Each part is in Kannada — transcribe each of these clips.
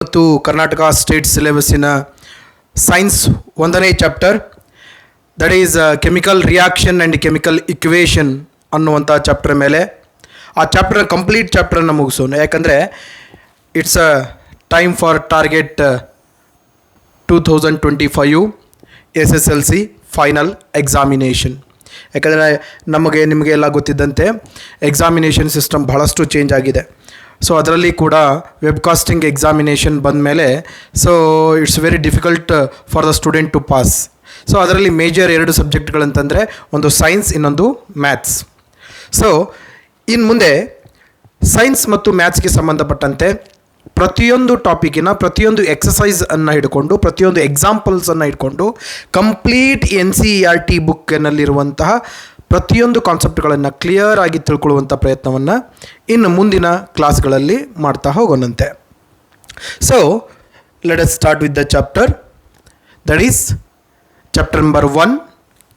ಮತ್ತು ಕರ್ನಾಟಕ ಸ್ಟೇಟ್ ಸಿಲೆಬಸ್ಸಿನ ಸೈನ್ಸ್ 1ನೇ chapter that is chemical reaction and chemical equation ಅನ್ನುವಂಥ ಚಾಪ್ಟರ್ ಮೇಲೆ ಆ ಚಾಪ್ಟರ್ ಕಂಪ್ಲೀಟ್ ಚಾಪ್ಟರನ್ನು ಮುಗಿಸೋಣ. ಯಾಕಂದರೆ it's a time for target 2025 SSLC final examination. ಯಾಕಂದರೆ ನಿಮಗೆಲ್ಲ ಗೊತ್ತಿದ್ದಂತೆ ಎಕ್ಸಾಮಿನೇಷನ್ ಸಿಸ್ಟಮ್ ಬಹಳಷ್ಟು ಚೇಂಜ್ ಆಗಿದೆ. ಸೊ ಅದರಲ್ಲಿ ಕೂಡ ವೆಬ್ಕಾಸ್ಟಿಂಗ್ ಎಕ್ಸಾಮಿನೇಷನ್ ಬಂದ ಮೇಲೆ so it's very difficult for the student to pass. So ಅದರಲ್ಲಿ ಮೇಜರ್ 2 ಸಬ್ಜೆಕ್ಟ್ಗಳಂತಂದರೆ ಒಂದು ಸೈನ್ಸ್, ಇನ್ನೊಂದು ಮ್ಯಾಥ್ಸ್. ಸೊ ಇನ್ನು ಮುಂದೆ ಸೈನ್ಸ್ ಮತ್ತು ಮ್ಯಾಥ್ಸ್ಗೆ ಸಂಬಂಧಪಟ್ಟಂತೆ ಪ್ರತಿಯೊಂದು ಟಾಪಿಕಿನ ಪ್ರತಿಯೊಂದು ಎಕ್ಸಸೈಸನ್ನು ಹಿಡ್ಕೊಂಡು ಪ್ರತಿಯೊಂದು ಎಕ್ಸಾಂಪಲ್ಸನ್ನು ಹಿಡ್ಕೊಂಡು ಕಂಪ್ಲೀಟ್ NCERT ಬುಕ್ಕಿನಲ್ಲಿರುವಂತಹ ಪ್ರತಿಯೊಂದು ಕಾನ್ಸೆಪ್ಟ್ಗಳನ್ನು ಕ್ಲಿಯರ್ ಆಗಿ ತಿಳ್ಕೊಳ್ಳುವಂಥ ಪ್ರಯತ್ನವನ್ನು ಇನ್ನು ಮುಂದಿನ ಕ್ಲಾಸ್ಗಳಲ್ಲಿ ಮಾಡ್ತಾ ಹೋಗೋಣಂತೆ. So let us start with the chapter that is chapter number 1,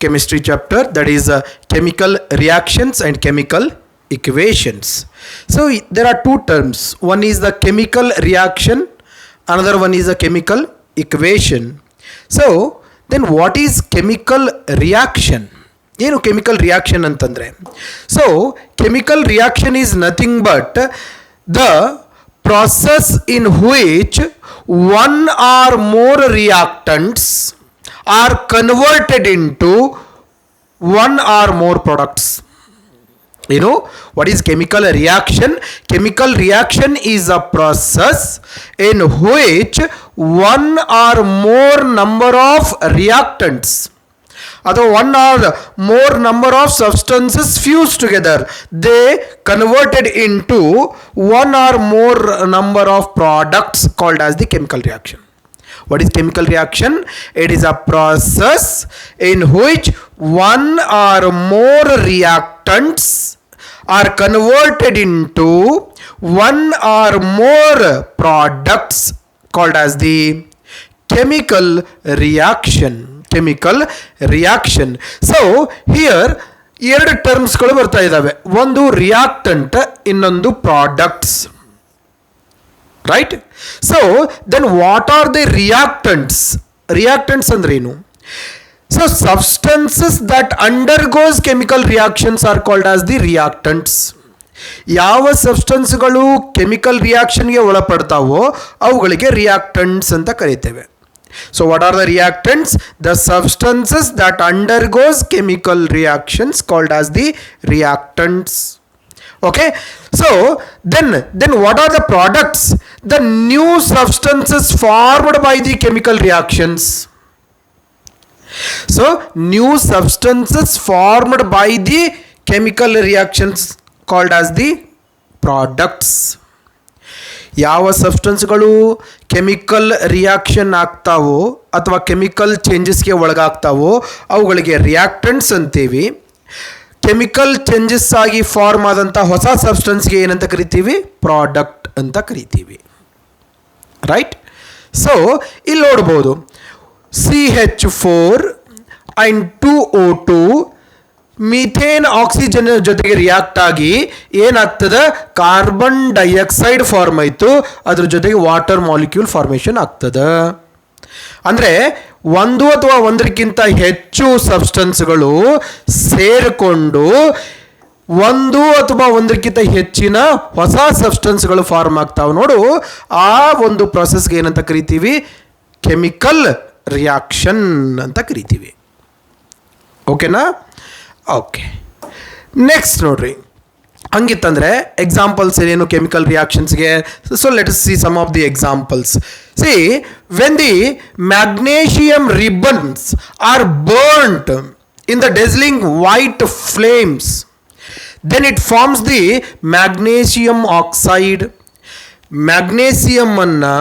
chemistry chapter, that is chemical reactions and chemical equations. So there are 2 terms. One is the chemical reaction, another one is a chemical equation. So then what is chemical reaction? ಏನು chemical reaction ಅಂತಂದರೆ, so chemical reaction is nothing but the process in which one or more reactants are converted into one or more products. You know what is chemical reaction? Chemical reaction is a process in which one or more number of reactants or one or more number of substances fused together, they converted into one or more number of products called as the chemical reaction. What is chemical reaction? It is a process in which one or more reactants are converted into one or more products called as the chemical reaction. Chemical reaction. So here 2 ಟರ್ಮ್ಸ್ಗಳು ಬರ್ತಾ ಇದ್ದಾವೆ. ಒಂದು ರಿಯಾಕ್ಟಂಟ್, ಇನ್ನೊಂದು products. Right? So then what are the reactants? Reactants ಅಂದ್ರೆ ಏನು? So substances that undergoes chemical reactions are called as the reactants. ಯಾವ ಸಬ್ಸ್ಟೆನ್ಸ್ಗಳು ಕೆಮಿಕಲ್ ರಿಯಾಕ್ಷನ್ಗೆ ಒಳಪಡ್ತಾವೋ ಅವುಗಳಿಗೆ ರಿಯಾಕ್ಟಂಟ್ಸ್ ಅಂತ ಕರೀತೇವೆ. So what are the reactants? The substances that undergoes chemical reactions called as the reactants. Okay, so then what are the products? The new substances formed by the chemical reactions. So new substances formed by the chemical reactions called as the products. ಯಾವ ಸಬ್ಸ್ಟೆನ್ಸ್ಗಳು ಕೆಮಿಕಲ್ ರಿಯಾಕ್ಷನ್ ಆಗ್ತಾವೋ ಅಥವಾ ಕೆಮಿಕಲ್ ಚೇಂಜಸ್ಗೆ ಒಳಗಾಗ್ತಾವೋ ಅವುಗಳಿಗೆ ರಿಯಾಕ್ಟೆಂಟ್ಸ್ ಅಂತೀವಿ. ಕೆಮಿಕಲ್ ಚೇಂಜಸ್ ಆಗಿ ಫಾರ್ಮ್ ಆದಂಥ ಹೊಸ ಸಬ್ಸ್ಟೆನ್ಸ್ಗೆ ಏನಂತ ಕರಿತೀವಿ? ಪ್ರಾಡಕ್ಟ್ ಅಂತ ಕರಿತೀವಿ. ರೈಟ್? ಸೊ ಇಲ್ಲಿ ನೋಡ್ಬೋದು CH4 and 2O2 methane oxygen ಜೊತೆಗೆ ರಿಯಾಕ್ಟ್ ಆಗಿ ಏನಾಗ್ತದೆ? ಕಾರ್ಬನ್ ಡೈಆಕ್ಸೈಡ್ ಫಾರ್ಮ್ ಆಯಿತು, ಅದ್ರ ಜೊತೆಗೆ ವಾಟರ್ ಮಾಲಿಕ್ಯೂಲ್ ಫಾರ್ಮೇಷನ್ ಆಗ್ತದೆ. ಅಂದರೆ ಒಂದು ಅಥವಾ ಒಂದಕ್ಕಿಂತ ಹೆಚ್ಚು ಸಬ್ಸ್ಟೆನ್ಸ್ಗಳು ಸೇರಿಕೊಂಡು ಒಂದು ಅಥವಾ ಒಂದಕ್ಕಿಂತ ಹೆಚ್ಚಿನ ಹೊಸ ಸಬ್ಸ್ಟೆನ್ಸ್ಗಳು ಫಾರ್ಮ್ ಆಗ್ತಾವೆ ನೋಡು. ಆ ಒಂದು ಪ್ರೊಸೆಸ್ಗೆ ಏನಂತ ಕರಿತೀವಿ? ಕೆಮಿಕಲ್ ರಿಯಾಕ್ಷನ್ ಅಂತ ಕರಿತೀವಿ. ಓಕೆನಾ? ಓಕೆ, ನೆಕ್ಸ್ಟ್ ನೋಡ್ರಿ. ಹಂಗಿತ್ತಂದರೆ ಎಕ್ಸಾಂಪಲ್ಸ್ ಏನೇನು ಕೆಮಿಕಲ್ ರಿಯಾಕ್ಷನ್ಸ್ಗೆ? So let us see some of the examples. See when the magnesium ribbons are burnt in the dazzling white flames, then it forms the magnesium oxide. ಮ್ಯಾಗ್ನೇಸಿಯಮನ್ನು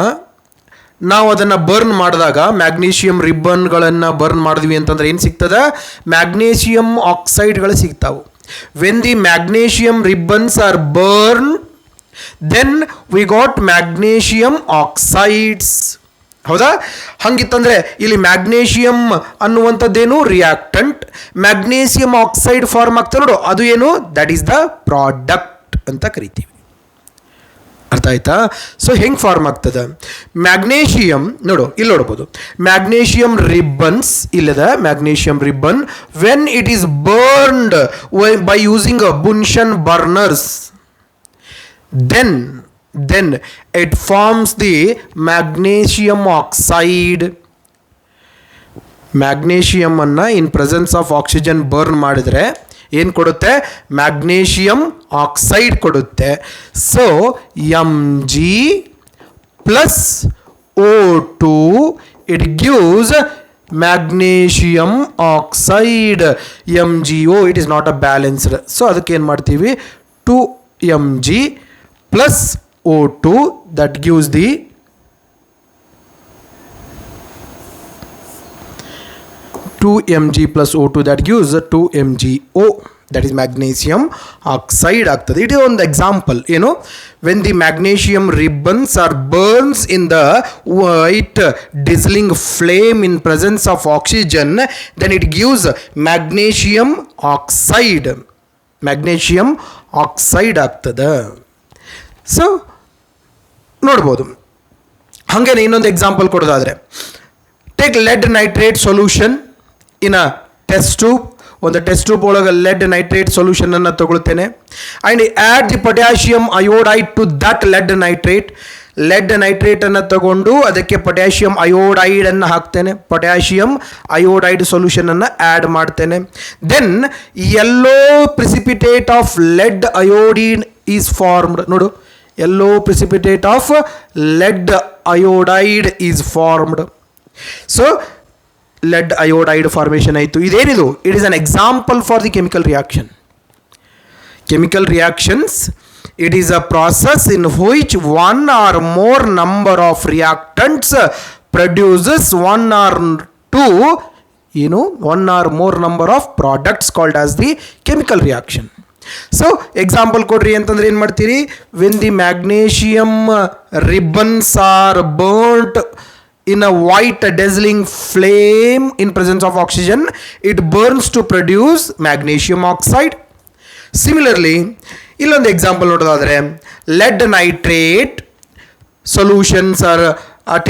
ನಾವು ಅದನ್ನು ಬರ್ನ್ ಮಾಡಿದಾಗ, ಮ್ಯಾಗ್ನೀಷಿಯಮ್ ರಿಬ್ಬನ್ಗಳನ್ನು ಬರ್ನ್ ಮಾಡಿದ್ವಿ ಅಂತಂದ್ರೆ ಏನು ಸಿಗ್ತದೆ? ಮ್ಯಾಗ್ನೇಷಿಯಮ್ ಆಕ್ಸೈಡ್ಗಳು ಸಿಗ್ತಾವೆ. When the magnesium ribbons are burn, then we got magnesium oxides. ಹೌದಾ? ಹಂಗಿತ್ತಂದರೆ ಇಲ್ಲಿ ಮ್ಯಾಗ್ನೇಷಿಯಮ್ ಅನ್ನುವಂಥದ್ದೇನು? ರಿಯಾಕ್ಟಂಟ್. ಮ್ಯಾಗ್ನೇಷಿಯಮ್ ಆಕ್ಸೈಡ್ ಫಾರ್ಮ್ ಆಗ್ತಾ ನೋಡು, ಅದು ಏನು? ದಟ್ ಈಸ್ ದ ಪ್ರಾಡಕ್ಟ್ ಅಂತ ಕರಿತೀವಿ. ಅರ್ಥ ಆಯ್ತಾ? ಸೊ ಹೆಂಗೆ ಫಾರ್ಮ್ ಆಗ್ತದೆ? ಮ್ಯಾಗ್ನೇಷಿಯಮ್ ನೋಡು, ಇಲ್ಲಿ ನೋಡ್ಬೋದು ಮ್ಯಾಗ್ನೇಷಿಯಮ್ ರಿಬ್ಬನ್ಸ್ ಇಲ್ಲದ magnesium ribbon when it is burned by using Bunsen burners then it forms the magnesium oxide. Magnesium ಅನ್ನು in presence of oxygen burn ಮಾಡಿದರೆ ಏನು ಕೊಡುತ್ತೆ? ಮ್ಯಾಗ್ನೇಷಿಯಮ್ ಆಕ್ಸೈಡ್ ಕೊಡುತ್ತೆ. So Mg plus O2 it gives magnesium oxide. MgO it is not a balanced. So ಅದಕ್ಕೆ ಏನು ಮಾಡ್ತೀವಿ? 2Mg plus O2 that gives the 2Mg plus O2 that gives 2MgO, that is magnesium oxide ಆಗ್ತದೆ. It is one example, when the magnesium ribbons are burns in the white dazzling flame in presence of oxygen, then it gives magnesium oxide ಆಗ್ತದೆ. ಸೊ ನೋಡ್ಬೋದು. ಹಾಗೆ ಇನ್ನೊಂದು ಎಕ್ಸಾಂಪಲ್ ಕೊಡೋದಾದರೆ, take lead nitrate solution in a test tube. ಒಂದು ಟೆಸ್ಟ್ ಟ್ಯೂಬ್ ಒಳಗೆ ಲೆಡ್ ನೈಟ್ರೇಟ್ ಸೊಲ್ಯೂಷನನ್ನು ತಗೊಳ್ತೇನೆ and add the potassium iodide to that lead ನೈಟ್ರೇಟನ್ನು ತಗೊಂಡು ಅದಕ್ಕೆ ಪೊಟ್ಯಾಷಿಯಮ್ ಅಯೋಡೈಡನ್ನು ಹಾಕ್ತೇನೆ. ಪೊಟ್ಯಾಷಿಯಮ್ ಅಯೋಡೈಡ್ ಸೊಲ್ಯೂಷನನ್ನು ಆ್ಯಡ್ ಮಾಡ್ತೇನೆ. Then yellow precipitate of lead iodine is formed. ನೋಡು, yellow precipitate of lead iodide is formed. So lead iodide formation ಆಯಿತು. ಇದೇನಿದು? It is an example for the chemical reaction. Chemical reactions, it is a process in which one or more number of reactants produces one or more number of products called as the chemical reaction. So example ಕೊಡ್ರಿ ಅಂತಂದ್ರೆ ಏನು ಮಾಡ್ತೀರಿ? When the magnesium ribbons are burnt in a white dazzling flame in presence of oxygen, it burns to produce magnesium oxide. Similarly ಇಲ್ಲೊಂದು ಎಕ್ಸಾಂಪಲ್ ನೋಡೋದಾದರೆ, lead nitrate solutions are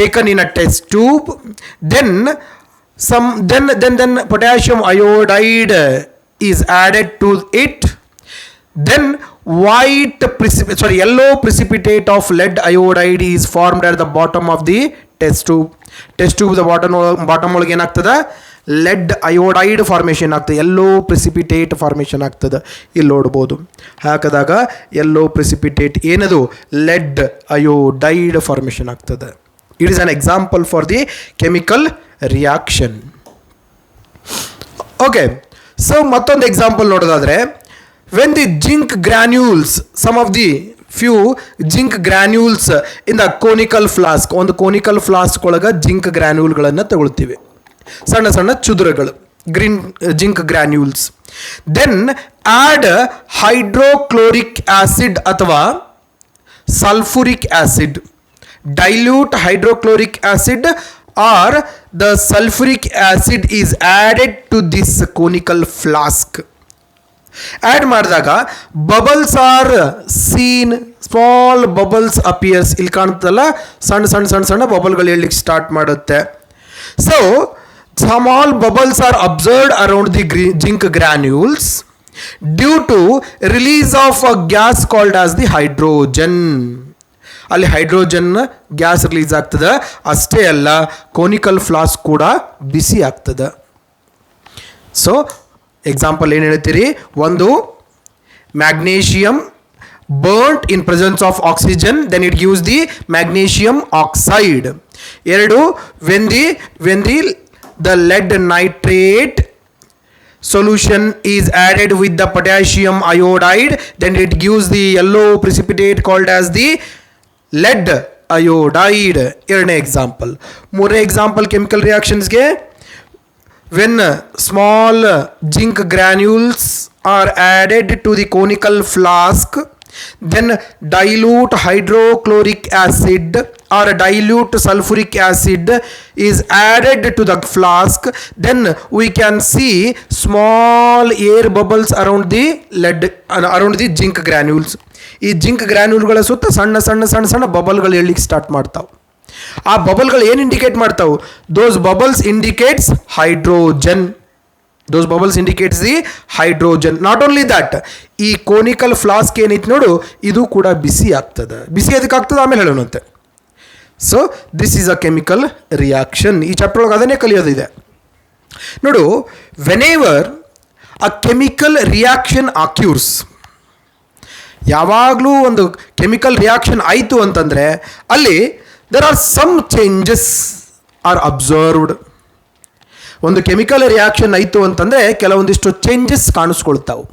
taken in a test tube, then potassium iodide is added to it. Then yellow precipitate of lead iodide is formed at the bottom of the test tube. Test tube the bottom ಒಳಗೆ ಏನಾಗ್ತದೆ? ಲೆಡ್ ಅಯೋಡೈಡ್ ಫಾರ್ಮೇಷನ್ ಆಗ್ತದೆ, ಯೆಲ್ಲೋ ಪ್ರಿಸಿಪಿಟೇಟ್ ಫಾರ್ಮೇಷನ್ ಆಗ್ತದೆ. ಇಲ್ಲಿ ನೋಡ್ಬೋದು, ಹಾಕಿದಾಗ ಯೆಲ್ಲೋ ಪ್ರಿಸಿಪಿಟೇಟ್ ಏನದು? ಲೆಡ್ ಅಯೋಡೈಡ್ ಫಾರ್ಮೇಷನ್ ಆಗ್ತದೆ. It is an example for the chemical reaction. Okay, so ಮತ್ತೊಂದು ಎಕ್ಸಾಂಪಲ್ ನೋಡೋದಾದರೆ, when the zinc granules, some of the few zinc granules in the conical flask, ಒಂದು ಕೋನಿಕಲ್ ಫ್ಲಾಸ್ಕ್ ಒಳಗೆ ಜಿಂಕ್ ಗ್ರ್ಯಾನ್ಯೂಲ್ಗಳನ್ನು ತಗೊಳ್ತೀವಿ, ಸಣ್ಣ ಸಣ್ಣ ಚುದುರಗಳು, green zinc granules. Then add hydrochloric acid ಅಥವಾ sulphuric acid. Dilute hydrochloric acid or the sulfuric acid is added to this conical flask. Add ಮಾಡಿದಾಗ bubbles are seen, small bubbles appears. ಇಲ್ಲಿ ಕಾಣ್ತಲ್ಲ, ಸಣ್ಣ ಸಣ್ಣ ಸಣ್ಣ ಸಣ್ಣ ಬಬಲ್ಗಳು ಹೇಳಲಿಕ್ಕೆ ಸ್ಟಾರ್ಟ್ ಮಾಡುತ್ತೆ. So small bubbles are observed around the zinc granules due to release of a gas called as the hydrogen. ಅಲ್ಲಿ ಹೈಡ್ರೋಜನ್ ಗ್ಯಾಸ್ ರಿಲೀಸ್ ಆಗ್ತದೆ. ಅಷ್ಟೇ ಅಲ್ಲ, ಕೋನಿಕಲ್ ಫ್ಲಾಸ್ಕ್ ಕೂಡ ಬಿಸಿ ಆಗ್ತದೆ. ಸೊ ಎಕ್ಸಾಂಪಲ್ ಏನು ಹೇಳ್ತೀರಿ? ಒಂದು, magnesium burnt in presence of oxygen, then it gives the magnesium oxide. ಎರಡು, when the the lead nitrate solution is added with the potassium iodide, then it gives the yellow precipitate called as the lead iodide. ಎರಡನೇ ಎಕ್ಸಾಂಪಲ್. ಮೂರನೇ ಎಕ್ಸಾಂಪಲ್ ಕೆಮಿಕಲ್ ರಿಯಾಕ್ಷನ್ಸ್ಗೆ, when small zinc granules are added to the conical flask, then dilute hydrochloric acid or dilute sulfuric acid is added to the flask, then we can see small air bubbles around the zinc granules. ಈ ಜಿಂಕ್ ಗ್ರ್ಯಾನ್ಯೂಲ್ಗಳ ಸುತ್ತ ಸಣ್ಣ ಸಣ್ಣ ಸಣ್ಣ ಸಣ್ಣ ಬಬಲ್ಗಳು ಏಳಲಿಕ್ಕೆ ಸ್ಟಾರ್ಟ್ ಮಾಡ್ತಾವೆ. ಆ ಬಬಲ್ಗಳು ಏನು ಇಂಡಿಕೇಟ್ ಮಾಡ್ತಾವೆ? Those bubbles indicates hydrogen. Those bubbles indicates the hydrogen. Not only that, ಈ ಕೋನಿಕಲ್ ಫ್ಲಾಸ್ಕ್ ಏನೈತೆ ನೋಡು, ಇದು ಕೂಡ ಬಿಸಿ ಆಗ್ತದೆ. ಬಿಸಿ ಅದಕ್ಕೆ ಆಗ್ತದೆ, ಆಮೇಲೆ ಹೇಳೋಣಂತೆ. So this is a chemical reaction. ಈ ಚಾಪ್ಟರ್ ಒಳಗೆ ಅದನ್ನೇ ಕಲಿಯೋದಿದೆ ನೋಡು. Whenever a chemical reaction occurs, ಯಾವಾಗಲೂ ಒಂದು ಕೆಮಿಕಲ್ ರಿಯಾಕ್ಷನ್ ಆಯಿತು ಅಂತಂದರೆ ಅಲ್ಲಿ there are some changes are observed. ಒಂದು ಕೆಮಿಕಲ್ ರಿಯಾಕ್ಷನ್ ಆಯಿತು ಅಂತಂದರೆ ಕೆಲವೊಂದಿಷ್ಟು ಚೇಂಜಸ್ ಕಾಣಿಸ್ಕೊಳ್ತಾವೆ.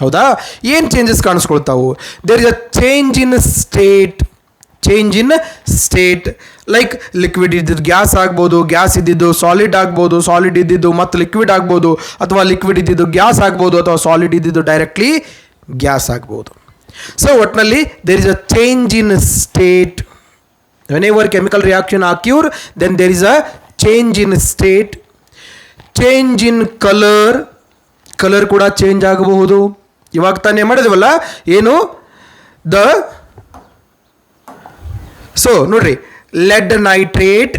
ಹೌದಾ? ಏನು ಚೇಂಜಸ್ ಕಾಣಿಸ್ಕೊಳ್ತಾವೆ? There is a change in state. Like liquid ಇದ್ದಿದ್ದು ಗ್ಯಾಸ್ ಆಗ್ಬೋದು, ಗ್ಯಾಸ್ ಇದ್ದಿದ್ದು ಸಾಲಿಡ್ ಆಗ್ಬೋದು, ಸಾಲಿಡ್ ಇದ್ದಿದ್ದು ಮತ್ತು ಲಿಕ್ವಿಡ್ ಆಗ್ಬೋದು, ಅಥವಾ ಲಿಕ್ವಿಡ್ ಇದ್ದಿದ್ದು ಗ್ಯಾಸ್ ಆಗ್ಬೋದು, ಅಥವಾ ಸಾಲಿಡ್ ಇದ್ದಿದ್ದು ಡೈರೆಕ್ಟ್ಲಿ ಗ್ಯಾಸ್ ಆಗ್ಬೋದು. ಸೊ ಒಟ್ಟಿನಲ್ಲಿ there is a change in state. Whenever chemical reaction occur, then there is a change in state, change in color. Colour ಕೂಡ ಚೇಂಜ್ ಆಗಬಹುದು. ಇವಾಗ ತಾನೇ ಮಾಡಿದ್ವಲ್ಲ ಏನು ಸೊ ನೋಡ್ರಿ, lead nitrate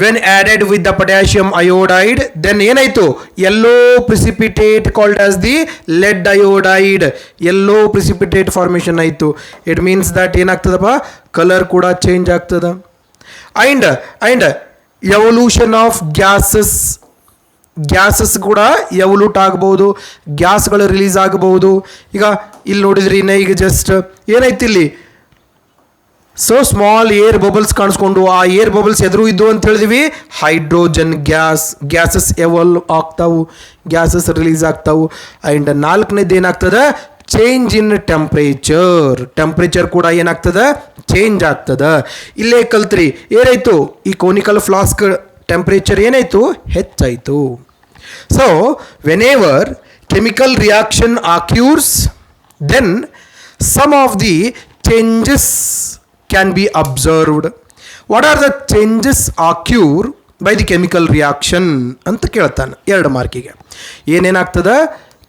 when added with the potassium iodide, then ಏನಾಯಿತು? yellow precipitate called as the lead iodide. yellow precipitate formation ಆಯಿತು. ಇಟ್ ಮೀನ್ಸ್ ದಟ್ ಏನಾಗ್ತದಪ್ಪ? ಕಲರ್ ಕೂಡ ಚೇಂಜ್ ಆಗ್ತದೆ. ಆ್ಯಂಡ್ ಎವಲ್ಯೂಷನ್ ಆಫ್ ಗ್ಯಾಸಸ್ ಕೂಡ ಎವಲ್ಯೂಟ್ ಆಗ್ಬೋದು, ಗ್ಯಾಸ್ಗಳು ರಿಲೀಸ್ ಆಗಬಹುದು. ಈಗ ಇಲ್ಲಿ ನೋಡಿದ್ರಿ, ಈಗ ಜಸ್ಟ್ ಏನಾಯ್ತು ಇಲ್ಲಿ? ಸೊ ಸ್ಮಾಲ್ ಏರ್ ಬಬಲ್ಸ್ ಕಾಣಿಸ್ಕೊಂಡು, ಆ ಏರ್ ಬಬಲ್ಸ್ ಎದುರು ಇದ್ದು ಅಂತ ಹೇಳಿದ್ವಿ, ಹೈಡ್ರೋಜನ್ ಗ್ಯಾಸಸ್ ಎವಲ್ವ್ ಆಗ್ತಾವು, ಗ್ಯಾಸಸ್ ರಿಲೀಸ್ ಆಗ್ತಾವು. ಆ್ಯಂಡ್ ನಾಲ್ಕನೇದು ಏನಾಗ್ತದೆ? ಚೇಂಜ್ ಇನ್ ಟೆಂಪ್ರೇಚರ್ ಕೂಡ ಏನಾಗ್ತದೆ? ಚೇಂಜ್ ಆಗ್ತದೆ. ಇಲ್ಲೇ ಕಲ್ತ್ರಿ ಏನಾಯಿತು? ಈ ಕೋನಿಕಲ್ ಫ್ಲಾಸ್ಕ್ ಟೆಂಪ್ರೇಚರ್ ಏನಾಯಿತು? ಹೆಚ್ಚಾಯಿತು. So whenever chemical reaction occurs, then some of the changes can be observed. What are the changes occur by the chemical reaction ಅಂತ ಕೇಳ್ತಾನೆ 2 ಮಾರ್ಕಿಗೆ. ಏನೇನಾಗ್ತದೆ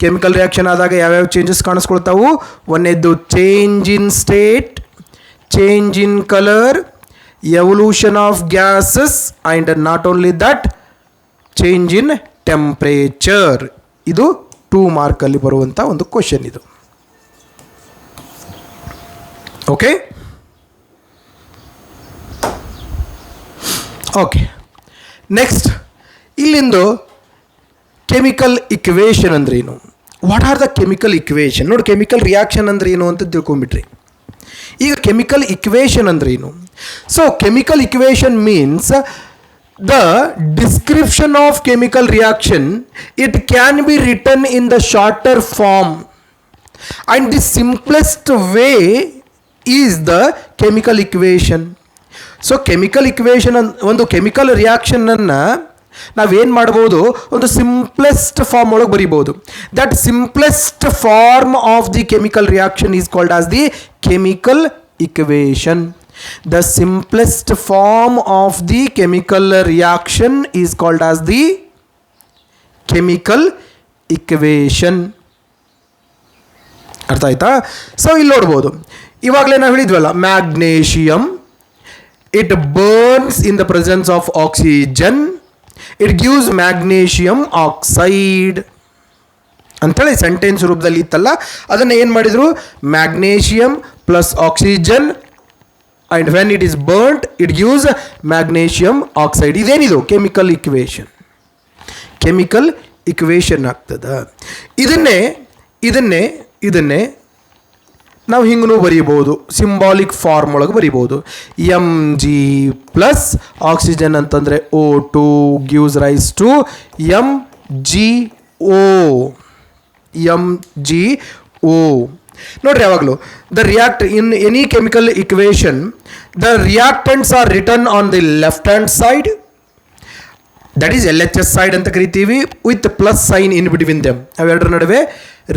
ಕೆಮಿಕಲ್ ರಿಯಾಕ್ಷನ್ ಆದಾಗ? ಯಾವ್ಯಾವ ಚೇಂಜಸ್ ಕಾಣಿಸ್ಕೊಳ್ತಾವು? ಒಂದೇದ್ದು change in state, change in colour, evolution of gases, and not only that change in temperature. ಇದು 2 ಮಾರ್ಕಲ್ಲಿ ಬರುವಂಥ ಒಂದು ಕ್ವಶನ್ ಇದು. ಓಕೆ ಓಕೆ ನೆಕ್ಸ್ಟ್, ಇಲ್ಲಿಂದು ಕೆಮಿಕಲ್ ಇಕ್ವೇಷನ್ ಅಂದ್ರೆ ಏನು? What are the chemical equation? ನೋಡಿ, ಕೆಮಿಕಲ್ ರಿಯಾಕ್ಷನ್ ಅಂದ್ರೆ ಏನು ಅಂತ ತಿಳ್ಕೊಂಬಿಟ್ರಿ. ಈಗ ಕೆಮಿಕಲ್ ಇಕ್ವೇಷನ್ ಅಂದ್ರೆ ಏನು? So chemical equation means the description of chemical reaction. It can be written in the shorter form and the simplest way is the chemical equation. So chemical equation ಒಂದು ಕೆಮಿಕಲ್ ರಿಯಾಕ್ಷನನ್ನು ನಾವೇನು ಮಾಡ್ಬೋದು? ಒಂದು ಸಿಂಪ್ಲೆಸ್ಟ್ ಫಾರ್ಮ್ ಒಳಗೆ ಬರಿಬೋದು. That simplest form of the chemical reaction is called as the chemical equation. The simplest form of the chemical reaction is called as the chemical equation. ಅರ್ಥ ಆಯ್ತಾ? ಸೊ ಇಲ್ಲಿ ನೋಡ್ಬೋದು, ಇವಾಗಲೇ ನಾವು ಹೇಳಿದ್ವಲ್ಲ, magnesium, it burns in the presence of oxygen, it gives magnesium oxide ಅಂಥೇಳಿ ಸೆಂಟೆನ್ಸ್ ರೂಪದಲ್ಲಿ ಇತ್ತಲ್ಲ, ಅದನ್ನು ಏನು ಮಾಡಿದರು? Magnesium plus oxygen and when it is burned it gives magnesium oxide. ಇದೇನಿದು? Chemical equation. ಕೆಮಿಕಲ್ ಇಕ್ವೇಷನ್ ಆಗ್ತದೆ. ಇದನ್ನೇ ನಾವು ಹಿಂಗೂ ಬರೀಬೋದು, ಸಿಂಬಾಲಿಕ್ ಫಾರ್ಮ್ ಒಳಗೆ ಬರೀಬೋದು. Mg ಪ್ಲಸ್ ಆಕ್ಸಿಜನ್ ಅಂತಂದರೆ O2 gives rise to MgO. ನೋಡ್ರಿ, ಯಾವಾಗಲೂ in any chemical equation the reactants are written on the left hand side, that is LHS side ಅಂತ ಕರಿತೀವಿ, with plus sign in between them. ಅವೆರಡರ ನಡುವೆ,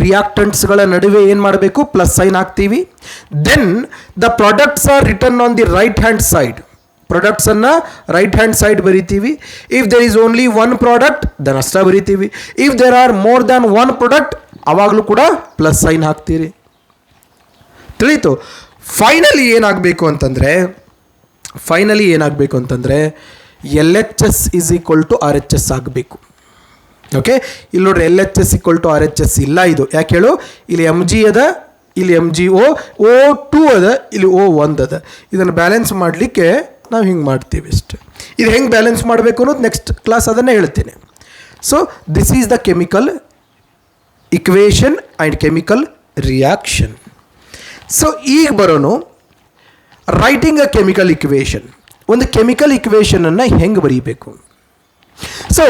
ರಿಯಾಕ್ಟೆಂಟ್ಸ್ಗಳ ನಡುವೆ ಏನು ಮಾಡಬೇಕು? ಪ್ಲಸ್ ಸೈನ್ ಹಾಕ್ತೀವಿ. Then the products are written on the right hand side. ಪ್ರಾಡಕ್ಟ್ಸನ್ನು ರೈಟ್ ಹ್ಯಾಂಡ್ ಸೈಡ್ ಬರಿತೀವಿ. If there is only one product then ಅಷ್ಟೇ ಬರಿತೀವಿ. If there are more than one product, ಆವಾಗಲೂ ಕೂಡ ಪ್ಲಸ್ ಸೈನ್ ಹಾಕ್ತೀರಿ. ತಿಳಿಯಿತು. ಫೈನಲಿ ಏನಾಗಬೇಕು ಅಂತಂದರೆ L H S is equal to R H S ಆಗಬೇಕು. ಓಕೆ, ಇಲ್ಲಿ ನೋಡ್ರಿ L H S equal to R H S ಇಲ್ಲ. ಇದು ಯಾಕೆ ಹೇಳು, ಇಲ್ಲಿ ಎಮ್ ಜಿ ಅದ, ಇಲ್ಲಿ ಎಮ್ ಜಿ O2 ಅದ, ಇಲ್ಲಿ O1 ಅದ. ಇದನ್ನು ಬ್ಯಾಲೆನ್ಸ್ ಮಾಡಲಿಕ್ಕೆ ನಾವು ಹಿಂಗೆ ಮಾಡ್ತೀವಿ ಅಷ್ಟೆ. ಇದು ಹೆಂಗೆ ಬ್ಯಾಲೆನ್ಸ್ ಮಾಡಬೇಕು ಅನ್ನೋದು ನೆಕ್ಸ್ಟ್ ಕ್ಲಾಸ್ ಅದನ್ನೇ ಹೇಳ್ತೇನೆ. So this is the chemical equation and chemical reaction. So ಈಗ ಬರೋನು ರೈಟಿಂಗ್ ಅ ಕೆಮಿಕಲ್ ಇಕ್ವೇಷನ್. ಒಂದು ಕೆಮಿಕಲ್ ಇಕ್ವೇಷನನ್ನು ಹೆಂಗೆ ಬರೀಬೇಕು? So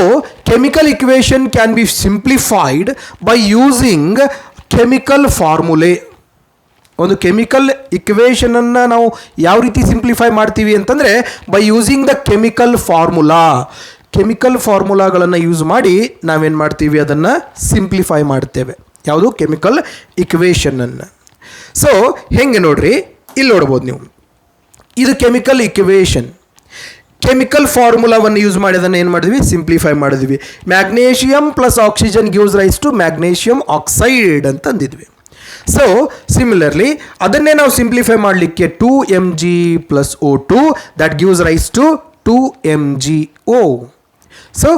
chemical equation can be simplified by using chemical formulae. ಒಂದು ಕೆಮಿಕಲ್ ಇಕ್ವೇಷನನ್ನು ನಾವು ಯಾವ ರೀತಿ ಸಿಂಪ್ಲಿಫೈ ಮಾಡ್ತೀವಿ ಅಂತಂದರೆ by using the chemical formula. Chemical ಫಾರ್ಮುಲಾಗಳನ್ನು ಯೂಸ್ ಮಾಡಿ ನಾವೇನು ಮಾಡ್ತೀವಿ, ಅದನ್ನು ಸಿಂಪ್ಲಿಫೈ ಮಾಡ್ತೇವೆ. ಯಾವುದು? ಕೆಮಿಕಲ್ ಇಕ್ವೇಷನನ್ನು. ಸೊ ಹೆಂಗೆ ನೋಡ್ರಿ, ಇಲ್ಲಿ ನೋಡ್ಬೋದು ನೀವು, ಇದು ಕೆಮಿಕಲ್ ಇಕ್ವೇಷನ್. ಕೆಮಿಕಲ್ ಫಾರ್ಮುಲಾವನ್ನು ಯೂಸ್ ಮಾಡಿ ಅದನ್ನು ಏನು ಮಾಡಿದ್ವಿ, ಸಿಂಪ್ಲಿಫೈ ಮಾಡಿದ್ವಿ. Magnesium plus oxygen gives rise to magnesium oxide ಅಂತ ಅಂದಿದ್ವಿ. ಸೊ ಸಿಮಿಲರ್ಲಿ ಅದನ್ನೇ ನಾವು ಸಿಂಪ್ಲಿಫೈ ಮಾಡಲಿಕ್ಕೆ 2Mg plus O2 that gives rise to 2MgO. So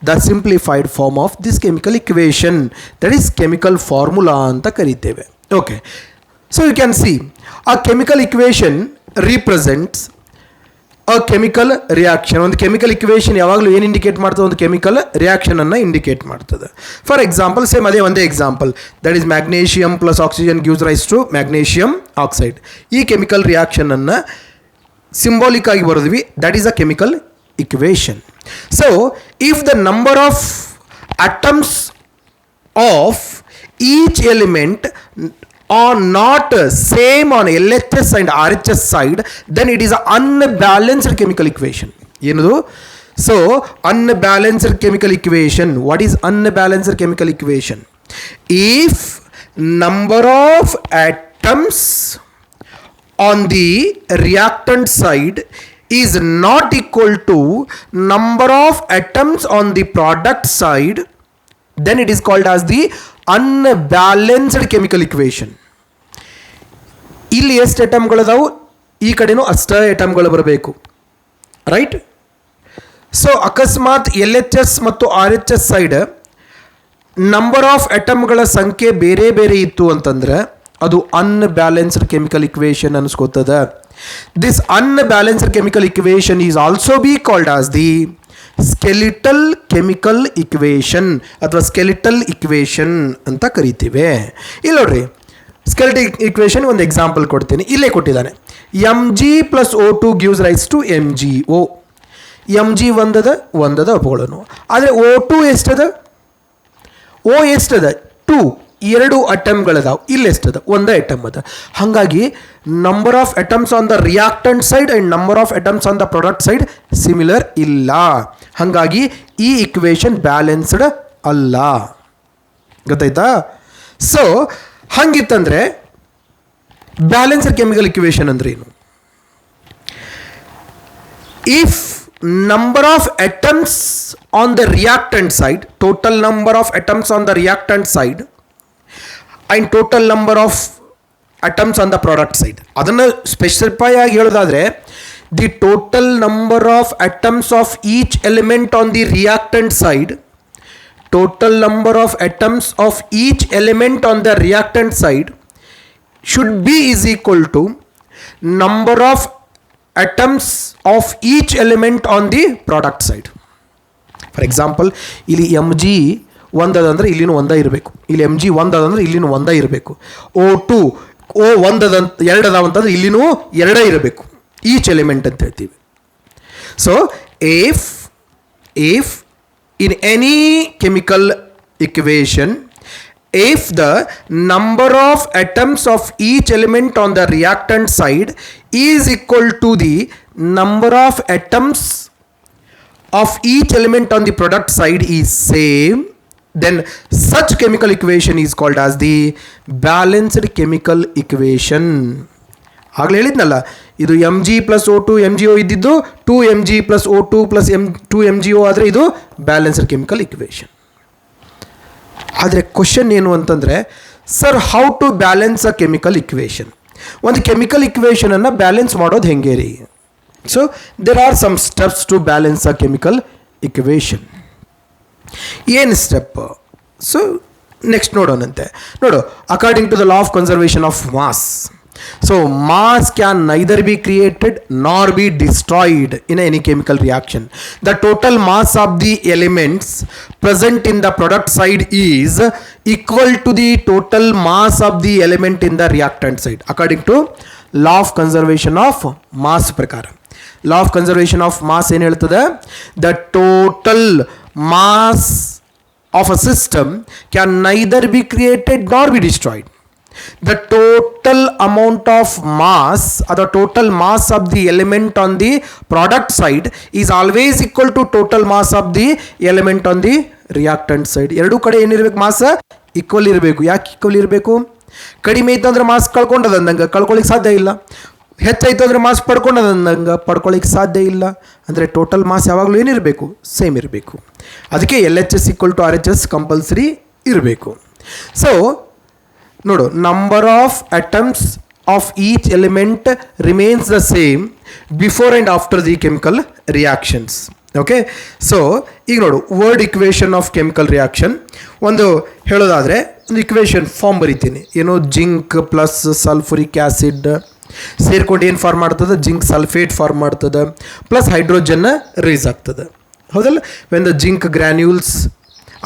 the simplified form of this chemical equation, that is chemical formula ಅಂತ ಕರೀತೇವೆ. Okay, so you can see a chemical equation represents a chemical reaction. ಒಂದು ಕೆಮಿಕಲ್ ಇಕ್ವೇಷನ್ ಯಾವಾಗಲೂ ಏನು ಇಂಡಿಕೇಟ್ ಮಾಡ್ತದೆ, ಒಂದು ಕೆಮಿಕಲ್ ರಿಯಾಕ್ಷನನ್ನು ಇಂಡಿಕೇಟ್ ಮಾಡ್ತದೆ. ಫಾರ್ ಎಕ್ಸಾಂಪಲ್ ಸೇಮ್ ಅದೇ ಒಂದೇ example, that is magnesium plus oxygen gives rise to magnesium oxide. ಈ ಕೆಮಿಕಲ್ ರಿಯಾಕ್ಷನನ್ನು ಸಿಂಬಾಲಿಕ್ ಆಗಿ ಬರೆದ್ವಿ, that is a chemical equation. So if the number of atoms of each element are not same on LHS and RHS side, then it is an unbalanced chemical equation. ಏನದು? So unbalanced chemical equation. What is unbalanced chemical equation? If number of atoms on the reactant side is not equal to number of atoms on the product side, then it is called as the unbalanced chemical equation. ಇಲ್ಲಿ ಎಷ್ಟು ಐಟಮ್ಗಳದಾವು, ಈ ಕಡೆನೂ ಅಷ್ಟೇ ಐಟಮ್ಗಳು ಬರಬೇಕು, ರೈಟ್? ಸೊ ಅಕಸ್ಮಾತ್ LHS ಮತ್ತು RHS ಸೈಡ್ ನಂಬರ್ ಆಫ್ ಐಟಮ್ಗಳ ಸಂಖ್ಯೆ ಬೇರೆ ಬೇರೆ ಇತ್ತು ಅಂತಂದ್ರೆ ಅದು ಅನ್ಬ್ಯಾಲೆನ್ಸ್ಡ್ ಕೆಮಿಕಲ್ ಇಕ್ವೇಷನ್ ಅನಿಸ್ಕೋತದ. This unbalanced chemical equation is also be called as the skeletal chemical equation ಅಥವಾ ಸ್ಕೆಲಿಟಲ್ ಇಕ್ವೇಷನ್ ಅಂತ ಕರಿತೀವಿ. ಇಲ್ಲಿ ನೋಡ್ರಿ, ಸ್ಕೆಲಿಟಲ್ ಇಕ್ವೇಷನ್ ಒಂದು ಎಕ್ಸಾಂಪಲ್ ಕೊಡ್ತೀನಿ, ಇಲ್ಲೇ ಕೊಟ್ಟಿದ್ದಾನೆ. Mg plus O2 gives rise to MgO. Mg ಒಂದದ ಒಪ್ಕೊಳ್ಳೋನು, ಆದರೆ O2 ಎಷ್ಟದ? O ಎಷ್ಟದ? 2. 2 ಅಟಮ್ಗಳದಾವ. ಇಲ್ಲಿ ಎಷ್ಟದ? ಒಂದು ಐಟಮ್ ಅದ. ಹಾಗಾಗಿ number of atoms on the reactant side and number of atoms on the product side similar ಇಲ್ಲ. ಹಾಗಾಗಿ ಈ ಇಕ್ವೇಷನ್ ಬ್ಯಾಲೆನ್ಸ್ಡ್ ಅಲ್ಲ. ಗೊತ್ತಾಯ್ತಾ? ಸೊ ಹಂಗಿತ್ತಂದ್ರೆ ಬ್ಯಾಲೆನ್ಸ್ಡ್ ಕೆಮಿಕಲ್ ಇಕ್ವೇಷನ್ ಅಂದ್ರೆ ಏನು? If number of atoms on the reactant side, total number of atoms on the reactant side and total number of atoms on the product side, ಅದನ್ನು ಸ್ಪೆಸಿಫೈ ಆಗಿ ಹೇಳೋದಾದರೆ the total number of atoms of each element on the reactant side, total number of atoms of each element on the reactant side should be is equal to number of atoms of each element on the product side. For example, ಇಲ್ಲಿ Mg ಒಂದದಂದ್ರೆ ಇಲ್ಲಿನೂ ಒಂದೇ ಇರಬೇಕು, ಇಲ್ಲಿ Mg ಒಂದದಂದ್ರೆ ಇಲ್ಲಿನೂ ಒಂದೇ ಇರಬೇಕು. O2 ಒಂದದಂತ ಎರಡು ಅದಾವಂತಂದ್ರೆ ಇಲ್ಲಿನೂ ಎರಡೇ ಇರಬೇಕು, ಈಚ್ ಎಲಿಮೆಂಟ್ ಅಂತ ಹೇಳ್ತೀವಿ. So if in any chemical equation, if the number of atoms of each element on the reactant side is equal to the number of atoms of each element on the product side is same, then such chemical equation is called as the balanced chemical equation. ಆಗಲೇ ಹೇಳಿದ್ನಲ್ಲ, ಇದು Mg plus O2 MgO ಇದ್ದಿದ್ದು 2Mg plus O2 plus 2MgO ಆದರೆ ಇದು ಬ್ಯಾಲೆನ್ಸ್ಡ್ ಕೆಮಿಕಲ್ ಇಕ್ವೇಷನ್. ಆದರೆ ಕ್ವಶನ್ ಏನು ಅಂತಂದರೆ, sir how to balance a chemical equation? ಒಂದು ಕೆಮಿಕಲ್ ಇಕ್ವೇಷನನ್ನು ಬ್ಯಾಲೆನ್ಸ್ ಮಾಡೋದು ಹೆಂಗೆ ರೀ? So there are some steps to balance a chemical equation. ಏನು ಸ್ಟೆಪ್? ಸೊ ನೆಕ್ಸ್ಟ್ ನೋಡೋಣಂತೆ. ನೋಡು, according to the law of conservation of mass. So mass can neither be created nor be destroyed in any chemical reaction. The total mass of the elements present in the product side is equal to the total mass of the element in the reactant side, according to law of conservation of mass ಪ್ರಕಾರ. Law of conservation of mass ಏನು ಹೇಳ್ತದೆ? The total mass of a system can neither be created nor be destroyed. The total amount of mass or the total mass of the element on the product side is always equal to total mass of the element on the reactant side. ಎರಡೂ ಕಡೆ ಏನಿರಬೇಕು? ಮಾಸ್ ಈಕ್ವಲ್ ಇರಬೇಕು. ಯಾಕೆ ಈಕ್ವಲ್ ಇರಬೇಕು? ಕಡಿಮೆ ಇತ್ತು ಅಂದರೆ ಮಾಸ್ ಕಳ್ಕೊಂಡದಂದಂಗೆ ಕಳ್ಕೊಳ್ಳಿಕ್ಕೆ ಸಾಧ್ಯ ಇಲ್ಲ. ಹೆಚ್ಚಾಯಿತು ಅಂದರೆ ಮಾಸ್ ಪಡ್ಕೊಂಡದಂದಂಗೆ ಪಡ್ಕೊಳ್ಳಿಕ್ಕೆ ಸಾಧ್ಯ ಇಲ್ಲ. ಅಂದರೆ ಟೋಟಲ್ ಮಾಸ್ ಯಾವಾಗಲೂ ಏನಿರಬೇಕು? ಸೇಮ್ ಇರಬೇಕು. ಅದಕ್ಕೆ LHS equal to RHS compulsory ಇರಬೇಕು. ಸೊ ನೋಡು, number of atoms of each element remains the same before and after the chemical reactions. Okay, so ಈಗ ನೋಡು, word equation of chemical reaction ಒಂದು ಹೇಳೋದಾದರೆ ಒಂದು ಇಕ್ವೇಷನ್ ಫಾರ್ಮ್ ಬರಿತೀನಿ. ಏನು? ಜಿಂಕ್ ಪ್ಲಸ್ ಸಲ್ಫುರಿಕ್ ಆ್ಯಸಿಡ್ ಸೇರ್ಕೊಂಡು ಏನು ಫಾರ್ಮ್ ಮಾಡ್ತದೆ? ಜಿಂಕ್ ಸಲ್ಫೇಟ್ ಫಾರ್ಮ್ ಮಾಡ್ತದೆ, ಪ್ಲಸ್ ಹೈಡ್ರೋಜನ್ನ ರಿಲೀಸ್ ಆಗ್ತದೆ. ಹೌದಲ್ಲ? When the zinc granules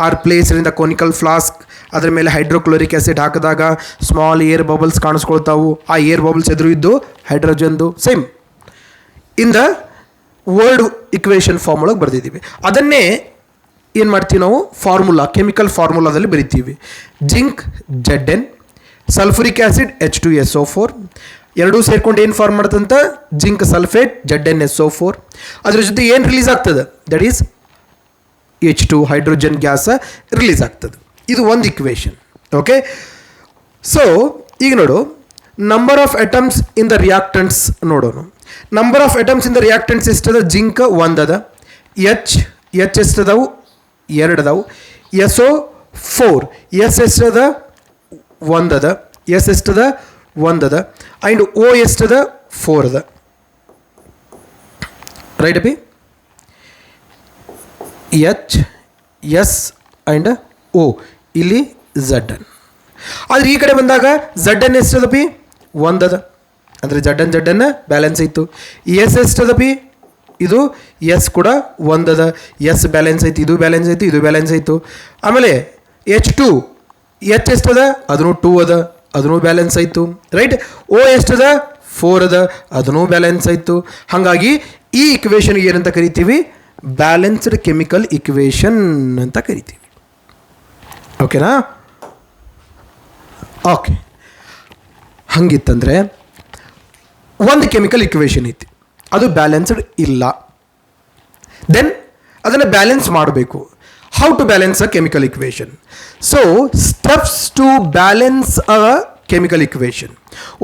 are placed in the conical flask, ಅದರ ಮೇಲೆ ಹೈಡ್ರೋಕ್ಲೋರಿಕ್ ಆ್ಯಸಿಡ್ ಹಾಕಿದಾಗ ಸ್ಮಾಲ್ ಏರ್ ಬಬಲ್ಸ್ ಕಾಣಿಸ್ಕೊಳ್ತಾವು. ಆ ಏರ್ ಬಬಲ್ಸ್ ಎದುರು ಇದ್ದು ಹೈಡ್ರೋಜನ್ದು same in the word equation form ಒಳಗೆ ಬರೆದಿದ್ದೀವಿ. ಅದನ್ನೇ ಏನು ಮಾಡ್ತೀವಿ ನಾವು? ಫಾರ್ಮುಲಾ, ಕೆಮಿಕಲ್ ಫಾರ್ಮುಲಾದಲ್ಲಿ ಬರಿತೀವಿ. Zinc ZN, sulphuric acid H2SO4 ಎರಡೂ ಸೇರ್ಕೊಂಡು ಏನು ಫಾರ್ಮ್ ಮಾಡ್ತಂತ? Zinc sulphate ZnSO4. ಅದ್ರ ಜೊತೆ ಏನು ರಿಲೀಸ್ ಆಗ್ತದೆ? That is H2 hydrogen gas release ಆಗ್ತದೆ. ಇದು ಒಂದು ಇಕ್ವೇಷನ್. ಓಕೆ, ಸೊ ಈಗ ನೋಡು, number of atoms in the reactants ನೋಡೋಣ. Number of atoms in the reactants ಎಷ್ಟದ? ಜಿಂಕ್ 1 ಅದ, H ಎಷ್ಟದಾವು? 2 ಅದಾವು. SO4 S ಎಷ್ಟದ? 1 ಅದ. S ಎಷ್ಟದ? 1 ಅದ. And O ಎಷ್ಟದ? 4 ಅದ. ರೈಟ್ ಅಪಿ? H S ಆ್ಯಂಡ್ O, ಇಲ್ಲಿ ZN. ಆದರೆ ಈ ಕಡೆ ಬಂದಾಗ ZN ಎಷ್ಟದ ಪಿ? 1 ಅದ. ಅಂದರೆ ZN ಬ್ಯಾಲೆನ್ಸ್ ಐತು. S ಎಷ್ಟದ ಪಿ? ಇದು S ಕೂಡ 1 ಅದ. S ಬ್ಯಾಲೆನ್ಸ್ ಐತಿ, ಇದು ಬ್ಯಾಲೆನ್ಸ್ ಐತಿ, ಇದು ಬ್ಯಾಲೆನ್ಸ್ ಐತು. ಆಮೇಲೆ H2 H ಎಷ್ಟದ? ಅದನ್ನು 2 ಅದ, ಅದನ್ನು ಬ್ಯಾಲೆನ್ಸ್ ಆಯಿತು. ರೈಟ್? O ಎಷ್ಟದ? 4 ಅದ, ಅದನ್ನು ಬ್ಯಾಲೆನ್ಸ್ ಆಯಿತು. ಹಾಗಾಗಿ ಈ ಇಕ್ವೇಷನ್ಗೆ ಏನಂತ ಕರಿತೀವಿ? ಬ್ಯಾಲೆನ್ಸ್ಡ್ ಕೆಮಿಕಲ್ ಇಕ್ವೇಷನ್ ಅಂತ ಕರಿತೀವಿ. ಓಕೆನಾ? ಓಕೆ, ಹಂಗಿತ್ತಂದರೆ ಒಂದು ಕೆಮಿಕಲ್ ಇಕ್ವೇಷನ್ ಐತಿ, ಅದು ಬ್ಯಾಲೆನ್ಸ್ಡ್ ಇಲ್ಲ. ದೆನ್ ಅದನ್ನು ಬ್ಯಾಲೆನ್ಸ್ ಮಾಡಬೇಕು. How to balance a chemical equation? So steps to balance a chemical equation.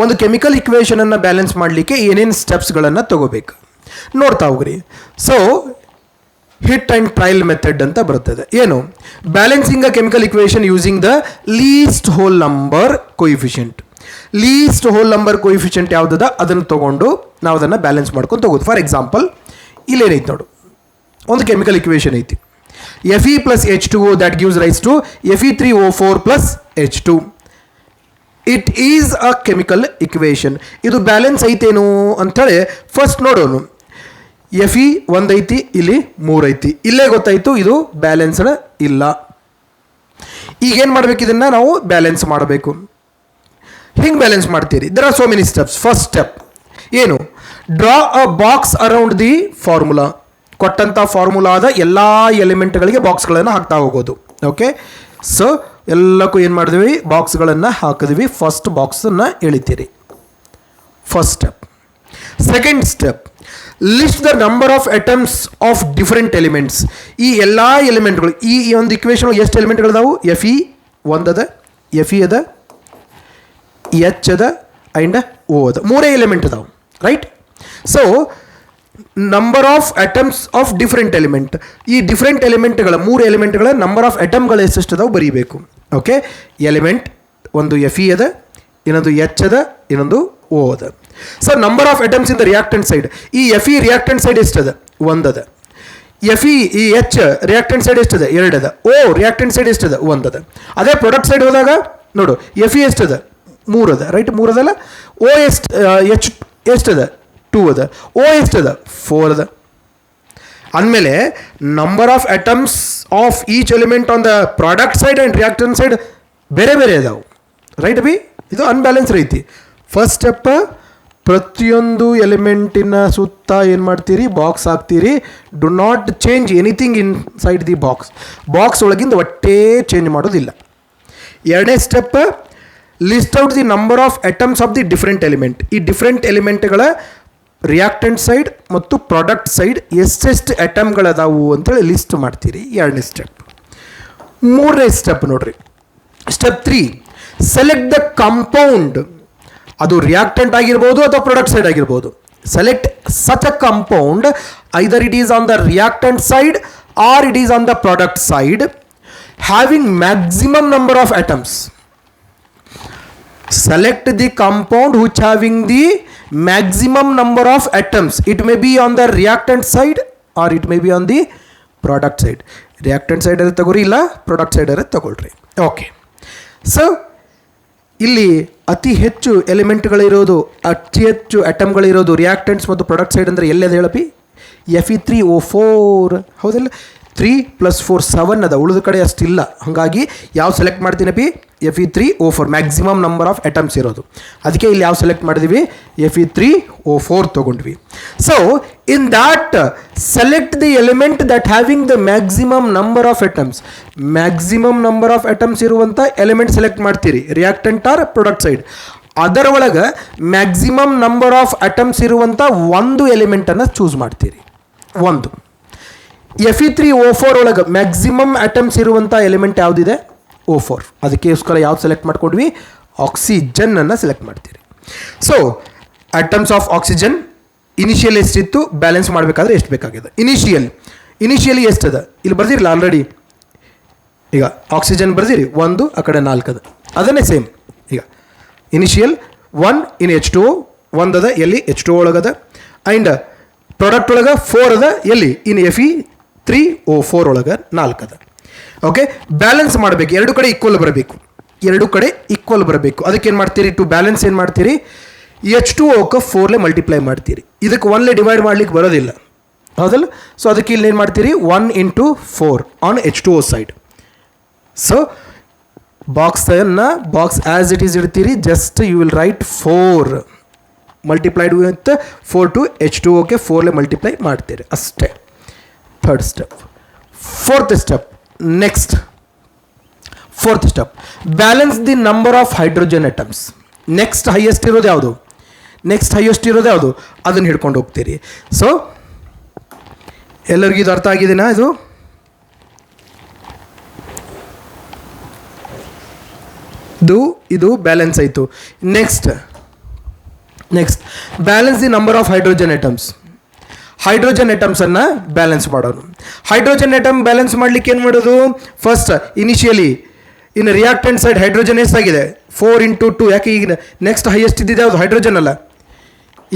ಒಂದು ಕೆಮಿಕಲ್ ಇಕ್ವೇಷನನ್ನು ಬ್ಯಾಲೆನ್ಸ್ ಮಾಡಲಿಕ್ಕೆ ಏನೇನು ಸ್ಟೆಪ್ಸ್ಗಳನ್ನು ತಗೋಬೇಕು ನೋಡ್ತಾ ಹೋಗ್ರಿ. So hit and trial method ಅಂತ ಬರ್ತದೆ. ಏನು? Balancing a chemical equation using the least whole number coefficient. Least whole number coefficient ಯಾವುದದ ಅದನ್ನು ತೊಗೊಂಡು ನಾವು ಅದನ್ನು ಬ್ಯಾಲೆನ್ಸ್ ಮಾಡ್ಕೊಂಡು ತಗೋದು. ಫಾರ್ ಎಕ್ಸಾಂಪಲ್, ಇಲ್ಲೇನೈತೆ ನೋಡು, ಒಂದು ಕೆಮಿಕಲ್ ಇಕ್ವೇಷನ್ ಐತಿ. Fe plus H2O that gives rise to Fe3O4 plus H2. It is a chemical equation. ಇದು ಬ್ಯಾಲೆನ್ಸ್ ಐತೇನು ಅಂಥೇಳಿ ಫಸ್ಟ್ ನೋಡೋಣ. Fe 1 ಐತಿ, ಇಲ್ಲಿ 3 ಐತಿ. ಇಲ್ಲೇ ಗೊತ್ತಾಯಿತು ಇದು ಬ್ಯಾಲೆನ್ಸ್ಡ್ ಇಲ್ಲ. ಈಗೇನು ಮಾಡಬೇಕು? ಇದನ್ನು ನಾವು ಬ್ಯಾಲೆನ್ಸ್ ಮಾಡಬೇಕು. ಹಿಂಗೆ ಬ್ಯಾಲೆನ್ಸ್ ಮಾಡ್ತೀರಿ. There are so many steps. First step ಏನು? Draw a box around the formula. ಕೊಟ್ಟಂಥ ಫಾರ್ಮುಲಾದ ಎಲ್ಲ ಎಲಿಮೆಂಟ್ಗಳಿಗೆ ಬಾಕ್ಸ್ಗಳನ್ನು ಹಾಕ್ತಾ ಹೋಗೋದು. ಓಕೆ, ಸೊ ಎಲ್ಲಕ್ಕೂ ಏನು ಮಾಡಿದ್ವಿ? ಬಾಕ್ಸ್ಗಳನ್ನು ಹಾಕಿದ್ವಿ. ಫಸ್ಟ್ ಬಾಕ್ಸನ್ನು ಎಳಿತೀರಿ. First step. Second step, list the number of atoms of different elements. ಈ ಎಲ್ಲ ಎಲಿಮೆಂಟ್ಗಳು, ಈ ಒಂದು ಇಕ್ವೇಷನ್ ಎಷ್ಟು ಎಲಿಮೆಂಟ್ಗಳಿದಾವು? Fe 1 ಅದ, Fe ಅದ, H ಅದ ಆ್ಯಂಡ್ O ಅದ. 3 ಎಲಿಮೆಂಟ್ ಅದಾವೆ. Right? So number of atoms of different element. ಈ ಡಿಫರೆಂಟ್ ಎಲಿಮೆಂಟ್ಗಳ 3 ಎಲಿಮೆಂಟ್ಗಳ ನಂಬರ್ ಆಫ್ ಅಟಮ್ಗಳು ಎಷ್ಟೆಷ್ಟು ಅದಾವೆ ಬರೀಬೇಕು. ಓಕೆ, ಎಲಿಮೆಂಟ್ ಒಂದು Fe ಅದ, ಇನ್ನೊಂದು ಎಚ್ ಅದ, ಇನ್ನೊಂದು ಓ ಅದ. So number of atoms in the reactant side, ಈ ಎಫ್ ಇ ರಿಯಾಕ್ಟೆಂಟ್ ಸೈಡ್ ಎಷ್ಟದ? ಒಂದದ. ಎಫ್ ಇ ಈ ಎಚ್ ರಿಯಾಕ್ಟೆಂಟ್ ಸೈಡ್ ಎಷ್ಟದ? ಎರಡದ. ಓ ರಿಯಾಕ್ಟೆಂಟ್ ಸೈಡ್ ಎಷ್ಟದ? ಒಂದದ. ಅದೇ ಪ್ರಾಡಕ್ಟ್ ಸೈಡ್ ಹೋದಾಗ ನೋಡು, ಎಫ್ ಇ ಎಷ್ಟದ? ಮೂರದ, ರೈಟ್, ಮೂರದಲ್ಲ. ಓ ಎಷ್ಟು, ಎಚ್ ಎಷ್ಟದ? ಟೂ ಅದ. ಓ ಎಷ್ಟದ? ಫೋರ್ ಅದ. ಅಂದಮೇಲೆ number of atoms of each element on the product side and reactant side ಬೇರೆ ಬೇರೆ ಇದಾವೆ, ರೈಟ್ ಬಿ. ಇದು ಅನ್ಬ್ಯಾಲೆನ್ಸ್ ಐತಿ. ಫಸ್ಟ್ ಸ್ಟೆಪ್, ಪ್ರತಿಯೊಂದು ಎಲಿಮೆಂಟಿನ ಸುತ್ತ ಏನು ಮಾಡ್ತೀರಿ? ಬಾಕ್ಸ್ ಹಾಕ್ತೀರಿ. Do not change anything in side the box. Box ಒಳಗಿಂದ ಒಟ್ಟೇ ಚೇಂಜ್ ಮಾಡೋದಿಲ್ಲ. ಎರಡನೇ step, list out the number of atoms of the different element. ಈ ಡಿಫ್ರೆಂಟ್ ಎಲಿಮೆಂಟ್ಗಳ ರಿಯಾಕ್ಟೆಂಟ್ ಸೈಡ್ ಮತ್ತು ಪ್ರಾಡಕ್ಟ್ ಸೈಡ್ ಎಷ್ಟೆಷ್ಟು ಅಟಮ್ಗಳದಾವು ಅಂತೇಳಿ ಲಿಸ್ಟ್ ಮಾಡ್ತೀರಿ. ಎರಡನೇ ಸ್ಟೆಪ್. ಮೂರನೇ ಸ್ಟೆಪ್ ನೋಡ್ರಿ, ಸ್ಟೆಪ್ 3, ಸೆಲೆಕ್ಟ್ ದ ಕಾಂಪೌಂಡ್. ಅದು ರಿಯಾಕ್ಟೆಂಟ್ ಆಗಿರ್ಬೋದು ಅಥವಾ ಪ್ರಾಡಕ್ಟ್ ಸೈಡ್ ಆಗಿರ್ಬೋದು. Select such a compound, either it is on the reactant side or it is on the product side, having maximum number of atoms. Select the compound which having the maximum number of atoms. It may be on the reactant side or it may be on the product side. Reactant side ಅರೆ ತಗೋರಿ, ಇಲ್ಲ ಪ್ರಾಡಕ್ಟ್ ಸೈಡ್ ಅರೆ ತಗೊಳ್ರಿ. ಓಕೆ. ಸೊ ಇಲ್ಲಿ ಅತಿ ಹೆಚ್ಚು ಎಲಿಮೆಂಟ್ಗಳಿರೋದು, ಅತಿ ಹೆಚ್ಚು ಅಟಮ್ಗಳಿರೋದು ರಿಯಾಕ್ಟೆಂಟ್ಸ್ ಮತ್ತು ಪ್ರಾಡಕ್ಟ್ ಸೈಡ್ ಅಂದರೆ ಎಲ್ಲದು ಹೇಳಪಿ? Fe3O4 ಹೌದಲ್ಲ. 3 + 4 7 ಅದ, ಉಳಿದ ಕಡೆ ಅಷ್ಟಿಲ್ಲ. ಹಾಗಾಗಿ ಯಾವ ಸೆಲೆಕ್ಟ್ ಮಾಡ್ತೀನಪ್ಪಿ? Fe3O4, maximum number of atoms ಇರೋದು. ಅದಕ್ಕೆ ಇಲ್ಲಿ ಯಾವ ಸೆಲೆಕ್ಟ್ ಮಾಡಿದ್ವಿ? Fe3O4 ತೊಗೊಂಡ್ವಿ. So in that select the element that having the maximum number of atoms. Maximum number of atoms ಇರುವಂಥ ಎಲಿಮೆಂಟ್ ಸೆಲೆಕ್ಟ್ ಮಾಡ್ತೀರಿ, ರಿಯಾಕ್ಟೆಂಟ್ ಆರ್ ಪ್ರಾಡಕ್ಟ್ ಸೈಡ್. ಅದರ ಒಳಗೆ ಮ್ಯಾಕ್ಸಿಮಮ್ ನಂಬರ್ ಆಫ್ ಅಟಮ್ಸ್ ಇರುವಂಥ ಒಂದು ಎಲಿಮೆಂಟನ್ನು ಚೂಸ್ ಮಾಡ್ತೀರಿ. ಒಂದು Fe3O4 ಒಳಗೆ ಮ್ಯಾಕ್ಸಿಮಮ್ ಅಟಮ್ಸ್ ಇರುವಂಥ ಎಲಿಮೆಂಟ್ ಯಾವುದಿದೆ? O4. ಅದಕ್ಕೋಸ್ಕರ ಯಾವ್ದು ಸೆಲೆಕ್ಟ್ ಮಾಡ್ಕೊಂಡ್ವಿ? ಆಕ್ಸಿಜನ್ನನ್ನು ಸೆಲೆಕ್ಟ್ ಮಾಡ್ತೀರಿ. So atoms of oxygen initial ಎಷ್ಟಿತ್ತು, ಬ್ಯಾಲೆನ್ಸ್ ಮಾಡಬೇಕಾದ್ರೆ ಎಷ್ಟು ಬೇಕಾಗಿದೆ? ಇನಿಷಿಯಲಿ ಎಷ್ಟದ? ಇಲ್ಲಿ ಬರ್ದಿರಲ್ಲ ಆಲ್ರೆಡಿ. ಈಗ ಆಕ್ಸಿಜನ್ ಬರ್ದಿರಿ, 1, ಆ ಕಡೆ 4 ಅದ. ಅದನ್ನೇ ಸೇಮ್. ಈಗ ಇನಿಷಿಯಲ್ 1 ಇನ್ H2O 1 ಅದ, ಎಲ್ಲಿ H2O ಒಳಗದ. ಆ್ಯಂಡ್ ಪ್ರಾಡಕ್ಟ್ ಒಳಗೆ 4 ಅದ, ಎಲ್ಲಿ? ಇನ್ Fe3O4 ಒಳಗೆ 4 ಅದ. ಓಕೆ. ಬ್ಯಾಲೆನ್ಸ್ ಮಾಡಬೇಕು, ಎರಡು ಕಡೆ ಈಕ್ವಲ್ ಬರಬೇಕು. ಅದಕ್ಕೆ ಏನು ಮಾಡ್ತೀರಿ? ಟು ಬ್ಯಾಲೆನ್ಸ್ ಏನು ಮಾಡ್ತೀರಿ? H2Oಕ್ಕೆ 4 ಮಲ್ಟಿಪ್ಲೈ ಮಾಡ್ತೀರಿ. ಇದಕ್ಕೆ 1 ಡಿವೈಡ್ ಮಾಡ್ಲಿಕ್ಕೆ ಬರೋದಿಲ್ಲ, ಹೌದಲ್ಲ. ಸೊ ಅದಕ್ಕೆ ಇಲ್ಲಿ ಏನು ಮಾಡ್ತೀರಿ? 1 × 4 ಆನ್ H2O ಸೈಡ್. ಸೊ ಬಾಕ್ಸನ್ನು ಬಾಕ್ಸ್ ಆ್ಯಸ್ ಇಟ್ ಈಸ್ ಇಡ್ತೀರಿ. Just you will write 4 multiplied with 4 to H2Oಕ್ಕೆ 4 ಮಲ್ಟಿಪ್ಲೈ ಮಾಡ್ತೀರಿ, ಅಷ್ಟೇ. Third step. Fourth step, next fourth step, balance the number of hydrogen atoms. Next highest ಇರೋದು ಯಾವುದು? ಅದನ್ನು ಹಿಡ್ಕೊಂಡು ಹೋಗ್ತೀರಿ. ಸೊ ಎಲ್ಲರಿಗೂ ಇದು ಅರ್ಥ ಆಗಿದೆನಾ? ಇದು ಬ್ಯಾಲೆನ್ಸ್ ಆಯಿತು. Next balance the number of hydrogen atoms. Hydrogen ಅಟಮ್ಸನ್ನು ಬ್ಯಾಲೆನ್ಸ್ ಮಾಡೋದು. ಹೈಡ್ರೋಜನ್ ಅಟಮ್ ಬ್ಯಾಲೆನ್ಸ್ ಮಾಡಲಿಕ್ಕೆ ಏನು ಮಾಡೋದು? First initially in reactant side hydrogen ಎಷ್ಟಾಗಿದೆ? 4 × 2. ಯಾಕೆ ಈಗ ನೆಕ್ಸ್ಟ್ ಹೈಯೆಸ್ಟ್ ಇದ್ದಿದ್ದು ಯಾವುದು? ಹೈಡ್ರೋಜನ್ ಅಲ್ಲ.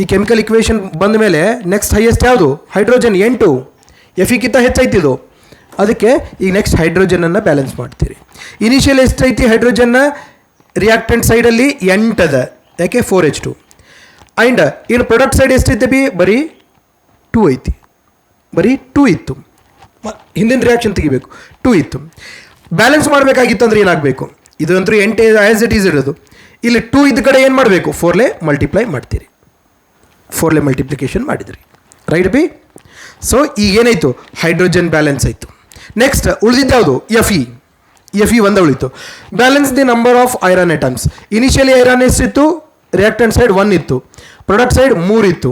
ಈ ಕೆಮಿಕಲ್ ಇಕ್ವೇಷನ್ ಬಂದ ಮೇಲೆ ನೆಕ್ಸ್ಟ್ ಹೈಯೆಸ್ಟ್ ಯಾವುದು? ಹೈಡ್ರೋಜನ್ 8. Feಗಿಂತ ಹೆಚ್ಚೈತಿದು. ಅದಕ್ಕೆ ಈಗ ನೆಕ್ಸ್ಟ್ ಹೈಡ್ರೋಜನನ್ನು ಬ್ಯಾಲೆನ್ಸ್ ಮಾಡ್ತೀರಿ. ಇನಿಷಿಯಲ್ ಎಷ್ಟೈತಿ ಹೈಡ್ರೋಜನ್ನ? ರಿಯಾಕ್ಟೆಂಟ್ ಸೈಡಲ್ಲಿ 8 ಅದ, ಯಾಕೆ? 4H2. ಆ್ಯಂಡ್ ಇನ್ನು ಪ್ರಾಡಕ್ಟ್ ಸೈಡ್ ಎಷ್ಟೈತೆ ಬಿ? ಬರೀ 2 ಐತಿ. ಬರೀ 2 ಇತ್ತು. ಹಿಂದಿನ ರಿಯಾಕ್ಷನ್ ತೆಗಿಬೇಕು, 2 ಇತ್ತು. ಬ್ಯಾಲೆನ್ಸ್ ಮಾಡಬೇಕಾಗಿತ್ತು ಅಂದರೆ ಏನಾಗಬೇಕು? ಇದಂತೂ 8 ಆ್ಯಸ್ ಇಟ್ ಈಸ್ ಇರೋದು. ಇಲ್ಲಿ 2 ಇದ್ದ ಕಡೆ ಏನು ಮಾಡಬೇಕು? 4 ಮಲ್ಟಿಪ್ಲೈ ಮಾಡ್ತೀರಿ. 4 ಮಲ್ಟಿಪ್ಲಿಕೇಶನ್ ಮಾಡಿದ್ರಿ, ರೈಟ್ ಬಿ. ಸೊ ಈಗೇನಾಯಿತು? ಹೈಡ್ರೋಜನ್ ಬ್ಯಾಲೆನ್ಸ್ ಆಯಿತು. ನೆಕ್ಸ್ಟ್ ಉಳಿದಿದ್ದು ಯಾವುದು? Fe ಒಂದೇ ಉಳಿತು. Balance the number of iron atoms. Initially iron ಎಷ್ಟಿತ್ತು? ರಿಯಾಕ್ಟೆಂಟ್ ಸೈಡ್ 1 ಇತ್ತು, ಪ್ರಾಡಕ್ಟ್ ಸೈಡ್ 3 ಇತ್ತು.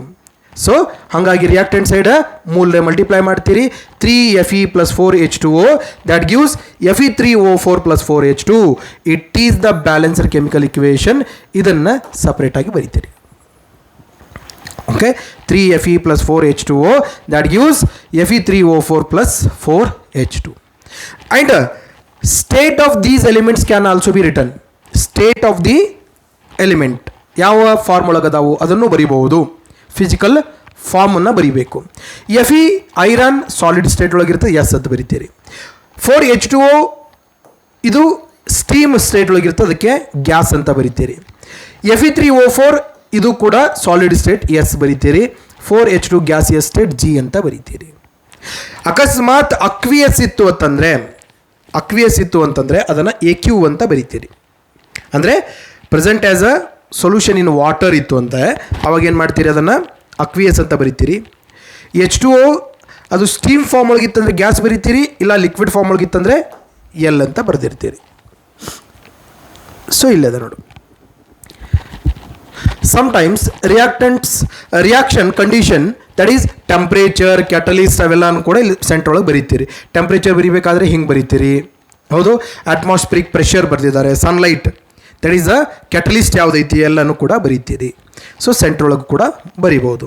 ಸೊ ಹಾಗಾಗಿ ರಿಯಾಕ್ಟೆಂಟ್ ಸೈಡ್ 3 ಮಲ್ಟಿಪ್ಲೈ ಮಾಡ್ತೀರಿ. 3Fe + 4H2O that gives Fe3O4 + 4H2. It is the balancer chemical equation. ಇದನ್ನು ಸಪ್ರೇಟಾಗಿ ಬರೀತೀರಿ. Okay. 3Fe + 4H2O that gives Fe3O4 + 4H2. And state of these elements can also be written. State of the element ಯಾವ ಫಾರ್ಮ್ ಒಳಗದಾವು ಅದನ್ನು ಬರಿಬಹುದು. ಫಿಸಿಕಲ್ ಫಾರ್ಮನ್ನು ಬರಿಬೇಕು. Fe ಐರನ್ ಸಾಲಿಡ್ ಸ್ಟೇಟ್ ಒಳಗಿರ್ತದೆ, ಎಸ್ ಅಂತ ಬರಿತೀರಿ. 4H2O ಇದು ಸ್ಟೀಮ್ ಸ್ಟೇಟ್ ಒಳಗಿರ್ತದೆ, ಅದಕ್ಕೆ ಗ್ಯಾಸ್ ಅಂತ ಬರಿತೀರಿ. Fe3O4 ಇದು ಕೂಡ ಸಾಲಿಡ್ ಸ್ಟೇಟ್, ಎಸ್ ಬರಿತೀರಿ. 4H2 ಗ್ಯಾಸಿಯಸ್ ಸ್ಟೇಟ್, ಜಿ ಅಂತ ಬರಿತೀರಿ. ಅಕಸ್ಮಾತ್ ಅಕ್ವಿಯಸ್ ಇತ್ತು ಅಂತಂದರೆ ಅದನ್ನು AQ ಅಂತ ಬರಿತೀರಿ. ಅಂದರೆ present as a solution in water ಇತ್ತು ಅಂತ ಅವಾಗ ಏನು ಮಾಡ್ತೀರಿ, ಅದನ್ನು ಅಕ್ವಿಯಸ್ ಅಂತ ಬರಿತೀರಿ. H2O ಅದು ಸ್ಟೀಮ್ ಫಾರ್ಮ್ ಒಳಗಿತ್ತಂದರೆ ಗ್ಯಾಸ್ ಬರಿತೀರಿ, ಇಲ್ಲ ಲಿಕ್ವಿಡ್ ಫಾರ್ಮ್ ಒಳಗಿತ್ತಂದರೆ ಎಲ್ ಅಂತ ಬರೆದಿರ್ತೀರಿ. ಸೊ ಇಲ್ಲದ ನೋಡು, sometimes reaction condition that is temperature, catalyst ಅವೆಲ್ಲನೂ ಕೂಡ ಇಲ್ಲಿ ಸೆಂಟರ್ ಒಳಗೆ ಬರೀತೀರಿ. ಟೆಂಪ್ರೇಚರ್ ಬರೀಬೇಕಾದ್ರೆ ಹಿಂಗೆ ಬರೀತೀರಿ, ಹೌದು. ಅಟ್ಮಾಸ್ಫಿರಿಕ್ ಪ್ರೆಷರ್ ಬರೆದಿದ್ದಾರೆ, sunlight that is a catalyst ಯಾವುದೈತಿ ಎಲ್ಲನೂ ಕೂಡ ಬರೀತೀರಿ. ಸೊ ಸೆಂಟರ್ ಒಳಗೆ ಕೂಡ ಬರಿಬೋದು.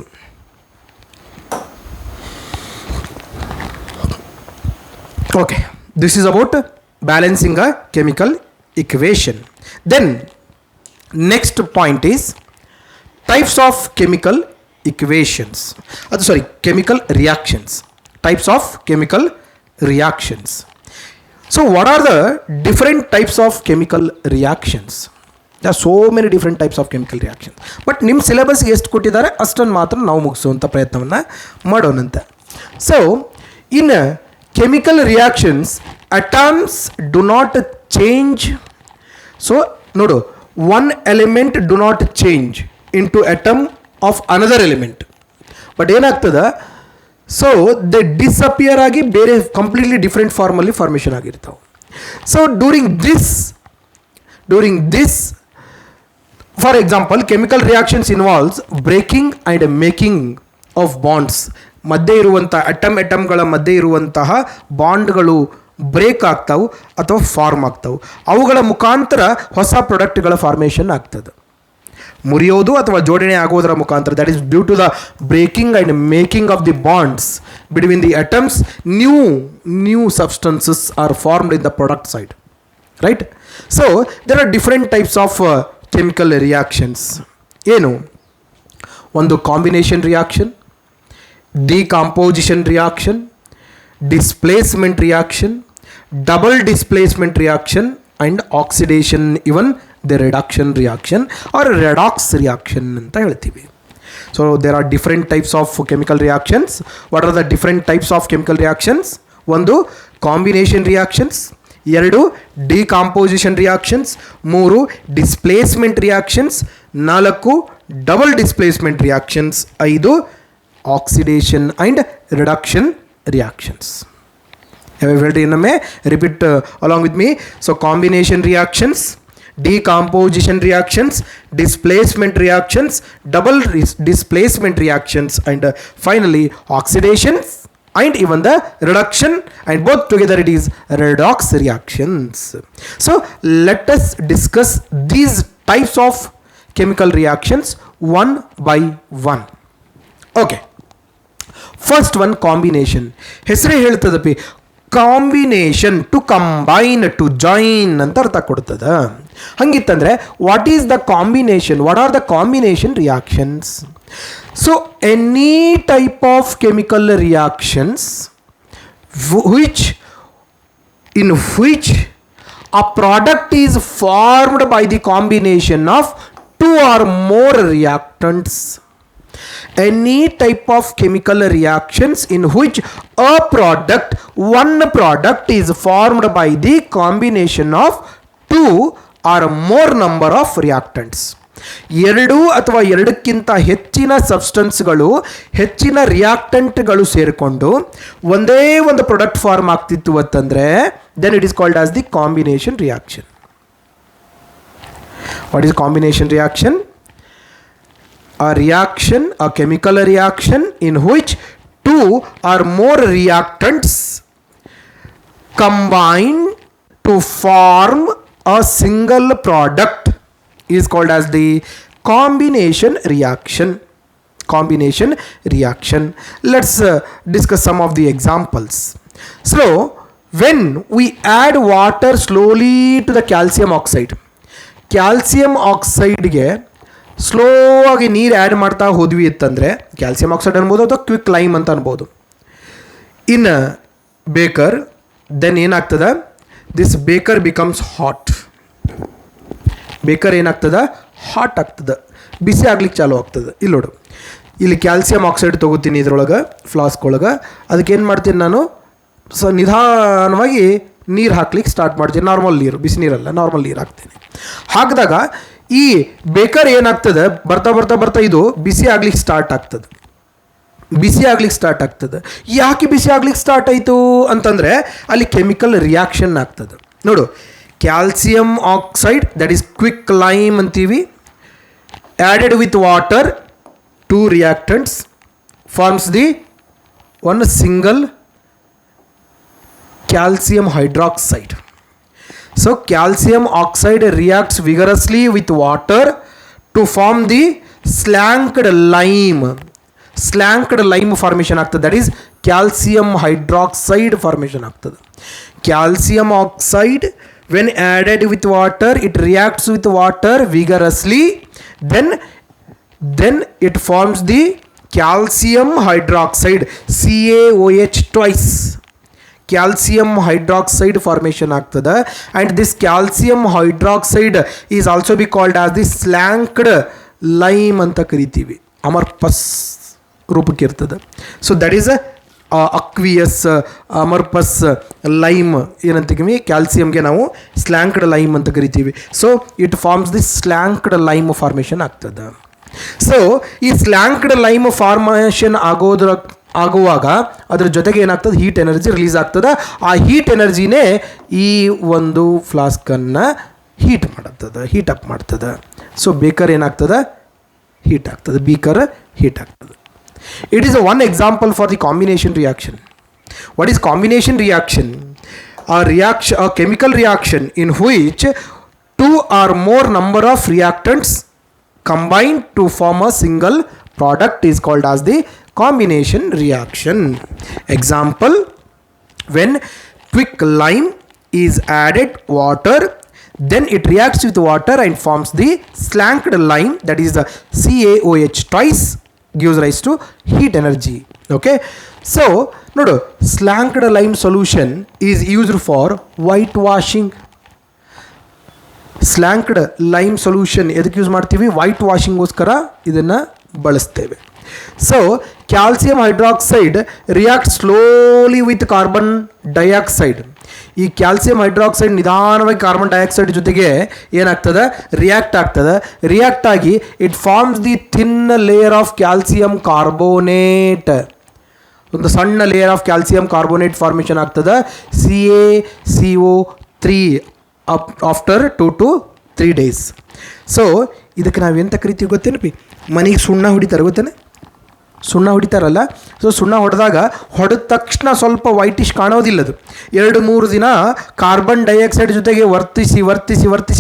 Okay, this is about balancing a chemical equation. Then next point is types of chemical equations. Chemical reactions. Types of chemical reactions. So what are the different types of chemical reactions? There are so many different types of chemical reactions. But ನಿಮ್ಮ ಸಿಲೆಬಸ್ಗೆ ಎಷ್ಟು ಕೊಟ್ಟಿದ್ದಾರೆ ಅಷ್ಟನ್ನು ಮಾತ್ರ ನಾವು ಮುಗಿಸುವಂಥ ಪ್ರಯತ್ನವನ್ನು ಮಾಡೋಣಂತೆ. So in chemical reactions, atoms do not change. So nodu, one element do not change into atom of another element, but ಏನಾಗ್ತದ, ಸೊ ದೇ ಡಿಸಪಿಯರ್ ಆಗಿ ಬೇರೆ ಕಂಪ್ಲೀಟ್ಲಿ ಡಿಫ್ರೆಂಟ್ ಫಾರ್ಮಲ್ಲಿ ಫಾರ್ಮೇಷನ್ ಆಗಿರ್ತಾವೆ. So during this for example chemical reactions involves breaking and making of bonds. ಮಧ್ಯೆ ಇರುವಂಥ ಅಟಮ್ಗಳ ಮಧ್ಯೆ ಇರುವಂತಹ ಬಾಂಡ್ಗಳು ಬ್ರೇಕ್ ಆಗ್ತಾವೆ ಅಥವಾ ಫಾರ್ಮ್ ಆಗ್ತಾವೆ. ಅವುಗಳ ಮುಖಾಂತರ ಹೊಸ ಪ್ರಾಡಕ್ಟ್ಗಳ ಫಾರ್ಮೇಷನ್ ಆಗ್ತದೆ. ಮುರಿಯೋದು ಅಥವಾ ಜೋಡಣೆ ಆಗೋದರ ಮುಖಾಂತರ, that is due to the breaking and making of the bonds between the atoms, new substances are formed in the product side, right? So there are different types of chemical reactions. ಏನು? ಒಂದು combination reaction, decomposition reaction, displacement reaction, double displacement reaction, and oxidation, even the reduction reaction or redox reaction anta heltivi. So there are different types of chemical reactions. What are the different types of chemical reactions? One, combination reactions. 2, decomposition reactions. 3, displacement reactions. 4, double displacement reactions. 5, oxidation and reduction reactions. Have you felt it? Repeat along with me. So combination reactions, decomposition reactions, displacement reactions, double displacement reactions, and finally oxidations and even the reduction, and both together it is redox reactions. So let us discuss these types of chemical reactions one by one. Okay. First one combination. ಹೆಸರೇ ಹೇಳ್ತದಪ್ಪಿ, combination, to combine, to join ಅಂತ ಅರ್ಥ ಕೊಡ್ತದ. ಹಂಗಿತ್ತಂದರೆ what is the combination? What are the combination reactions? So any type of chemical reactions in which a product is formed by the combination of 2 or more reactants. Any type of chemical reactions in which one product is formed by the combination of 2 or more number of reactants. 2 ಅಥವಾ 2ಕ್ಕಿಂತ ಹೆಚ್ಚಿನ ಸಬ್ಸ್ಟೆನ್ಸ್ಗಳು, ಹೆಚ್ಚಿನ ರಿಯಾಕ್ಟೆಂಟ್ಗಳು ಸೇರಿಕೊಂಡು ಒಂದೇ ಒಂದು ಪ್ರಾಡಕ್ಟ್ ಫಾರ್ಮ್ ಆಗ್ತಿತ್ತು ಅಂತಂದರೆ then it is called as the combination reaction. What is combination reaction? A chemical reaction in which 2 or more reactants combine to form a single product is called as the combination reaction. Let's discuss some of the examples. So when we add water slowly to the calcium oxide, calcium ಆಕ್ಸೈಡ್ಗೆ ಸ್ಲೋ ಆಗಿ ನೀರು ಆ್ಯಡ್ ಮಾಡ್ತಾ ಹೋದ್ವಿ ಇತ್ತಂದರೆ ಕ್ಯಾಲ್ಸಿಯಂ ಆಕ್ಸೈಡ್ ಅನ್ಬೋದು ಅಥವಾ ಕ್ವಿಕ್ ಲೈಮ್ ಅಂತ ಅನ್ಬೋದು. ಇನ್ ಬೇಕರ್ ದೆನ್ ಏನಾಗ್ತದೆ, this baker becomes hot. Baker ಏನಾಗ್ತದೆ, ಹಾಟ್ ಆಗ್ತದೆ, ಬಿಸಿ ಆಗ್ಲಿಕ್ಕೆ ಚಾಲು ಆಗ್ತದೆ. ಇಲ್ಲಿ ನೋಡು, ಇಲ್ಲಿ ಕ್ಯಾಲ್ಸಿಯಂ ಆಕ್ಸೈಡ್ ತೊಗೋತೀನಿ ಇದ್ರೊಳಗೆ ಫ್ಲಾಸ್ಕ್ ಒಳಗೆ. ಅದಕ್ಕೆ ಏನು ಮಾಡ್ತೀನಿ ನಾನು, ನಿಧಾನವಾಗಿ ನೀರು ಹಾಕ್ಲಿಕ್ಕೆ ಸ್ಟಾರ್ಟ್ ಮಾಡ್ತೀನಿ. ನಾರ್ಮಲ್ ನೀರು, ಬಿಸಿ ನೀರಲ್ಲ, ನಾರ್ಮಲ್ ನೀರು ಹಾಕ್ತೀನಿ. ಹಾಕಿದಾಗ ಈ ಬೇಕರ್ ಏನಾಗ್ತದೆ, ಬರ್ತಾ ಬರ್ತಾ ಬರ್ತಾ ಇದು ಬಿಸಿ ಆಗ್ಲಿಕ್ಕೆ ಸ್ಟಾರ್ಟ್ ಆಗ್ತದೆ. ಬಿಸಿ ಆಗ್ಲಿಕ್ಕೆ ಸ್ಟಾರ್ಟ್ ಆಗ್ತದೆ. ಯಾಕೆ ಬಿಸಿ ಆಗ್ಲಿಕ್ಕೆ ಸ್ಟಾರ್ಟ್ ಆಯಿತು ಅಂತಂದರೆ ಅಲ್ಲಿ ಕೆಮಿಕಲ್ ರಿಯಾಕ್ಷನ್ ಆಗ್ತದೆ. ನೋಡು, calcium oxide that is quick lime ಅಂತೀವಿ, added with water, 2 reactants forms the one single calcium hydroxide. So calcium oxide reacts vigorously with water to form the slanked lime. Slanked lime formation ಆಗ್ತದೆ, that is calcium hydroxide formation ಆಗ್ತದೆ. Calcium oxide when added with water, it reacts with water vigorously, then it forms the calcium hydroxide, CaOH twice. Calcium hydroxide formation ಆಗ್ತದೆ. and this calcium hydroxide is also be called as the slanked lime ಅಂತ ಕರಿತೀವಿ. ಅಮರ್ಪಸ್ ರೂಪಕ್ಕೆ ಇರ್ತದೆ. So that is aqueous amorphous lime ಏನಂತೀವಿ, ಕ್ಯಾಲ್ಸಿಯಂಗೆ ನಾವು ಸ್ಲ್ಯಾಂಕ್ಡ್ ಲೈಮ್ ಅಂತ ಕರಿತೀವಿ. So it forms the slaked lime formation ಆಗ್ತದೆ. ಸೊ ಈ ಸ್ಲ್ಯಾಂಕ್ಡ್ ಲೈಮ್ ಫಾರ್ಮೇಷನ್ ಆಗುವಾಗ ಅದ್ರ ಜೊತೆಗೆ ಏನಾಗ್ತದೆ, ಹೀಟ್ ಎನರ್ಜಿ ರಿಲೀಸ್ ಆಗ್ತದೆ. ಆ ಹೀಟ್ ಎನರ್ಜಿನೇ ಈ ಒಂದು ಫ್ಲಾಸ್ಕನ್ನು ಹೀಟ್ ಮಾಡುತ್ತದೆ, ಹೀಟ್ ಅಪ್ ಮಾಡ್ತದೆ. ಸೊ ಬೇಕರ್ ಏನಾಗ್ತದೆ, ಹೀಟ್ ಆಗ್ತದೆ, ಬೀಕರ್ ಹೀಟ್ ಆಗ್ತದೆ. It is one example for the combination reaction. What is combination reaction? A chemical reaction in which 2 or more number of reactants combined to form a single product is called as the combination reaction. Example, when quick lime is added water, then it reacts with water and forms the slanked lime, that is the CaOH twice, gives rise to heat energy. Okay, so nodu, slanked lime solution is used for whitewashing. Slaked lime solution ಎದಕ್ಕೆ ಯೂಸ್ ಮಾಡ್ತೀವಿ, ವೈಟ್ ವಾಷಿಂಗೋಸ್ಕರ ಇದನ್ನು ಬಳಸ್ತೇವೆ. So calcium hydroxide react slowly with carbon dioxide. ಈ ಕ್ಯಾಲ್ಸಿಯಂ ಹೈಡ್ರಾಕ್ಸೈಡ್ ನಿಧಾನವಾಗಿ ಕಾರ್ಬನ್ ಡೈಆಕ್ಸೈಡ್ ಜೊತೆಗೆ ಏನಾಗ್ತದೆ, ರಿಯಾಕ್ಟ್ ಆಗ್ತದೆ. ರಿಯಾಕ್ಟ್ ಆಗಿ it forms the thin layer of calcium carbonate. ಒಂದು ಸಣ್ಣ layer of calcium carbonate formation ಆಗ್ತದೆ, CaCO3 after 2 to 3 days. So ಇದಕ್ಕೆ ನಾವು ಎಂತ ಕರಿತೀವಿ ಗೊತ್ತೇನಪ್ಪಿ, ಮನೆಗೆ ಸುಣ್ಣ ಹೊಡಿತಾರೆ ಗೊತ್ತೇನೆ, ಸುಣ್ಣ ಹೊಡಿತಾರಲ್ಲ. ಸೊ ಸುಣ್ಣ ಹೊಡೆದ ತಕ್ಷಣ ಸ್ವಲ್ಪ ವೈಟಿಶ್ ಕಾಣೋದಿಲ್ಲದು. 2-3 ದಿನ ಕಾರ್ಬನ್ ಡೈಆಕ್ಸೈಡ್ ಜೊತೆಗೆ ವರ್ತಿಸಿ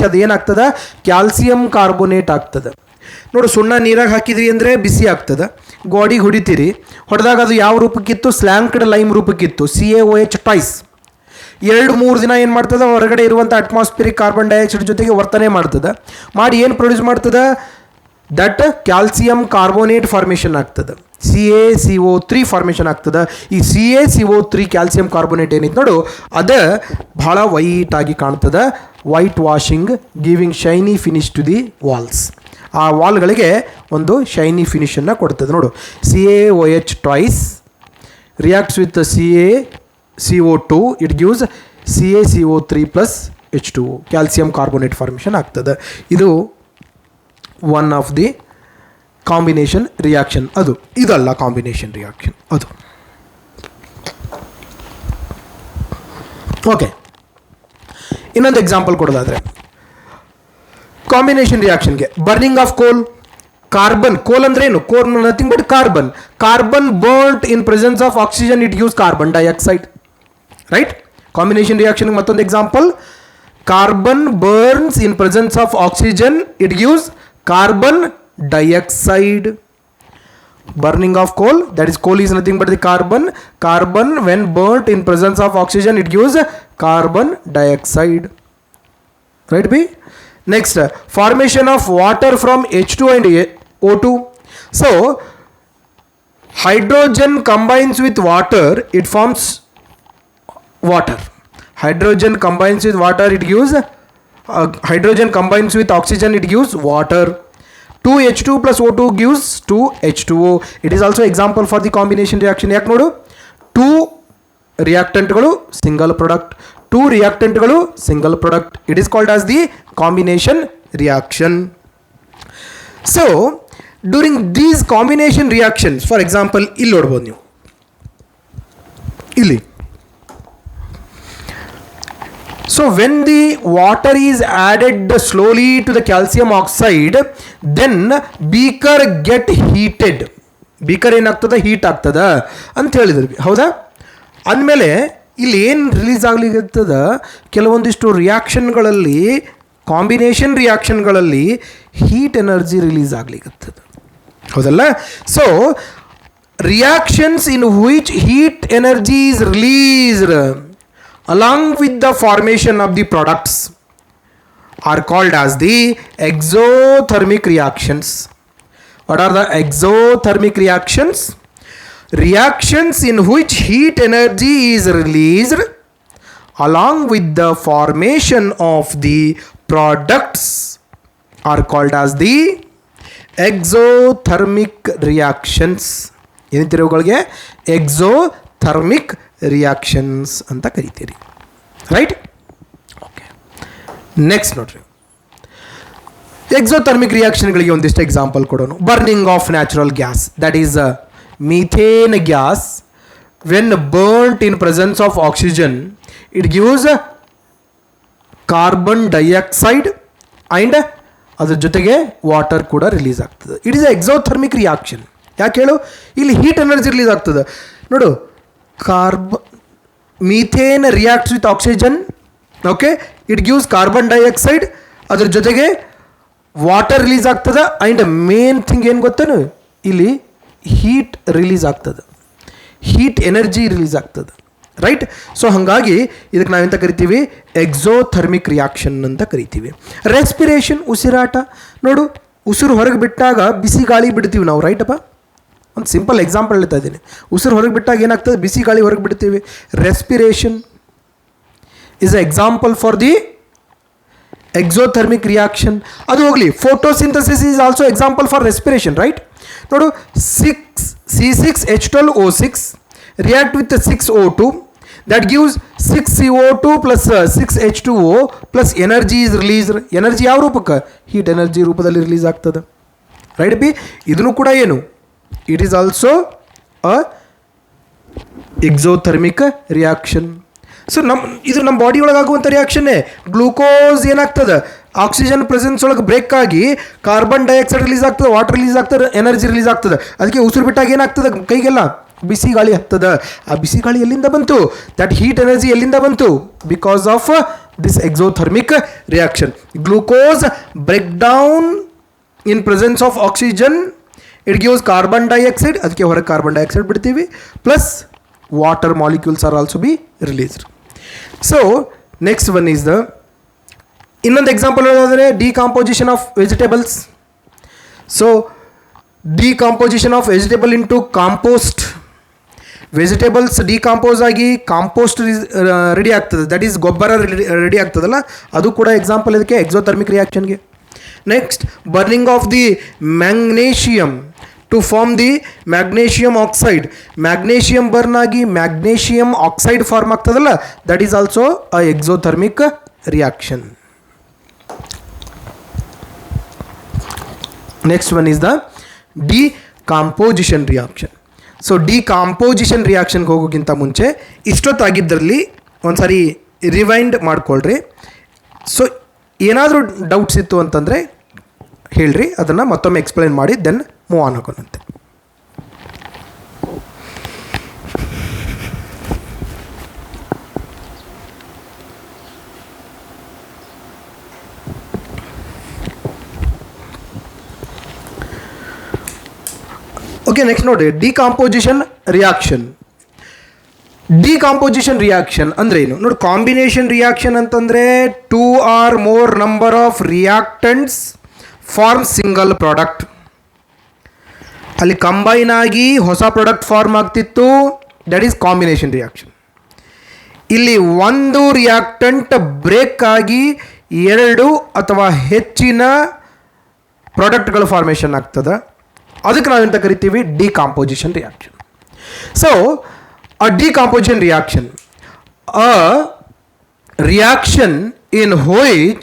ಅದು ಏನಾಗ್ತದೆ, ಕ್ಯಾಲ್ಸಿಯಂ ಕಾರ್ಬೋನೇಟ್ ಆಗ್ತದೆ. ನೋಡಿ, ಸುಣ್ಣ ನೀರಾಗಿ ಹಾಕಿದ್ರಿ ಅಂದರೆ ಬಿಸಿ ಆಗ್ತದೆ, ಗೋಡಿಗೆ ಹೊಡಿತೀರಿ, ಹೊಡೆದಾಗ ಅದು ಯಾವ ರೂಪಕ್ಕಿತ್ತು, ಸ್ಲ್ಯಾಂಕ್ಡ್ ಲೈಮ್ ರೂಪಕ್ಕಿತ್ತು, CaOH ಟ್ವೈಸ್. 2-3 ದಿನ ಏನು ಮಾಡ್ತದೆ, ಹೊರಗಡೆ ಇರುವಂಥ ಅಟ್ಮಾಸ್ಫಿಯರಿಕ್ ಕಾರ್ಬನ್ ಡೈಆಕ್ಸೈಡ್ ಜೊತೆಗೆ ವರ್ತನೆ ಮಾಡ್ತದೆ. ಮಾಡಿ ಏನು ಪ್ರೊಡ್ಯೂಸ್ ಮಾಡ್ತದೆ, ದಟ್ ಕ್ಯಾಲ್ಸಿಯಂ ಕಾರ್ಬೋನೇಟ್ ಫಾರ್ಮೇಷನ್ ಆಗ್ತದೆ, CaCO3 ಫಾರ್ಮೇಷನ್ ಆಗ್ತದೆ. ಈ CaCO3 ಕ್ಯಾಲ್ಸಿಯಂ ಕಾರ್ಬೋನೇಟ್ ಏನಿತ್ತು ನೋಡು, ಅದು ಭಾಳ ವೈಟಾಗಿ ಕಾಣ್ತದೆ. White washing giving shiny finish to the walls. ಆ ವಾಲ್ಗಳಿಗೆ ಒಂದು ಶೈನಿ ಫಿನಿಷನ್ನು ಕೊಡ್ತದೆ. ನೋಡು, CaOH twice reacts with CaCO2, it gives CaCO3 plus H2O, calcium carbonate formation ಆಗ್ತದೆ. ಇದು one of the combination reaction. ಅದು ಇದಲ್ಲ ಕಾಂಬಿನೇಷನ್ ರಿಯಾಕ್ಷನ್, ಅದು ಓಕೆ. ಇನ್ನೊಂದು ಎಕ್ಸಾಂಪಲ್ ಕೊಡೋದಾದರೆ, ಕಾಂಬಿನೇಷನ್ ರಿಯಾಕ್ಷನ್ಗೆ burning of coal. Carbon, coal ಅಂದ್ರೆ ಏನು, coal nothing but carbon. Carbon burned in presence of oxygen, it gives carbon dioxide, right. Combination reaction ಮತ್ತೊಂದು example, carbon burns in presence of oxygen, it gives carbon dioxide. Burning of coal, that is coal is nothing but the carbon. Carbon when burnt in presence of oxygen, it gives carbon dioxide, right b. Next, formation of water from H2 and O2. So, hydrogen combines with water, it forms water. Hydrogen combines with water, it gives hydrogen combines with oxygen, it gives water. 2H2 plus O2 gives 2H2O. It is also example for the combination reaction. ಯಾಕೆ ನೋಡು, 2 ರಿಯಾಕ್ಟೆಂಟ್ಗಳು ಸಿಂಗಲ್ ಪ್ರಾಡಕ್ಟ್, 2 ರಿಯಾಕ್ಟೆಂಟ್ಗಳು single product. It is called as the combination reaction. So during these combination reactions, for example ಇಲ್ಲಿ ನೋಡ್ಬೋದು ನೀವು, ಇಲ್ಲಿ so when the water is added slowly to the calcium oxide, then beaker get heated. beaker ಏನಾಗ್ತದ, ಹೀಟ್ ಆಗ್ತದ ಅಂತ ಹೇಳಿದ್ವಿ, ಹೌದಾ? ಅಂದಮೇಲೆ ಇಲ್ಲಿ ಏನು ರಿಲೀಸ್ ಆಗ್ಲಿಕ್ಕದ, ಕೆಲವೊಂದಿಷ್ಟು ರಿಯಾಕ್ಷನ್ಗಳಲ್ಲಿ, ಕಾಂಬಿನೇಷನ್ ರಿಯಾಕ್ಷನ್ಗಳಲ್ಲಿ ಹೀಟ್ ಎನರ್ಜಿ ರಿಲೀಸ್ ಆಗ್ಲಿಕ್ಕತ್ತದ, ಹೌದಲ್ಲ? So reactions in which heat energy is released along with the formation of the products are called as the exothermic reactions. What are the exothermic reactions? Reactions in which heat energy is released along with the formation of the products are called as the exothermic reactions. ಏನಂತೀರಿ ಅವುಗಳಿಗೆ? exothermic ರಿಯಾಕ್ಷನ್ಸ್ ಅಂತ ಕರಿತೀರಿ, ರೈಟ್? ಓಕೆ, ನೆಕ್ಸ್ಟ್ ನೋಡ್ರಿ, ಎಕ್ಸೋಥರ್ಮಿಕ್ ರಿಯಾಕ್ಷನ್ಗಳಿಗೆ ಒಂದಿಷ್ಟು ಎಕ್ಸಾಂಪಲ್ ಕೊಡೋಣ. Burning of natural gas, that is methane gas. When burnt in presence of oxygen, it gives carbon dioxide and ಅದ್ರ ಜೊತೆಗೆ ವಾಟರ್ ಕೂಡ ರಿಲೀಸ್ ಆಗ್ತದೆ. It is exothermic reaction. ಯಾಕೆ ಹೇಳು, ಇಲ್ಲಿ ಹೀಟ್ ಎನರ್ಜಿ ರಿಲೀಸ್ ಆಗ್ತದೆ. ನೋಡು, methane reacts with oxygen, okay, it gives carbon dioxide, ಅದ್ರ ಜೊತೆಗೆ ವಾಟರ್ ರಿಲೀಸ್ ಆಗ್ತದೆ. ಆ್ಯಂಡ್ ಮೇನ್ ಥಿಂಗ್ ಏನು ಗೊತ್ತೇನು, ಇಲ್ಲಿ ಹೀಟ್ ರಿಲೀಸ್ ಆಗ್ತದೆ, ಹೀಟ್ ಎನರ್ಜಿ ರಿಲೀಸ್ ಆಗ್ತದೆ, ರೈಟ್? ಸೊ ಹಾಗಾಗಿ ಇದಕ್ಕೆ ನಾವೆಂತ ಕರಿತೀವಿ, ಎಕ್ಸೋಥರ್ಮಿಕ್ ರಿಯಾಕ್ಷನ್ ಅಂತ ಕರಿತೀವಿ. ರೆಸ್ಪಿರೇಷನ್, ಉಸಿರಾಟ. ನೋಡು, ಉಸಿರು ಹೊರಗೆ ಬಿಟ್ಟಾಗ ಬಿಸಿ ಗಾಳಿ ಬಿಡ್ತೀವಿ ನಾವು, ರೈಟ್ ಅಪ್ಪ? ಒಂದು ಸಿಂಪಲ್ ಎಕ್ಸಾಂಪಲ್ ಹೇಳ್ತಾ ಇದ್ದೀನಿ. ಉಸಿರು ಹೊರಗೆ ಬಿಟ್ಟಾಗ ಏನಾಗ್ತದೆ, ಬಿಸಿ ಗಾಳಿ ಹೊರಗೆ ಬಿಡ್ತೀವಿ. Respiration is A example for the exothermic reaction. ಅದು ಹೋಗಲಿ, photosynthesis is also example for respiration, right? ನೋಡು, C6H12O6 react with 6O2, that gives 6CO2 plus 6H2O plus energy is released. Energy ಯಾವ ರೂಪಕ್ಕೆ? ಹೀಟ್ ಎನರ್ಜಿ ರೂಪದಲ್ಲಿ ರಿಲೀಸ್ ಆಗ್ತದೆ, ರೈಟ್ ಬಿ? ಇದನ್ನು ಕೂಡ ಏನು, it is also a exothermic reaction. So ಇದು ನಮ್ಮ ಬಾಡಿ ಒಳಗಾಗುವಂಥ ರಿಯಾಕ್ಷನ್ನೇ. ಗ್ಲೂಕೋಸ್ ಏನಾಗ್ತದೆ, ಆಕ್ಸಿಜನ್ ಪ್ರೆಸೆನ್ಸ್ ಒಳಗೆ ಬ್ರೇಕ್ ಆಗಿ ಕಾರ್ಬನ್ ಡೈಆಕ್ಸೈಡ್ ರಿಲೀಸ್ ಆಗ್ತದೆ, ವಾಟರ್ ರಿಲೀಸ್ ಆಗ್ತದೆ, ಎನರ್ಜಿ ರಿಲೀಸ್ ಆಗ್ತದೆ. ಅದಕ್ಕೆ ಉಸಿರು ಬಿಟ್ಟಾಗ ಏನಾಗ್ತದೆ, ಕೈಗೆಲ್ಲ ಬಿಸಿ ಗಾಳಿ ಆಗ್ತದೆ. ಆ ಬಿಸಿ ಗಾಳಿ ಎಲ್ಲಿಂದ ಬಂತು? ದಟ್ ಹೀಟ್ ಎನರ್ಜಿ ಎಲ್ಲಿಂದ ಬಂತು? Because of this exothermic reaction. Glucose break down in presence of oxygen, it gives carbon dioxide, ಅದಕ್ಕೆ ಹೊರಗೆ ಕಾರ್ಬನ್ ಡೈಆಕ್ಸೈಡ್ ಬಿಡ್ತೀವಿ, plus water molecules are also be released. So next one is the, ಇನ್ನೊಂದು ಎಕ್ಸಾಂಪಲ್ ಹೇಳೋದಾದರೆ decomposition of vegetables. So decomposition of vegetable into compost. Vegetables decompose ಆಗಿ ಕಾಂಪೋಸ್ಟ್ ರೆಡಿ ಆಗ್ತದೆ, ದಟ್ ಈಸ್ ಗೊಬ್ಬರ ರೆಡಿ ಆಗ್ತದಲ್ಲ, ಅದು ಕೂಡ ಎಕ್ಸಾಂಪಲ್ ಇದಕ್ಕೆ ಎಕ್ಸೋಥರ್ಮಿಕ್ ರಿಯಾಕ್ಷನ್ಗೆ. Next, burning of the magnesium to form the magnesium oxide. Magnesium burn ಆಗಿ ಮ್ಯಾಗ್ನೇಷಿಯಮ್ ಆಕ್ಸೈಡ್ ಫಾರ್ಮ್ ಆಗ್ತದಲ್ಲ, that is also a exothermic reaction. Next one is the decomposition reaction. So decomposition ರಿಯಾಕ್ಷನ್ಗೆ ಹೋಗೋಕ್ಕಿಂತ ಮುಂಚೆ ಇಷ್ಟೊತ್ತಾಗಿದ್ದರಲ್ಲಿ ಒಂದು ಸಾರಿ ರಿವೈಂಡ್ ಮಾಡ್ಕೊಳ್ರಿ. ಸೊ ಏನಾದರೂ ಡೌಟ್ಸ್ ಇತ್ತು ಅಂತಂದರೆ ಹೇಳ್ರಿ, ಅದನ್ನು ಮತ್ತೊಮ್ಮೆ ಎಕ್ಸ್ಪ್ಲೈನ್ ಮಾಡಿ ದೆನ್ ಮೂವ್ ಆನ್ ಆಗೋಣಂತೆ. ಓಕೆ, ನೆಕ್ಸ್ಟ್ ನೋಡಿ, ಡಿಕಾಂಪೋಸಿಷನ್ ರಿಯಾಕ್ಷನ್. ಡಿಕಾಂಪೋಸಿಷನ್ ರಿಯಾಕ್ಷನ್ ಅಂದರೆ ಏನು ನೋಡಿ. ಕಾಂಬಿನೇಷನ್ ರಿಯಾಕ್ಷನ್ ಅಂತಂದರೆ 2 or more number of reactants form single product. ಅಲ್ಲಿ ಕಂಬೈನ್ ಆಗಿ ಹೊಸ ಪ್ರಾಡಕ್ಟ್ ಫಾರ್ಮ್ ಆಗ್ತಿತ್ತು, ದಟ್ ಈಸ್ ಕಾಂಬಿನೇಷನ್ ರಿಯಾಕ್ಷನ್. ಇಲ್ಲಿ ಒಂದು ರಿಯಾಕ್ಟೆಂಟ್ ಬ್ರೇಕ್ ಆಗಿ 2 ಅಥವಾ ಹೆಚ್ಚಿನ ಪ್ರಾಡಕ್ಟ್ಗಳು ಫಾರ್ಮೇಷನ್ ಆಗ್ತದೆ, ಅದಕ್ಕೆ ನಾವೆಂತ ಕರಿತೀವಿ decomposition reaction. So a decomposition reaction, a reaction in which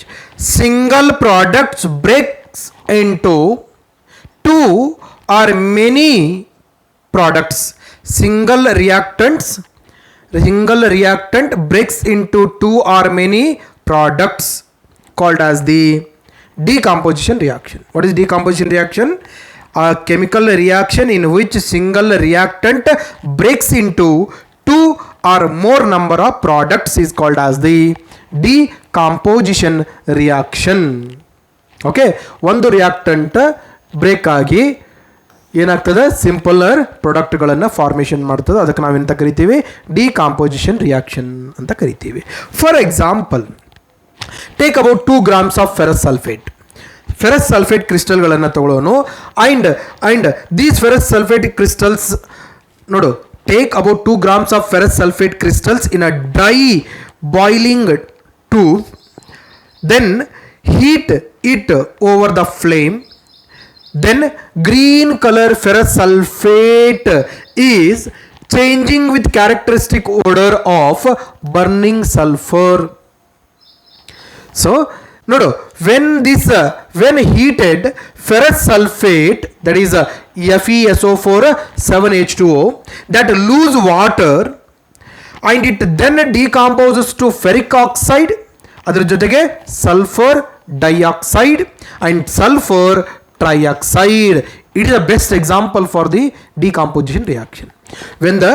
single products breaks into 2 or many products. Single reactant breaks into 2 or many products, called as the decomposition reaction. What is decomposition reaction? A chemical reaction in which single reactant breaks into 2 or more number of products is called as the decomposition reaction. Okay, ಒಂದು ರಿಯಾಕ್ಟೆಂಟ್ ಬ್ರೇಕ್ ಆಗಿ ಏನಾಗ್ತದೆ, ಸಿಂಪಲರ್ ಪ್ರಾಡಕ್ಟ್ಗಳನ್ನು ಫಾರ್ಮೇಷನ್ ಮಾಡ್ತದೆ, ಅದಕ್ಕೆ ನಾವೆಂತ ಕರಿತೀವಿ ಡಿಕಾಂಪೋಸಿಷನ್ ರಿಯಾಕ್ಷನ್ ಅಂತ ಕರಿತೀವಿ. For example, take about 2 grams of ferrous sulphate. Ferrous sulphate ಕ್ರಿಸ್ಟಲ್ಗಳನ್ನು ತಗೊಳ್ಳೋನು and these ferrous sulphate crystals ನೋಡು, take about 2 grams of ferrous sulphate crystals in a dry boiling tube, then heat it over the flame, then green colour ferrous sulphate is changing with characteristic odour of burning sulphur. So ನೋಡು, when heated ferrous sulfate, that is FeSO4 7H2O, that lose water and it then decomposes to ferric oxide, ಅದರ ಜೊತೆಗೆ sulfur dioxide and sulfur trioxide. It is the best example for the decomposition reaction. When the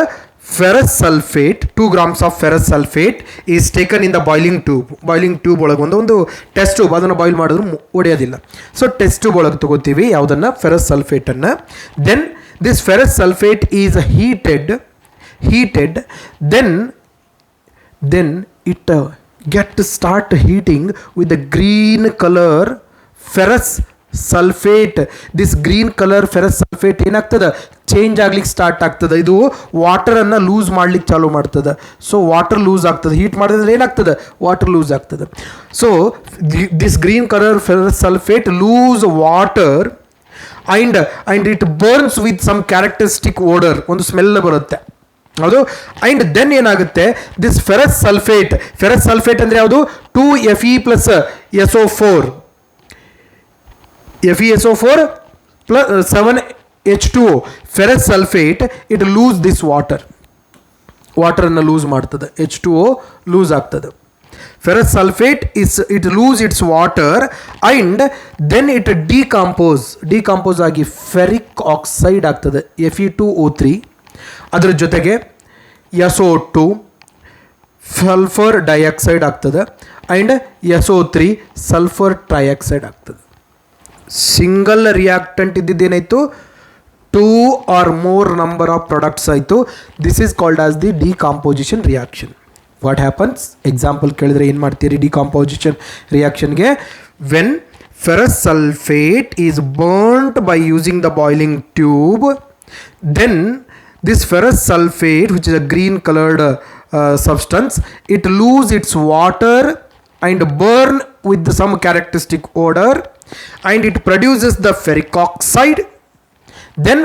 ferrous sulfate, 2 grams of ferrous sulfate is taken in the boiling tube ಒಳಗೆ ಒಂದು ಟೆಸ್ಟ್ ಟ್ಯೂಬ್, ಅದನ್ನು ಬಾಯ್ಲ್ ಮಾಡಿದ್ರು ಒಡೆಯೋದಿಲ್ಲ. ಸೊ ಟೆಸ್ಟ್ ಟ್ಯೂಬ್ ಒಳಗೆ ತಗೋತೀವಿ ಯಾವುದನ್ನು, ಫೆರಸ್ ಸಲ್ಫೇಟನ್ನು. Then this ferrous sulphate is heated, then it start heating with the green color ferrous sulphate. This green colour ferrous sulphate ಏನಾಗ್ತದೆ, ಚೇಂಜ್ ಆಗ್ಲಿಕ್ಕೆ ಸ್ಟಾರ್ಟ್ ಆಗ್ತದೆ. ಇದು ವಾಟರನ್ನು ಲೂಸ್ ಮಾಡ್ಲಿಕ್ಕೆ ಚಾಲೂ ಮಾಡ್ತದೆ. ಸೊ ವಾಟರ್ ಲೂಸ್ ಆಗ್ತದೆ, ಹೀಟ್ ಮಾಡಿದ್ರೆ ಏನಾಗ್ತದೆ, ವಾಟರ್ ಲೂಸ್ ಆಗ್ತದೆ. So this green colour ferrous sulphate lose water and it burns with some characteristic odour, ಒಂದು ಸ್ಮೆಲ್ ಬರುತ್ತೆ ಹೌದು. ಅಂಡ್ ದೆನ್ ಏನಾಗುತ್ತೆ, ದಿಸ್ ಫೆರಸ್ ಸಲ್ಫೇಟ್ ಅಂದರೆ ಯಾವುದು, 2Fe plus SO4, FeSO4 plus 7H2O, ferrous sulfate, it lose this ವಾಟರನ್ನು ಲೂಸ್ ಮಾಡ್ತದೆ, H2O ಲೂಸ್ ಆಗ್ತದೆ. ferrous sulfate it lose its water and then it decompose ಆಗಿ ಫೆರಿಕ್ ಆಕ್ಸೈಡ್ ಆಗ್ತದೆ, Fe2O3. ಅದರ ಜೊತೆಗೆ SO2 ಸಲ್ಫರ್ ಡೈಆಕ್ಸೈಡ್ ಆಗ್ತದೆ ಆ್ಯಂಡ್ SO3 ಸಲ್ಫರ್ ಟ್ರೈಆಕ್ಸೈಡ್ ಆಗ್ತದೆ. ಸಿಂಗಲ್ ರಿಯಾಕ್ಟೆಂಟ್ ಇದ್ದಿದ್ದೇನಾಯಿತು, 2 or more number of products ಆಯಿತು. This is called as the decomposition reaction. What happens, example ಕೇಳಿದ್ರೆ ಏನು ಮಾಡ್ತೀರಿ ಡಿಕಾಂಪೋಸಿಷನ್ ರಿಯಾಕ್ಷನ್ಗೆ? When ferrous sulphate is burned by using the boiling tube, then this ferrous sulfate, which is a green colored substance, it lose its water and burn with some characteristic odor and it produces the ferric oxide, then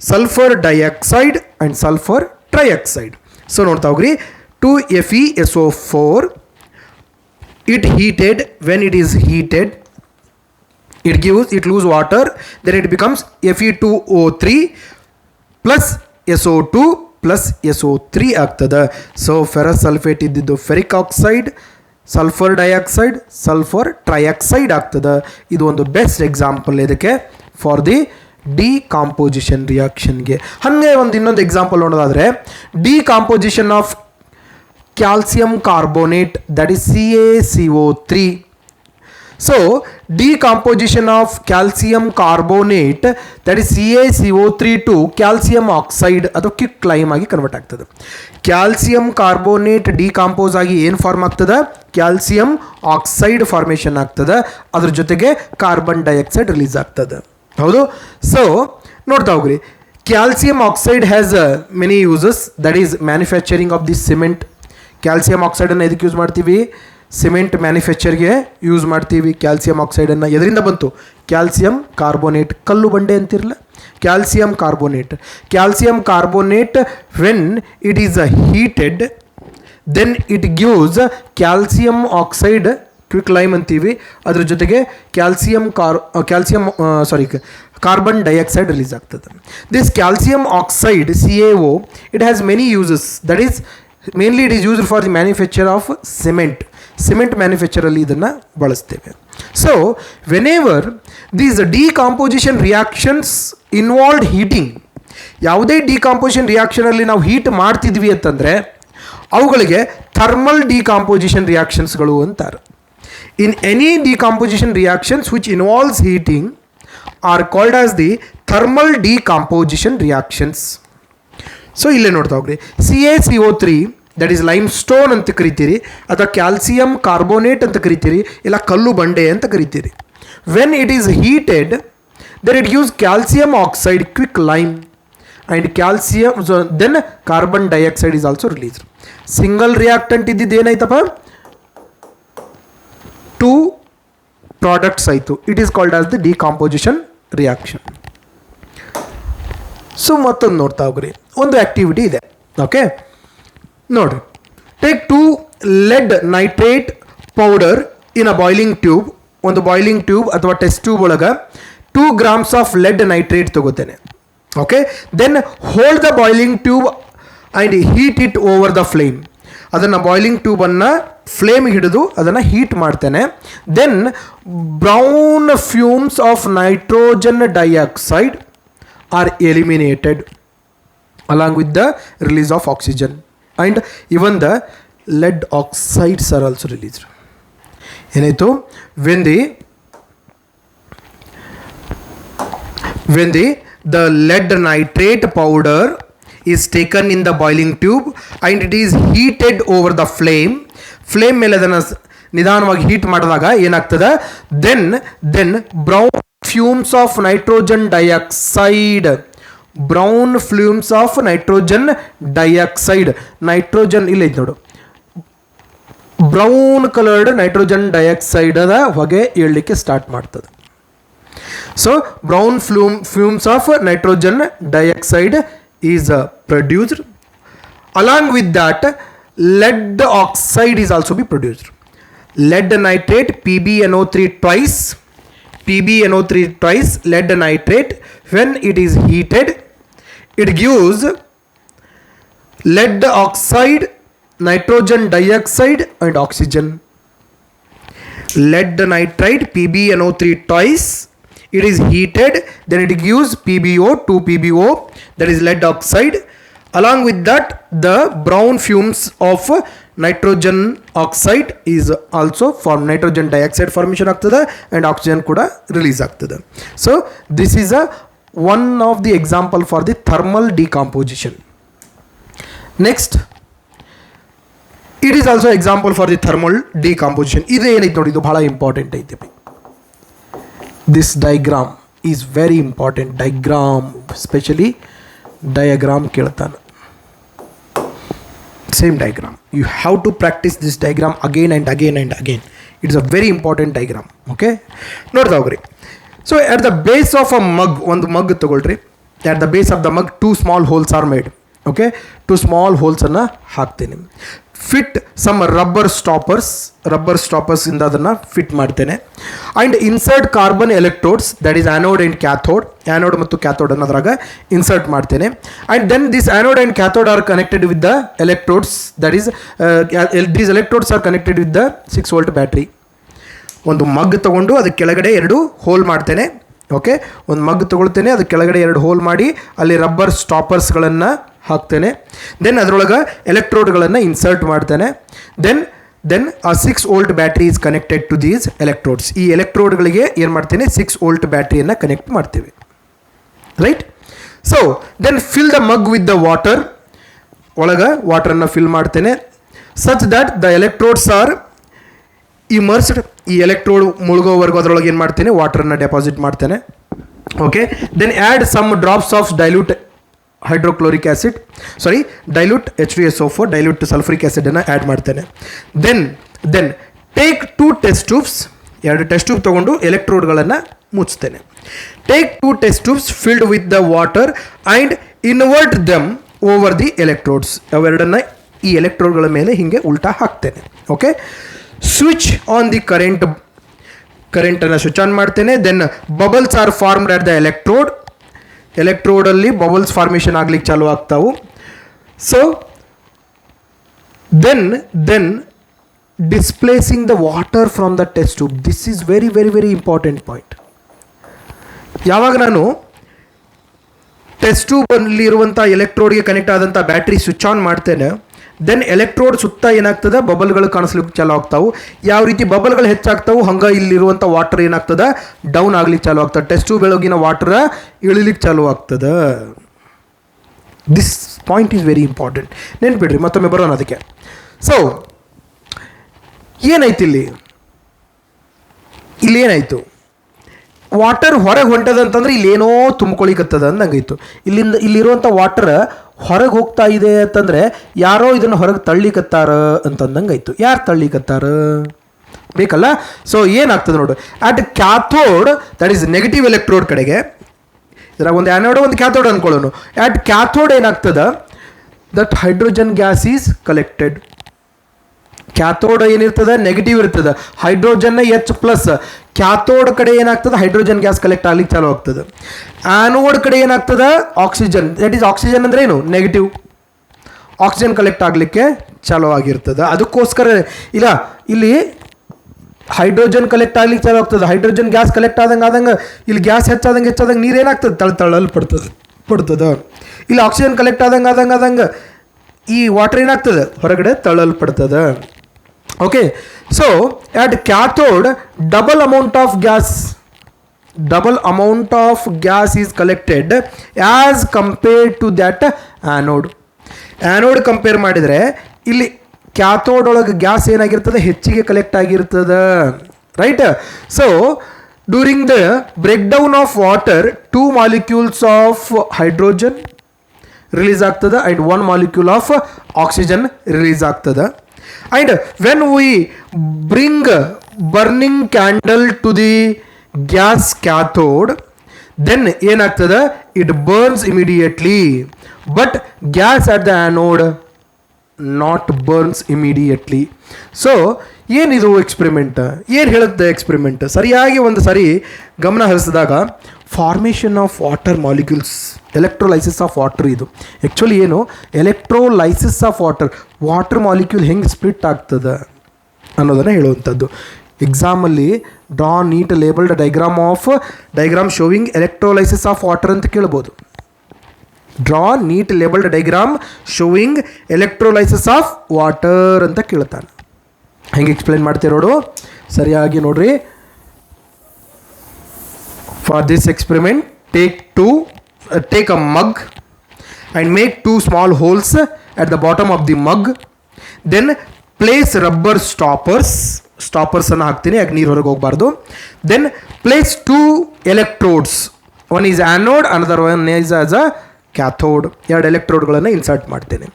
sulfur dioxide and sulfur trioxide. So ನೋಡ್ತಾ ಹೋಗ್ರಿ, 2FeSO4 it heated, when it is heated it lose water, then it becomes Fe2O3 plus SO2 plus SO3 ಆಗ್ತದೆ. ಸೊ ಫೆರಸ್ ಸಲ್ಫೇಟ್ ಇದ್ದಿದ್ದು ferric oxide, sulphur dioxide, sulphur trioxide ಆಗ್ತದೆ. ಇದು ಒಂದು ಬೆಸ್ಟ್ ಎಕ್ಸಾಂಪಲ್ ಇದಕ್ಕೆ ಫಾರ್ ದಿ ಡಿಕಾಂಪೋಸಿಷನ್ ರಿಯಾಕ್ಷನ್ಗೆ. ಹಾಗೆ ಇನ್ನೊಂದು ಎಕ್ಸಾಂಪಲ್ ನೋಡೋದಾದರೆ, decomposition of calcium carbonate, that is CaCO3. So decomposition of calcium carbonate, that is CaCO3 to calcium oxide ಅದು ಕ್ವಿಕ್ ಲೈಮ್ ಆಗಿ ಕನ್ವರ್ಟ್ ಆಗ್ತದೆ. ಕ್ಯಾಲ್ಸಿಯಂ ಕಾರ್ಬೋನೇಟ್ ಡಿಕಾಂಪೋಸ್ ಆಗಿ ಏನು ಫಾರ್ಮ್ ಆಗ್ತದೆ, ಕ್ಯಾಲ್ಸಿಯಂ ಆಕ್ಸೈಡ್ ಫಾರ್ಮೇಷನ್ ಆಗ್ತದೆ, ಅದ್ರ ಜೊತೆಗೆ ಕಾರ್ಬನ್ ಡೈಆಕ್ಸೈಡ್ ರಿಲೀಸ್ ಆಗ್ತದೆ. ಹೌದು. ಸೊ ನೋಡ್ತಾ ಹೋಗ್ರಿ, calcium oxide has many uses, that is manufacturing of the cement. Calcium ಆಕ್ಸೈಡನ್ನು ಎದಕ್ಕೆ ಯೂಸ್ ಮಾಡ್ತೀವಿ, ಸಿಮೆಂಟ್ ಮ್ಯಾನುಫ್ಯಾಕ್ಚರ್ಗೆ ಯೂಸ್ ಮಾಡ್ತೀವಿ. ಕ್ಯಾಲ್ಸಿಯಂ ಆಕ್ಸೈಡನ್ನು ಎದರಿಂದ ಬಂತು, ಕ್ಯಾಲ್ಸಿಯಂ ಕಾರ್ಬೋನೇಟ್, ಕಲ್ಲು ಬಂಡೆ ಅಂತಿರಲ್ಲ, calcium carbonate. Calcium carbonate when it is heated then it gives calcium oxide, quick lime ಅಂತೀವಿ. ಅದ್ರ ಜೊತೆಗೆ ಕಾರ್ಬನ್ ಡೈಆಕ್ಸೈಡ್ ರಿಲೀಸ್ ಆಗ್ತದೆ. This calcium oxide CaO, it has many uses, that is mainly it is used for the manufacture of cement ಮ್ಯಾನುಫ್ಯಾಕ್ಚರಲ್ಲಿ ಇದನ್ನು ಬಳಸ್ತೇವೆ. So whenever these decomposition reactions involved heating, ಯಾವುದೇ ಡಿಕಾಂಪೋಸಿಷನ್ ರಿಯಾಕ್ಷನಲ್ಲಿ ನಾವು ಹೀಟ್ ಮಾಡ್ತಿದ್ವಿ ಅಂತಂದರೆ ಅವುಗಳಿಗೆ ಥರ್ಮಲ್ ಡಿಕಾಂಪೋಸಿಷನ್ ರಿಯಾಕ್ಷನ್ಸ್ಗಳು ಅಂತಾರೆ. In any decomposition reactions which involves heating R called as the thermal decomposition reactions. So ಇಲ್ಲೇ ನೋಡ್ತಾ ಹೋಗ್ರಿ, CaCO3 that is lime stone ಅಂತ ಕರಿತೀರಿ, ಅಥವಾ ಕ್ಯಾಲ್ಸಿಯಂ ಕಾರ್ಬೋನೇಟ್ ಅಂತ ಕರಿತೀರಿ, ಇಲ್ಲ ಕಲ್ಲು ಬಂಡೆ ಅಂತ ಕರಿತೀರಿ. When it is heated then it gives calcium oxide, quick lime, and calcium, then carbon dioxide is also released. Single reactant ಇದ್ದಿದ್ದು ಏನಾಯ್ತಪ್ಪ, 2 ಪ್ರಾಡಕ್ಟ್ಸ್ ಆಯಿತು. It is called as the decomposition reaction. So ಮತ್ತೊಂದು ನೋಡ್ತಾ ಹೋಗ್ರಿ, ಒಂದು ಆ್ಯಕ್ಟಿವಿಟಿ ಇದೆ. ಓಕೆ, ನೋಡ್ರಿ, take 2 lead nitrate powder in a boiling tube. ಒಂದು ಬಾಯ್ಲಿಂಗ್ ಟ್ಯೂಬ್ ಅಥವಾ ಟೆಸ್ಟ್ ಟ್ಯೂಬ್ ಒಳಗೆ 2 grams ಆಫ್ ಲೆಡ್ ನೈಟ್ರೇಟ್ ತಗೋತೇನೆ. Okay, then hold the boiling tube and heat it over the flame. ಅದನ್ನು ಬಾಯ್ಲಿಂಗ್ ಟ್ಯೂಬನ್ನು ಫ್ಲೇಮ್ ಹಿಡಿದು ಅದನ್ನು ಹೀಟ್ ಮಾಡ್ತೇನೆ. Then brown fumes of nitrogen dioxide are eliminated along with the release of oxygen, and even the lead oxides are also released. ಏನಾಯಿತು, when the lead nitrate powder is taken in the boiling tube and it is heated over the flame ಮೇಲೆ ಅದನ್ನು ನಿಧಾನವಾಗಿ ಹೀಟ್ ಮಾಡಿದಾಗ ಏನಾಗ್ತದೆ, then brown fumes of nitrogen dioxide, brown fumes of nitrogen dioxide, nitrogen ಇಲ್ಲ ಇದು ನೋಡು, ಬ್ರೌನ್ ಕಲರ್ಡ್ ನೈಟ್ರೋಜನ್ ಡೈಆಕ್ಸೈಡದ ಹೊಗೆ ಏಳಲಿಕ್ಕೆ ಸ್ಟಾರ್ಟ್ ಮಾಡ್ತದೆ. So brown fumes of nitrogen dioxide is produced. Along with that lead oxide is also be produced. Lead nitrate, PbNO3 twice, lead nitrate, when it is heated it gives lead oxide, nitrogen dioxide and oxygen. Lead nitrate, PbNO3 twice, it is heated, then it gives PbO, 2PbO, that is lead oxide. Along with that the brown fumes of nitrogen oxide is also formed, nitrogen dioxide formation ಆಗ್ತದೆ and oxygen ಕೂಡ release ಆಗ್ತದೆ. So this is one of the example for the thermal decomposition. Next, it is also example for the thermal decomposition. ಇದು ಏನೈತೆ ನೋಡಿ, ಇದು ಬಹಳ ಇಂಪಾರ್ಟೆಂಟ್ ಐತೆ. This diagram is very important. Diagram, especially diagram ಕೇಳ್ತಾನೆ. Same diagram, you have to practice this diagram again and again and again. It is a very important diagram. Okay, ನೋಡ್ತಾ ಹೋಗ್ರಿ. So at the base of a mug, ಒಂದು ಮಗ್ ತಗೊಳ್ರಿ. At the base of the mug 2 small holes are made. Okay, 2 small holes ಅನ್ನು ಹಾಕ್ತೇನೆ. ಫಿಟ್ ಸಮ್ ರಬ್ಬರ್ ಸ್ಟಾಪರ್ಸ್ ಇಂದ ಅದನ್ನು ಫಿಟ್ ಮಾಡ್ತೇನೆ. And insert carbon electrodes, that is anode and cathode, anode ಮತ್ತು ಕ್ಯಾಥೋಡ್ ಅನ್ನೋದ್ರಾಗ ಇನ್ಸರ್ಟ್ ಮಾಡ್ತೇನೆ. And then this anode and cathode are connected with the electrodes, that is these electrodes are connected with the 6 volt battery. ಒಂದು ಮಗ್ ತೊಗೊಂಡು ಅದಕ್ಕೆ ಕೆಳಗಡೆ 2 ಹೋಲ್ ಮಾಡ್ತೇನೆ. ಓಕೆ, ಒಂದು ಮಗ್ ತೊಗೊಳ್ತೇನೆ, ಅದಕ್ಕೆ ಕೆಳಗಡೆ 2 ಹೋಲ್ ಮಾಡಿ ಅಲ್ಲಿ ರಬ್ಬರ್ ಸ್ಟಾಪರ್ಸ್ಗಳನ್ನು ಹಾಕ್ತೇನೆ. ದೆನ್ ಅದರೊಳಗೆ ಎಲೆಕ್ಟ್ರೋಡ್ಗಳನ್ನು ಇನ್ಸರ್ಟ್ ಮಾಡ್ತೇನೆ. ದೆನ್ ದೆನ್ ಆ 6 volt battery is connected to these electrodes. ಈ ಎಲೆಕ್ಟ್ರೋಡ್ಗಳಿಗೆ ಏನು ಮಾಡ್ತೀನಿ, 6 ವೋಲ್ಟ್ ಬ್ಯಾಟ್ರಿಯನ್ನು ಕನೆಕ್ಟ್ ಮಾಡ್ತೀವಿ, right. So then fill the mug with the water, ಒಳಗೆ ವಾಟರನ್ನು ಫಿಲ್ ಮಾಡ್ತೇನೆ. Such that the electrodes are immersed. ಈ ಎಲೆಕ್ಟ್ರೋಡ್ ಮುಳುಗೋವರೆಗೂ ಅದರೊಳಗೆ ಏನು ಮಾಡ್ತೇನೆ, ವಾಟರನ್ನು ಡೆಪಾಸಿಟ್ ಮಾಡ್ತೇನೆ. Okay, then add some drops of dilute hydrochloric acid, dilute H2SO4, dilute sulphuric ಆ್ಯಸಿಡನ್ನು ಆ್ಯಡ್ ಮಾಡ್ತೇನೆ. Then take 2 test tubes, 2 test tube ತೊಗೊಂಡು ಎಲೆಕ್ಟ್ರೋಡ್ಗಳನ್ನು ಮುಚ್ತೇನೆ. Take 2 test tubes filled with the water and invert them over the electrodes. ಅವೆರಡನ್ನು ಈ ಎಲೆಕ್ಟ್ರೋಡ್ಗಳ ಮೇಲೆ ಹೀಗೆ ಉಲ್ಟಾ ಹಾಕ್ತೇನೆ. ಓಕೆ, ಸ್ವಿಚ್ ಆನ್ ದಿ ಕರೆಂಟನ್ನು ಸ್ವಿಚ್ ಆನ್ ಮಾಡ್ತೇನೆ. Then bubbles are formed at the ಎಲೆಕ್ಟ್ರೋಡಲ್ಲಿ ಬಬಲ್ಸ್ ಫಾರ್ಮೇಷನ್ ಆಗ್ಲಿಕ್ಕೆ ಚಾಲು ಆಗ್ತಾವು. So then displacing the water from the test tube. This is very very very important point. ಯಾವಾಗ ನಾನು ಟೆಸ್ಟ್ ಟ್ಯೂಬಲ್ಲಿ ಇರುವಂಥ ಎಲೆಕ್ಟ್ರೋಡ್ಗೆ ಕನೆಕ್ಟ್ ಆದಂಥ ಬ್ಯಾಟ್ರಿ ಸ್ವಿಚ್ ಆನ್ ಮಾಡ್ತೇನೆ, ದೆನ್ ಎಲೆಕ್ಟ್ರೋಡ್ ಸುತ್ತ ಏನಾಗ್ತದೆ, ಬಬಲ್ಗಳು ಕಾಣಿಸ್ಲಿಕ್ಕೆ ಚಾಲು ಆಗ್ತಾವೆ. ಯಾವ ರೀತಿ ಬಬಲ್ಗಳು ಹೆಚ್ಚಾಗ್ತಾವೆ, ಹಂಗೆ ಇಲ್ಲಿರುವಂಥ ವಾಟರ್ ಏನಾಗ್ತದೆ, ಡೌನ್ ಆಗ್ಲಿಕ್ಕೆ ಚಾಲು ಆಗ್ತದೆ. ಟೆಸ್ಟ್ ಟ್ಯೂಬ್ ಒಳಗಿನ ವಾಟರ್ ಇಳಿಲಿಕ್ಕೆ ಚಾಲು ಆಗ್ತದೆ. This point is very important. ನೆನ್ಪಿಡ್ರಿ, ಮತ್ತೊಮ್ಮೆ ಬರೋಣ ಅದಕ್ಕೆ. ಸೊ ಏನಾಯ್ತು ಇಲ್ಲಿ ಏನಾಯಿತು, ವಾಟರ್ ಹೊರಗೆ ಹೊಂಟದಂತಂದ್ರೆ ಇಲ್ಲೇನೋ ತುಂಬ್ಕೊಳಿಕತ್ತದ ಅಂದಂಗಾಯ್ತು. ಇಲ್ಲಿರುವಂಥ ವಾಟರ್ ಹೊರಗೆ ಹೋಗ್ತಾ ಇದೆ ಅಂತಂದರೆ ಯಾರೋ ಇದನ್ನು ಹೊರಗೆ ತಳ್ಳಿಕತ್ತಾರ ಅಂತಂದಂಗೆ ಆಯಿತು. ಯಾರು ತಳ್ಳಿಕತ್ತಾರ ಬೇಕಲ್ಲ. ಸೊ ಏನಾಗ್ತದೆ ನೋಡು, at cathode, that is negative electrode ಕಡೆಗೆ, ಇದ್ರಾಗ ಒಂದು ಆ್ಯನೋಡ್ ಒಂದು ಕ್ಯಾಥೋಡ್ ಅಂದ್ಕೊಳ್ಳೋನು. ಅಟ್ ಕ್ಯಾಥೋಡ್ ಏನಾಗ್ತದೆ, that hydrogen gas is collected. Cathode ಏನಿರ್ತದೆ, ನೆಗೆಟಿವ್ ಇರ್ತದೆ, ಹೈಡ್ರೋಜನ್ನ H+. ಕ್ಯಾಥೋಡ್ ಕಡೆ ಏನಾಗ್ತದೆ, ಹೈಡ್ರೋಜನ್ ಗ್ಯಾಸ್ ಕಲೆಕ್ಟ್ ಆಗ್ಲಿಕ್ಕೆ ಚಾಲು ಆಗ್ತದೆ. ಆ್ಯನೋಡ್ ಕಡೆ ಏನಾಗ್ತದೆ, ಆಕ್ಸಿಜನ್, ದಟ್ ಈಸ್ ಆಕ್ಸಿಜನ್ ಅಂದ್ರೆ ಏನು, ನೆಗೆಟಿವ್. ಆಕ್ಸಿಜನ್ ಕಲೆಕ್ಟ್ ಆಗಲಿಕ್ಕೆ ಚಾಲು ಆಗಿರ್ತದೆ. ಅದಕ್ಕೋಸ್ಕರ ಇಲ್ಲ, ಇಲ್ಲಿ ಹೈಡ್ರೋಜನ್ ಕಲೆಕ್ಟ್ ಆಗ್ಲಿಕ್ಕೆ ಚಾಲು ಆಗ್ತದೆ. ಹೈಡ್ರೋಜನ್ ಗ್ಯಾಸ್ ಕಲೆಕ್ಟ್ ಆದಂಗೆ ಇಲ್ಲಿ ಗ್ಯಾಸ್ ಹೆಚ್ಚಾದಂಗೆ ನೀರು ಏನಾಗ್ತದೆ, ತಳ್ಳಲ್ಪಡ್ತದೆ. ಇಲ್ಲಿ ಆಕ್ಸಿಜನ್ ಕಲೆಕ್ಟ್ ಆದಂಗೆ ಈ ವಾಟರ್ ಏನಾಗ್ತದೆ, ಹೊರಗಡೆ ತಳ್ಳಲ್ಪಡ್ತದೆ. Okay, so at cathode double amount of gas is collected as compared to that anode compare ಮಾಡಿದರೆ ಇಲ್ಲಿ ಕ್ಯಾಥೋಡ್ ಒಳಗೆ ಗ್ಯಾಸ್ ಏನಾಗಿರ್ತದೆ, ಹೆಚ್ಚಿಗೆ ಕಲೆಕ್ಟ್ ಆಗಿರ್ತದೆ, right. So during the break down of water 2 molecules of hydrogen release ಆಗ್ತದೆ and 1 molecule of oxygen release ಆಗ್ತದೆ. And when we bring burning candle to the gas cathode, then ಏನಾಗ್ತದೆ, it burns immediately, but gas at the anode not burns immediately. So ಏನಿದು ಎಕ್ಸ್ಪೆರಿಮೆಂಟ್, ಏನು ಹೇಳುತ್ತೆ ಎಕ್ಸ್ಪೆರಿಮೆಂಟ್, ಸರಿಯಾಗಿ ಒಂದು ಸರಿ ಗಮನ ಹರಿಸಿದಾಗ formation of water molecules, electrolysis of water. ಇದು ಆ್ಯಕ್ಚುಲಿ ಏನು, ಎಲೆಕ್ಟ್ರೋಲೈಸಿಸ್ ಆಫ್ ವಾಟರ್ ಮಾಲಿಕ್ಯೂಲ್ ಹೆಂಗೆ ಸ್ಪ್ಲಿಟ್ ಆಗ್ತದೆ ಅನ್ನೋದನ್ನು ಹೇಳುವಂಥದ್ದು. ಎಕ್ಸಾಮಲ್ಲಿ draw neat labelled diagram showing electrolysis of water ಅಂತ ಕೇಳ್ಬೋದು. Draw neat labelled diagram showing electrolysis of water ಅಂತ ಕೇಳ್ತಾನೆ. ಹೆಂಗೆ ಎಕ್ಸ್ಪ್ಲೈನ್ ಮಾಡ್ತೀವಿ ನೋಡು, ಸರಿಯಾಗಿ ನೋಡ್ರಿ. For this experiment, take a mug and make 2 small holes at the bottom of the mug. Then place rubber stoppers ಅನ್ನು ಹಾಕ್ತೀನಿ, ಯಾಕೆ ನೀರು ಹೊರಗೆ ಹೋಗಬಾರ್ದು. Then place 2 electrodes. One is anode, another one is as a cathode. 2 ಎಲೆಕ್ಟ್ರೋಡ್ಗಳನ್ನು insert ಮಾಡ್ತೇನೆ.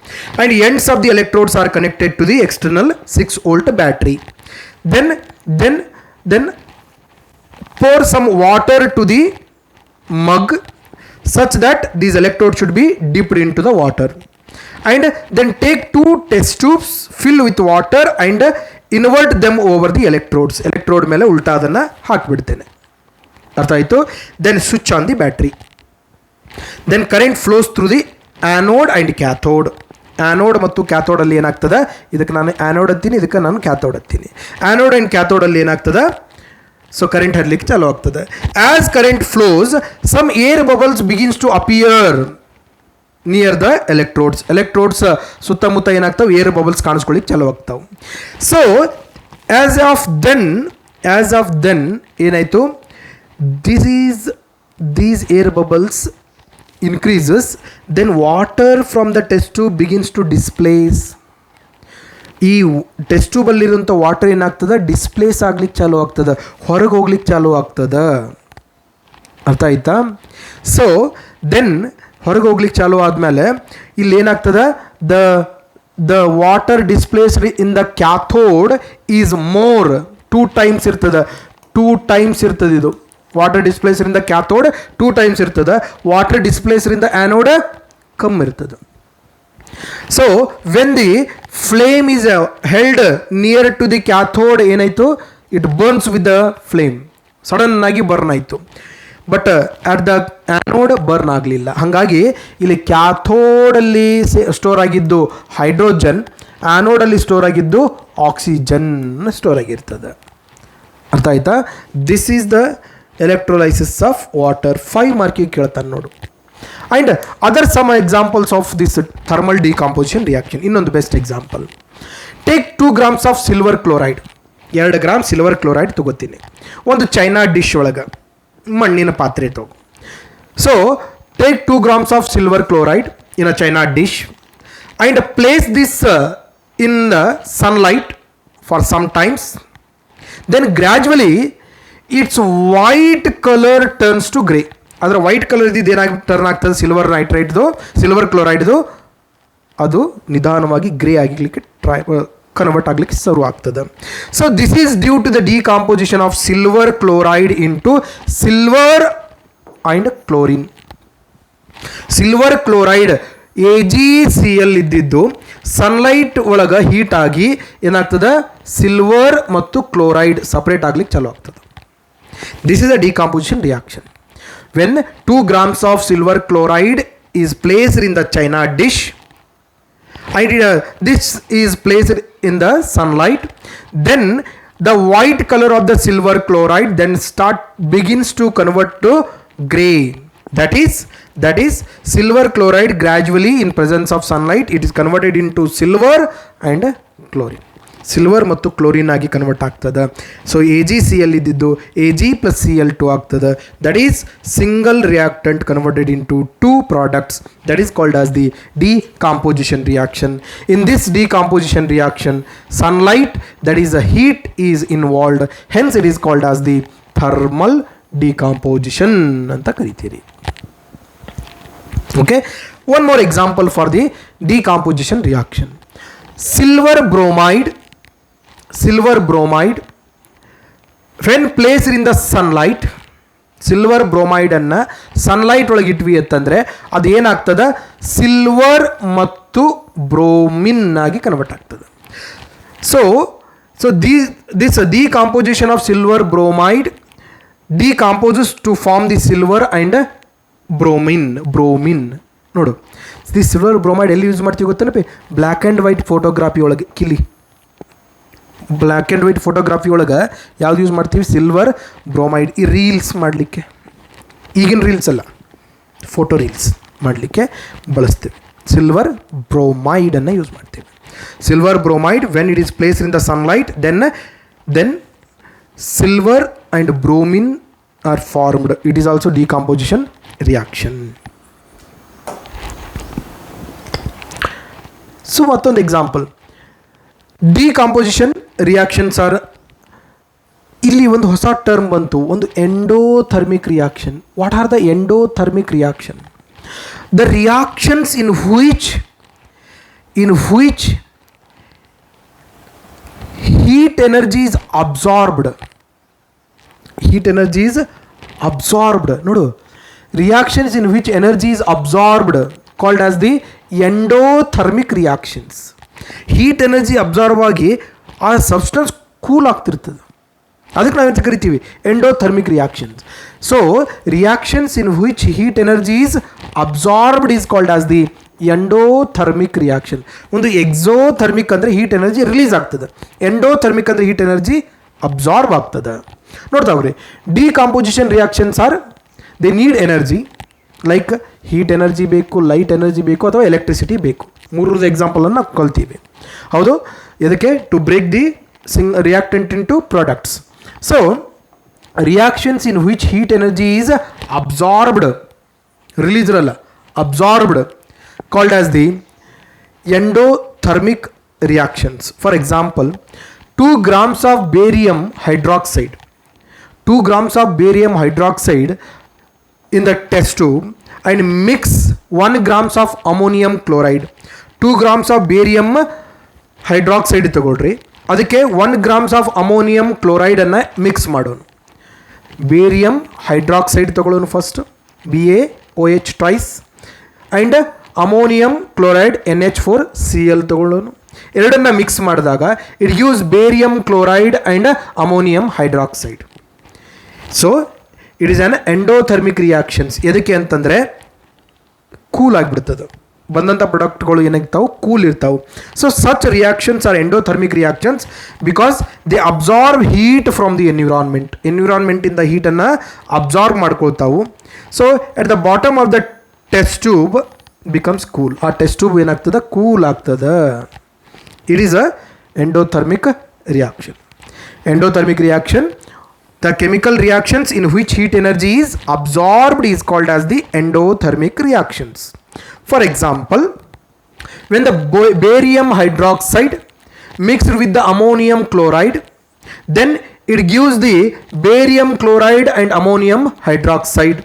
And ends of the electrodes are connected to the external 6 volt battery. Then pour some water to the mug such that these electrodes should be dipped into the water, and then take 2 test tubes, fill with water and invert them over the electrode ಮೇಲೆ ಉಲ್ಟಾ ಅದನ್ನು ಹಾಕಿಬಿಡ್ತೇನೆ. ಅರ್ಥ ಆಯಿತು. then switch on the battery. then current flows through the anode and cathode. Anode ಮತ್ತು ಕ್ಯಾಥೋಡಲ್ಲಿ ಏನಾಗ್ತದೆ, ಇದಕ್ಕೆ ನಾನು ಆ್ಯನೋಡ್ ಅಂತೀನಿ, ಇದಕ್ಕೆ ನಾನು ಕ್ಯಾಥೋಡ್ ಅಂತೀನಿ. ಆ್ಯನೋಡ್ ಆ್ಯಂಡ್ ಕ್ಯಾಥೋಡಲ್ಲಿ ಏನಾಗ್ತದೆ, ಸೊ ಕರೆಂಟ್ ಹರಿಲಿಕ್ಕೆ ಚಾಲು ಆಗ್ತದೆ. As current flows, some air bubbles begins to appear. Near the electrodes ಸುತ್ತಮುತ್ತ ಏನಾಗ್ತಾವೆ, ಏರ್ ಬಬಲ್ಸ್ ಕಾಣಿಸ್ಕೊಳ್ಳಿಕ್ಕೆ ಚಾಲು ಆಗ್ತಾವೆ. ಸೊ ಆಸ್ ಆಫ್ ದೆನ್ ಏನಾಯಿತು, these air bubbles increases, then water from the test tube begins to displace. ಈ ಟೆಸ್ಟ್ ಟ್ಯೂಬಲ್ಲಿರುವಂಥ ವಾಟರ್ ಏನಾಗ್ತದೆ, ಡಿಸ್ಪ್ಲೇಸ್ ಆಗ್ಲಿಕ್ಕೆ ಚಾಲು ಆಗ್ತದೆ, ಹೊರಗೆ ಹೋಗ್ಲಿಕ್ಕೆ ಚಾಲು ಆಗ್ತದೆ. ಅರ್ಥ ಆಯ್ತಾ? ಸೊ ದೆನ್ ಹೊರಗೆ ಹೋಗ್ಲಿಕ್ಕೆ ಚಾಲು ಆದಮೇಲೆ ಇಲ್ಲಿ ಏನಾಗ್ತದೆ, the water displaced in the cathode is more, 2 times ಇರ್ತದೆ. ಇದು water displaced in the cathode 2 times ಇರ್ತದೆ. Water displaced in the anode ಕಮ್ಮಿ ಇರ್ತದೆ. So when the flame is held near to the cathode ಏನಾಯಿತು, it burns with the flame, sudden ಆಗಿ ಬರ್ನ್ ಆಯಿತು. But at the anode burn ಆಗಲಿಲ್ಲ. ಹಾಗಾಗಿ ಇಲ್ಲಿ ಕ್ಯಾಥೋಡಲ್ಲಿ ಸ್ಟೋರ್ ಆಗಿದ್ದು ಹೈಡ್ರೋಜನ್, ಆ್ಯನೋಡಲ್ಲಿ ಸ್ಟೋರ್ ಆಗಿದ್ದು ಆಕ್ಸಿಜನ್ ಸ್ಟೋರ್ ಆಗಿರ್ತದೆ. ಅರ್ಥ ಆಯ್ತಾ? This is the electrolysis of water. 5 ಮಾರ್ಕಿಗೆ ಕೇಳ್ತಾನೆ ನೋಡು. And other some examples of this thermal decomposition reaction. ಇನ್ನೊಂದು best example, take 2 grams of silver chloride. 2 gram silver chloride ತಗೋತೀನಿ. ಒಂದು ಚೈನಾ ಡಿಶ್ ಒಳಗೆ ಮಣ್ಣಿನ ಪಾತ್ರೆ ತಗೋ. So take 2 grams of silver chloride in a china dish and place this in the sunlight for some times. Then gradually its white colour turns to grey. ಅದರ ವೈಟ್ ಕಲರ್ ಇದ್ದಿದ್ದು ಏನಾಗಿ ಟರ್ನ್ ಆಗ್ತದೆ, ಸಿಲ್ವರ್ ಕ್ಲೋರೈಡ್ದು ಅದು ನಿಧಾನವಾಗಿ ಗ್ರೇ ಆಗಲಿಕ್ಕೆ ಕನ್ವರ್ಟ್ ಆಗಲಿಕ್ಕೆ ಶುರು ಆಗ್ತದೆ. So this is due to the decomposition of silver chloride into silver and chlorine. Silver chloride AgCl ಇದ್ದಿದ್ದು ಸನ್ಲೈಟ್ ಒಳಗೆ ಹೀಟ್ ಆಗಿ ಏನಾಗ್ತದೆ, ಸಿಲ್ವರ್ ಮತ್ತು ಕ್ಲೋರೈಡ್ ಸಪ್ರೇಟ್ ಆಗ್ಲಿಕ್ಕೆ ಚಾಲು ಆಗ್ತದೆ. This is a decomposition reaction. When 2 grams of silver chloride is placed in the china dish and this is placed in the sunlight, then the white color of the silver chloride then begins to convert to gray. That is silver chloride gradually in presence of sunlight it is converted into silver and chlorine. Silver ಮತ್ತು ಕ್ಲೋರಿನ್ ಆಗಿ ಕನ್ವರ್ಟ್ ಆಗ್ತದೆ. ಸೊ AgCl ಇದ್ದಿದ್ದು Ag+Cl2 ಆಗ್ತದೆ. That is single reactant converted into 2 products. That is called as the decomposition reaction. In this decomposition reaction, sunlight, that is the heat, is involved. Hence it is called as the thermal decomposition ಅಂತ ಕರಿತೀರಿ. Okay, one more example for the decomposition reaction. Silver bromide when placed in the sunlight, silver ಬ್ರೋಮೈಡನ್ನು ಸನ್ಲೈಟ್ ಒಳಗೆ ಇಟ್ವಿ ಅಂತಂದರೆ ಅದು ಏನಾಗ್ತದೆ, ಸಿಲ್ವರ್ ಮತ್ತು ಬ್ರೋಮಿನ್ ಆಗಿ ಕನ್ವರ್ಟ್ ಆಗ್ತದೆ. So this decomposition of silver bromide decomposes to form the silver and bromine. ನೋಡು, ದಿ ಸಿಲ್ವರ್ ಬ್ರೋಮೈಡ್ ಎಲ್ಲಿ ಯೂಸ್ ಮಾಡ್ತೀವಿ ಗೊತ್ತೇನಪ್ಪಿ? ಬ್ಲ್ಯಾಕ್ ಆ್ಯಂಡ್ ವೈಟ್ ಫೋಟೋಗ್ರಾಫಿ ಒಳಗೆ ಬ್ಲ್ಯಾಕ್ ಆ್ಯಂಡ್ ವೈಟ್ ಫೋಟೋಗ್ರಾಫಿ ಒಳಗೆ ಯಾವ್ದು ಯೂಸ್ ಮಾಡ್ತೀವಿ? Silver bromide. ಈ ರೀಲ್ಸ್ ಮಾಡಲಿಕ್ಕೆ, ಈಗಿನ ರೀಲ್ಸ್ ಅಲ್ಲ, ಫೋಟೋ ರೀಲ್ಸ್ ಮಾಡಲಿಕ್ಕೆ ಬಳಸ್ತೀವಿ. ಸಿಲ್ವರ್ ಬ್ರೋಮೈಡನ್ನು ಯೂಸ್ ಮಾಡ್ತೀವಿ. Silver bromide when it is placed in the sunlight, then silver and bromine are formed. It is also decomposition reaction. So ಮತ್ತೊಂದು ಎಕ್ಸಾಂಪಲ್, ಡಿಕಾಂಪೋಸಿಷನ್ ರಿಯಾಕ್ಷನ್ಸ್ ಆರ್, ಇಲ್ಲಿ ಒಂದು ಹೊಸ ಟರ್ಮ್ ಬಂತು, ಒಂದು endothermic reaction. What are the endothermic reaction? The reactions in which heat energy is absorbed. ನೋಡು, reactions in which energy is absorbed called as the endothermic reactions. Heat energy absorb ಆಗಿ ಆ ಸಬ್ಸ್ಟೆನ್ಸ್ ಕೂಲ್ ಆಗ್ತಿರ್ತದೆ, ಅದಕ್ಕೆ ನಾವೆಂತ ಕರಿತೀವಿ? Endothermic reactions. So reactions in which heat energy is absorbed is called as the endothermic reaction. ಒಂದು ಎಕ್ಸೋಥರ್ಮಿಕ್ ಅಂದರೆ ಹೀಟ್ ಎನರ್ಜಿ ರಿಲೀಸ್ ಆಗ್ತದೆ, ಎಂಡೋಥರ್ಮಿಕ್ ಅಂದರೆ ಹೀಟ್ ಎನರ್ಜಿ ಅಬ್ಸಾರ್ಬ್ ಆಗ್ತದೆ. ನೋಡ್ತಾವ್ರಿ, decomposition reactions are they need energy like heat energy ಬೇಕು, ಲೈಟ್ ಎನರ್ಜಿ ಬೇಕು, ಅಥವಾ ಎಲೆಕ್ಟ್ರಿಸಿಟಿ ಬೇಕು. ಮೂರರದ ಎಕ್ಸಾಂಪಲನ್ನು ಕಲ್ತೀವಿ. ಹೌದು, ಇದಕ್ಕೆ to break the reactant in to products. So reactions in which heat energy is absorbed, release ಅಲ್ಲ, absorbed, called as the endothermic reactions. For example, 2 grams of barium hydroxide, 2 grams of barium hydroxide in the test tube and mix 1 grams of ammonium chloride. 2 grams of barium hydroxide ತಗೊಳ್ರಿ, ಅದಕ್ಕೆ 1 grams of ammonium chloride ಅನ್ನು ಮಿಕ್ಸ್ ಮಾಡೋಣ. ಬೇರಿಯಂ ಹೈಡ್ರಾಕ್ಸೈಡ್ ತಗೊಳ್ಳೋಣ first, BaOH twice, and ammonium chloride NH4Cl ತಗೊಳ್ಳೋಣ. ಎರಡನ್ನ ಮಿಕ್ಸ್ ಮಾಡಿದಾಗ it gives barium chloride and ammonium hydroxide. So it is an endothermic reactions. ಎದಕ್ಕೆ ಅಂತಂದರೆ ಕೂಲ್ ಆಗಿಬಿಡ್ತದೆ, ಬಂದಂಥ ಪ್ರಾಡಕ್ಟ್ಗಳು ಏನಾಗ್ತಾವೆ, ಕೂಲ್ ಇರ್ತಾವೆ. So such reactions are endothermic reactions because they absorb heat from the ಎನ್ವಿರಾನ್ಮೆಂಟಿಂದ ಹೀಟನ್ನು ಅಬ್ಸಾರ್ವ್ ಮಾಡ್ಕೊಳ್ತಾವು. So at the bottom of the test tube becomes cool. ಆ ಟೆಸ್ಟ್ ಟ್ಯೂಬ್ ಏನಾಗ್ತದೆ, ಕೂಲ್ ಆಗ್ತದೆ. It is a endothermic reaction. Endothermic reaction, the chemical reactions in which heat energy is absorbed is called as the endothermic reactions. For example, when the barium hydroxide mixed with the ammonium chloride, then it gives the barium chloride and ammonium hydroxide.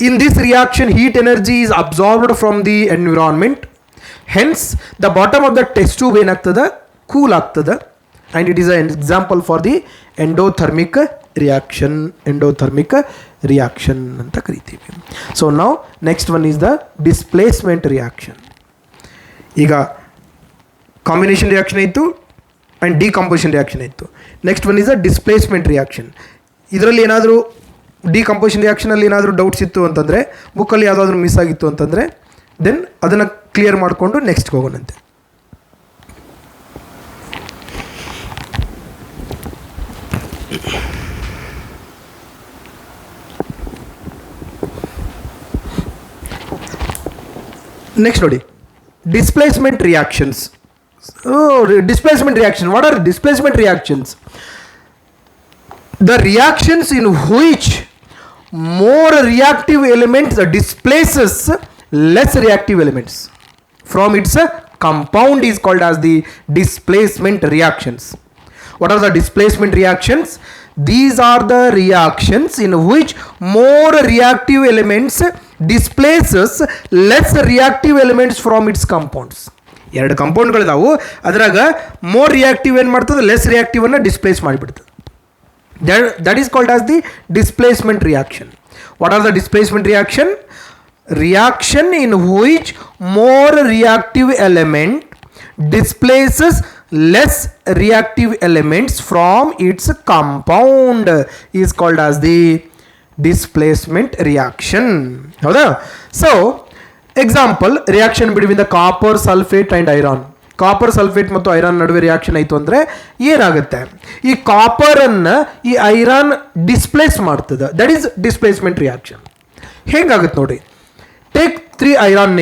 In this reaction, heat energy is absorbed from the environment. Hence, the bottom of the test tube ಏನಾಗ್ತದೆ, ಕೂಲ್ ಆಗ್ತದೆ. And it is an example for the endothermic reaction. Endothermic reaction ಅಂತ ಕರಿತೀವಿ. ಸೊ ನಾವು next one is the displacement reaction. ಈಗ ಕಾಂಬಿನೇಷನ್ ರಿಯಾಕ್ಷನ್ ಇತ್ತು ಆ್ಯಂಡ್ ಡಿಕಂಪೋಸಿಷನ್ ರಿಯಾಕ್ಷನ್ ಇತ್ತು. Next one is the displacement reaction. ಇದರಲ್ಲಿ ಏನಾದರೂ ಡಿಕಂಪೋಸಿಷನ್ ರಿಯಾಕ್ಷನಲ್ಲಿ ಏನಾದರೂ ಡೌಟ್ಸ್ ಇತ್ತು ಅಂತಂದರೆ, ಬುಕ್ಕಲ್ಲಿ ಯಾವುದಾದ್ರೂ ಮಿಸ್ ಆಗಿತ್ತು ಅಂತಂದರೆ ದೆನ್ ಅದನ್ನು ಕ್ಲಿಯರ್ ಮಾಡಿಕೊಂಡು ನೆಕ್ಸ್ಟ್ಗೆ ಹೋಗೋಣಂತೆ. ನೆಕ್ಸ್ಟ್ ನೋಡಿ, displacement reactions. Displacement reaction, what R displacement reactions? The reactions in which more reactive elements displaces less reactive elements from its compound is called as the displacement reactions. What are the displacement reactions? These are the reactions in which more reactive elements displaces less reactive elements from its compounds. ಎರಡು ಕಂಪೌಂಡ್ಗಳಿದಾವು, ಅದರಾಗ ಮೋರ್ ರಿಯಾಕ್ಟಿವ್ ಏನು ಮಾಡ್ತದೆ, ಲೆಸ್ ರಿಯಾಕ್ಟಿವನ್ನು ಡಿಸ್ಪ್ಲೇಸ್ ಮಾಡಿಬಿಡ್ತದೆ. That is called as the displacement reaction. What are the displacement reaction? Reaction in which more reactive element displaces less reactive elements from its compound is called as the displacement reaction. ಹೌದಾ? So example, reaction between the copper sulfate and iron. Copper sulphate ಮತ್ತು ಐರನ್ ನಡುವೆ ರಿಯಾಕ್ಷನ್ ಆಯಿತು ಅಂದರೆ ಏನಾಗುತ್ತೆ, ಈ ಕಾಪರನ್ನು ಈ ಐರನ್ ಡಿಸ್ಪ್ಲೇಸ್ ಮಾಡ್ತದೆ. That is displacement reaction. ಹೇಗಾಗುತ್ತೆ ನೋಡಿ, take 3 iron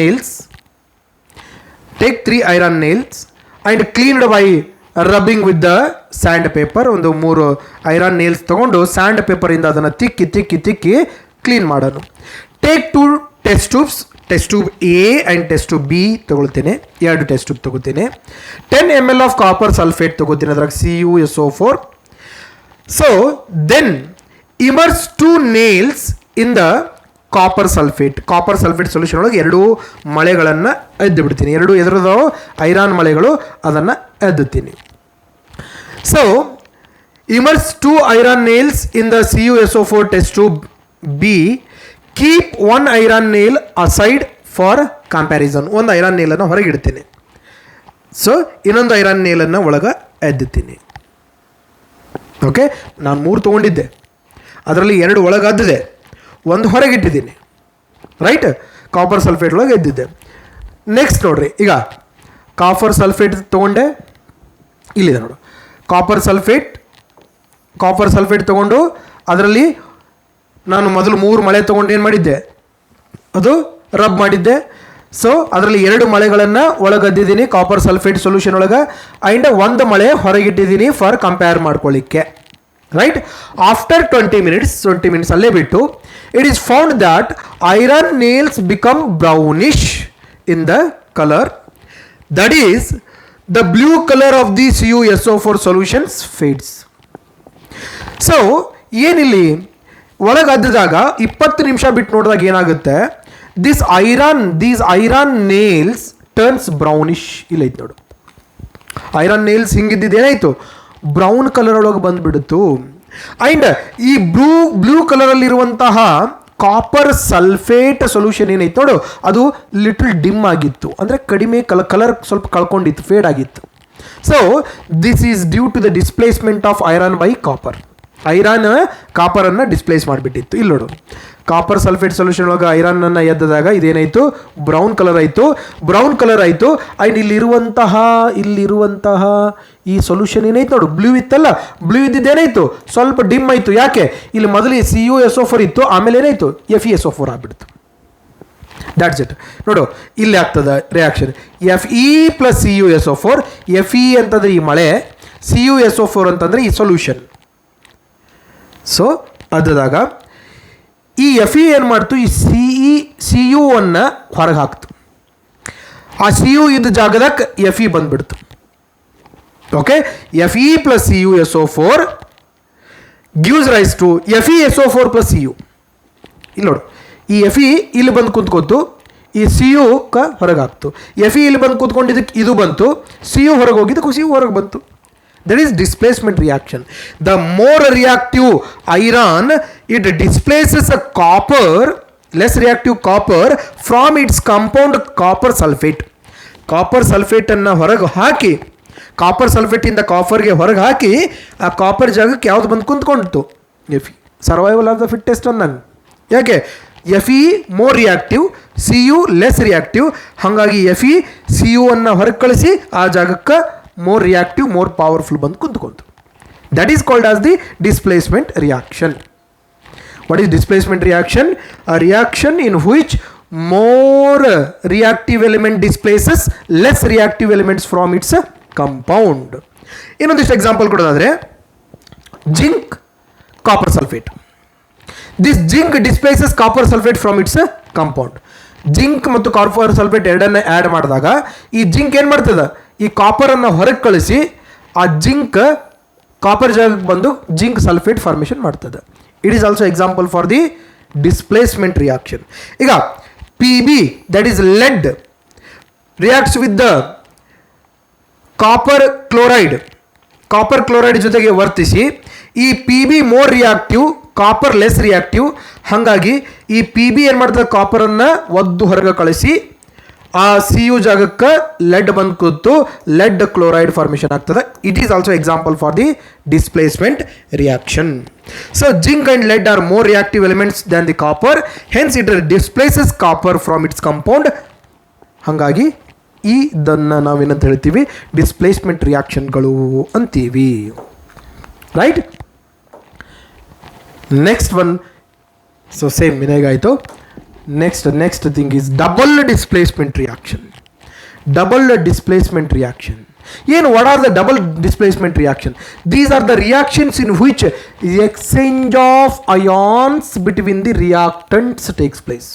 nails and cleaned by rubbing with the sand paper. ಒಂದು 3 ಐರನ್ ನೇಲ್ಸ್ ತೊಗೊಂಡು ಸ್ಯಾಂಡ್ ಪೇಪರಿಂದ ಅದನ್ನು ತಿಕ್ಕಿ ಕ್ಲೀನ್ ಮಾಡೋಣ. Take 2 test tubes, test tube A and test tube B ತೊಗೊಳ್ತೇನೆ, 2 ಟೆಸ್ಟ್ ಟ್ಯೂಬ್ ತೊಗೋತೀನಿ. 10 ml ಆಫ್ ಕಾಪರ್ ಸಲ್ಫೇಟ್ ತೊಗೋತೀನಿ, ಅದ್ರಾಗ CuSO4. So then immerse 2 nails in the copper sulphate solution ಒಳಗೆ 2 ಮಳೆಗಳನ್ನು ಎದ್ದು ಬಿಡ್ತೀನಿ. 2 ಎದುರದವು ಐರನ್ ಮಳೆಗಳು, ಅದನ್ನು ಎದ್ದುತ್ತೀನಿ. So immerse 2 iron nails in the CuSO4 test tube B. Keep 1 iron nail aside for comparison. ಒಂದು ಐರನ್ ನೇಲನ್ನು ಹೊರಗಿಡ್ತೀನಿ. ಸೊ ಇನ್ನೊಂದು ಐರನ್ ನೇಲನ್ನು ಒಳಗೆ ಎದ್ದುತ್ತೀನಿ. ಓಕೆ, ನಾನು 3 ತೊಗೊಂಡಿದ್ದೆ, ಅದರಲ್ಲಿ 2 ಒಳಗದ್ದಿದೆ, 1 ಹೊರಗಿಟ್ಟಿದ್ದೀನಿ. ರೈಟ್, ಕಾಪರ್ ಸಲ್ಫೇಟ್ ಒಳಗೆ ಎದ್ದಿದ್ದೆ. ನೆಕ್ಸ್ಟ್ ನೋಡ್ರಿ, ಈಗ ಕಾಪರ್ ಸಲ್ಫೇಟ್ ತೊಗೊಂಡೆ, ಇಲ್ಲಿದೆ ನೋಡು. ಕಾಪರ್ ಸಲ್ಫೇಟ್ ತೊಗೊಂಡು ಅದರಲ್ಲಿ ನಾನು ಮೊದಲು 3 ಮಳೆ ತೊಗೊಂಡು ಏನು ಮಾಡಿದ್ದೆ, ಅದು ರಬ್ ಮಾಡಿದ್ದೆ. ಸೊ ಅದರಲ್ಲಿ 2 ಮಳೆಗಳನ್ನು ಒಳಗದ್ದಿದ್ದೀನಿ ಕಾಪರ್ ಸಲ್ಫೇಟ್ ಸೊಲ್ಯೂಷನ್ ಒಳಗೆ, ಆ್ಯಂಡ್ 1 ಮಳೆ ಹೊರಗಿಟ್ಟಿದ್ದೀನಿ ಫಾರ್ ಕಂಪೇರ್ ಮಾಡ್ಕೊಳ್ಳಿಕ್ಕೆ. ರೈಟ್, ಆಫ್ಟರ್ 20 ಮಿನಿಟ್ಸ್ ಅಲ್ಲೇ ಬಿಟ್ಟು it is found that iron nails become brownish in the colour, that is the blue colour of the CuSO4 solutions fades. So ಏನಿಲ್ಲಿ ಒಳಗದ್ದಾಗ 20 ನಿಮಿಷ ಬಿಟ್ಟು ನೋಡಿದಾಗ ಏನಾಗುತ್ತೆ, these iron nails turns brownish. ಇಲ್ಲ ಐತೆ ನೋಡು, ಐರನ್ ನೇಲ್ಸ್ ಹಿಂಗಿದ್ದಿದ್ದು ಏನಾಯಿತು, ಬ್ರೌನ್ ಕಲರ್ ಒಳಗೆ ಬಂದುಬಿಡ್ತು. ಆ್ಯಂಡ್ ಈ ಬ್ಲೂ ಕಲರಲ್ಲಿರುವಂತಹ ಕಾಪರ್ ಸಲ್ಫೇಟ್ ಸೊಲ್ಯೂಷನ್ ಏನೈತೆ ನೋಡು, ಅದು ಲಿಟಲ್ ಡಿಮ್ ಆಗಿತ್ತು, ಅಂದರೆ ಕಡಿಮೆ ಕಲರ್ ಸ್ವಲ್ಪ ಕಳ್ಕೊಂಡಿತ್ತು, ಫೇಡ್ ಆಗಿತ್ತು. So this is due to the displacement of iron by copper. Iron ಕಾಪರನ್ನು ಡಿಸ್ಪ್ಲೇಸ್ ಮಾಡಿಬಿಟ್ಟಿತ್ತು. ಇಲ್ಲಿ ನೋಡು, ಕಾಪರ್ ಸಲ್ಫೇಟ್ ಸೊಲ್ಯೂಷನ್ ಒಳಗೆ ಐರನ್ನನ್ನು ಎದ್ದಾಗ ಇದೇನಾಯಿತು, ಬ್ರೌನ್ ಕಲರ್ ಆಯಿತು. ಆ್ಯಂಡ್ ಇಲ್ಲಿರುವಂತಹ ಈ ಸೊಲ್ಯೂಷನ್ ಏನಾಯ್ತು ನೋಡು, ಬ್ಲೂ ಇತ್ತಲ್ಲ, ಬ್ಲೂ ಇದ್ದಿದ್ದೇನಾಯಿತು, ಸ್ವಲ್ಪ ಡಿಮ್ ಆಯಿತು. ಯಾಕೆ, ಇಲ್ಲಿ ಮೊದಲು CuSO4 ಇತ್ತು, ಆಮೇಲೆ ಏನಾಯಿತು FeSO4 ಆಗ್ಬಿಡ್ತು. That's it. ನೋಡು, ಇಲ್ಲಿ ಆಗ್ತದೆ ರಿಯಾಕ್ಷನ್ Fe + CuSO4. Fe ಅಂತಂದರೆ ಈ ಮಳೆ, CuSO4 ಅಂತಂದರೆ ಈ ಸೊಲ್ಯೂಷನ್. ಸೊ ಅದಾಗ ಈ Fe ಏನು ಮಾಡ್ತು, ಈ Cu ಅನ್ನು ಹೊರಗೆ ಹಾಕ್ತು. ಆ Cu ಇದ್ದ ಜಾಗದಾಗ Fe ಬಂದ್ಬಿಡ್ತು. Okay, Fe + CuSO4 gives rise to FeSO4 + Cu. ಇಲ್ಲಿ ನೋಡು, ಈ Fe ಇಲ್ಲಿ ಬಂದು ಕುಂತ್ಕೊತು, ಈ Cu ಹೊರಗೆ ಹಾಕ್ತು. Fe ಇಲ್ಲಿ ಬಂದು ಕೂತ್ಕೊಂಡಿದ್ದಕ್ಕೆ ಇದು ಬಂತು, Cu ಹೊರಗೆ ಹೋಗಿದ್ದಕ್ಕೆ Cu ಹೊರಗೆ ಬಂತು. That is displacement reaction. The more reactive iron, it displaces a less reactive copper from its compound copper sulfate. Copper sulfate ಅನ್ನು ಹೊರಗೆ ಹಾಕಿ, ಕಾಪರ್ ಸಲ್ಫೇಟಿಂದ ಕಾಪರ್ಗೆ ಹೊರಗೆ ಹಾಕಿ, ಆ ಕಾಪರ್ ಜಾಗಕ್ಕೆ ಯಾವ್ದು ಬಂದು ಕುಂತ್ಕೊಂಡಿತ್ತು, Fe. Survival of the fittest ಅನ್ನಂಗೆ. ಯಾಕೆ, Fe more reactive, Cu less reactive. ಹಾಗಾಗಿ Fe Cu ಅನ್ನು ಹೊರಗೆ ಕಳಿಸಿ ಆ ಜಾಗಕ್ಕೆ more reactive, more powerful ಬಂದು ಕುಂತ್ಕೊಂತು. That is called as the displacement reaction. What is displacement reaction? A reaction in which more reactive element displaces less reactive elements from its compound. ಇನ್ನೊಂದಿಷ್ಟು ಎಕ್ಸಾಂಪಲ್ ಕೊಡೋದಾದರೆ, zinc copper sulphate. This zinc displaces copper sulphate from its compound. Zinc ಮತ್ತು ಕಾಪರ್ ಸಲ್ಫೇಟ್ ಎರಡನ್ನ ಆ್ಯಡ್ ಮಾಡಿದಾಗ ಈ ಜಿಂಕ್ ಏನು ಮಾಡ್ತದೆ, ಈ ಕಾಪರನ್ನು ಹೊರಗೆ ಕಳಿಸಿ ಆ ಜಿಂಕ್ ಕಾಪರ್ ಜಾಗಕ್ಕೆ ಬಂದು ಜಿಂಕ್ ಸಲ್ಫೇಟ್ ಫಾರ್ಮೇಷನ್ ಮಾಡ್ತದೆ. It is also example for the displacement reaction. ಈಗ Pb, that is lead, reacts with the copper chloride ಜೊತೆಗೆ ವರ್ತಿಸಿ ಈ Pb more reactive, copper less reactive. ಹಾಗಾಗಿ ಈ Pb ಏನು ಮಾಡ್ತದೆ, ಕಾಪರನ್ನು ಒದ್ದು ಹೊರಗೆ ಕಳಿಸಿ ಆ Cu ಜಾಗಕ್ಕೆ ಲೆಡ್ ಬಂದು ಕೂತು ಲೆಡ್ ಕ್ಲೋರೈಡ್ ಫಾರ್ಮೇಷನ್ ಆಗ್ತದೆ. It is also example for the displacement reaction. So zinc and lead are more reactive elements than the copper, hence it displaces copper from its compound. ಹಾಗಾಗಿ ಇದನ್ನು ನಾವೇನಂತ ಹೇಳ್ತೀವಿ, ಡಿಸ್ಪ್ಲೇಸ್ಮೆಂಟ್ ರಿಯಾಕ್ಷನ್ಗಳು ಅಂತೀವಿ. Right, next one. So same ವಿನಯಗಾಯಿತು. Next thing is double displacement reaction. What are the double displacement reaction? These are the reactions in which the exchange of ions between the reactants takes place.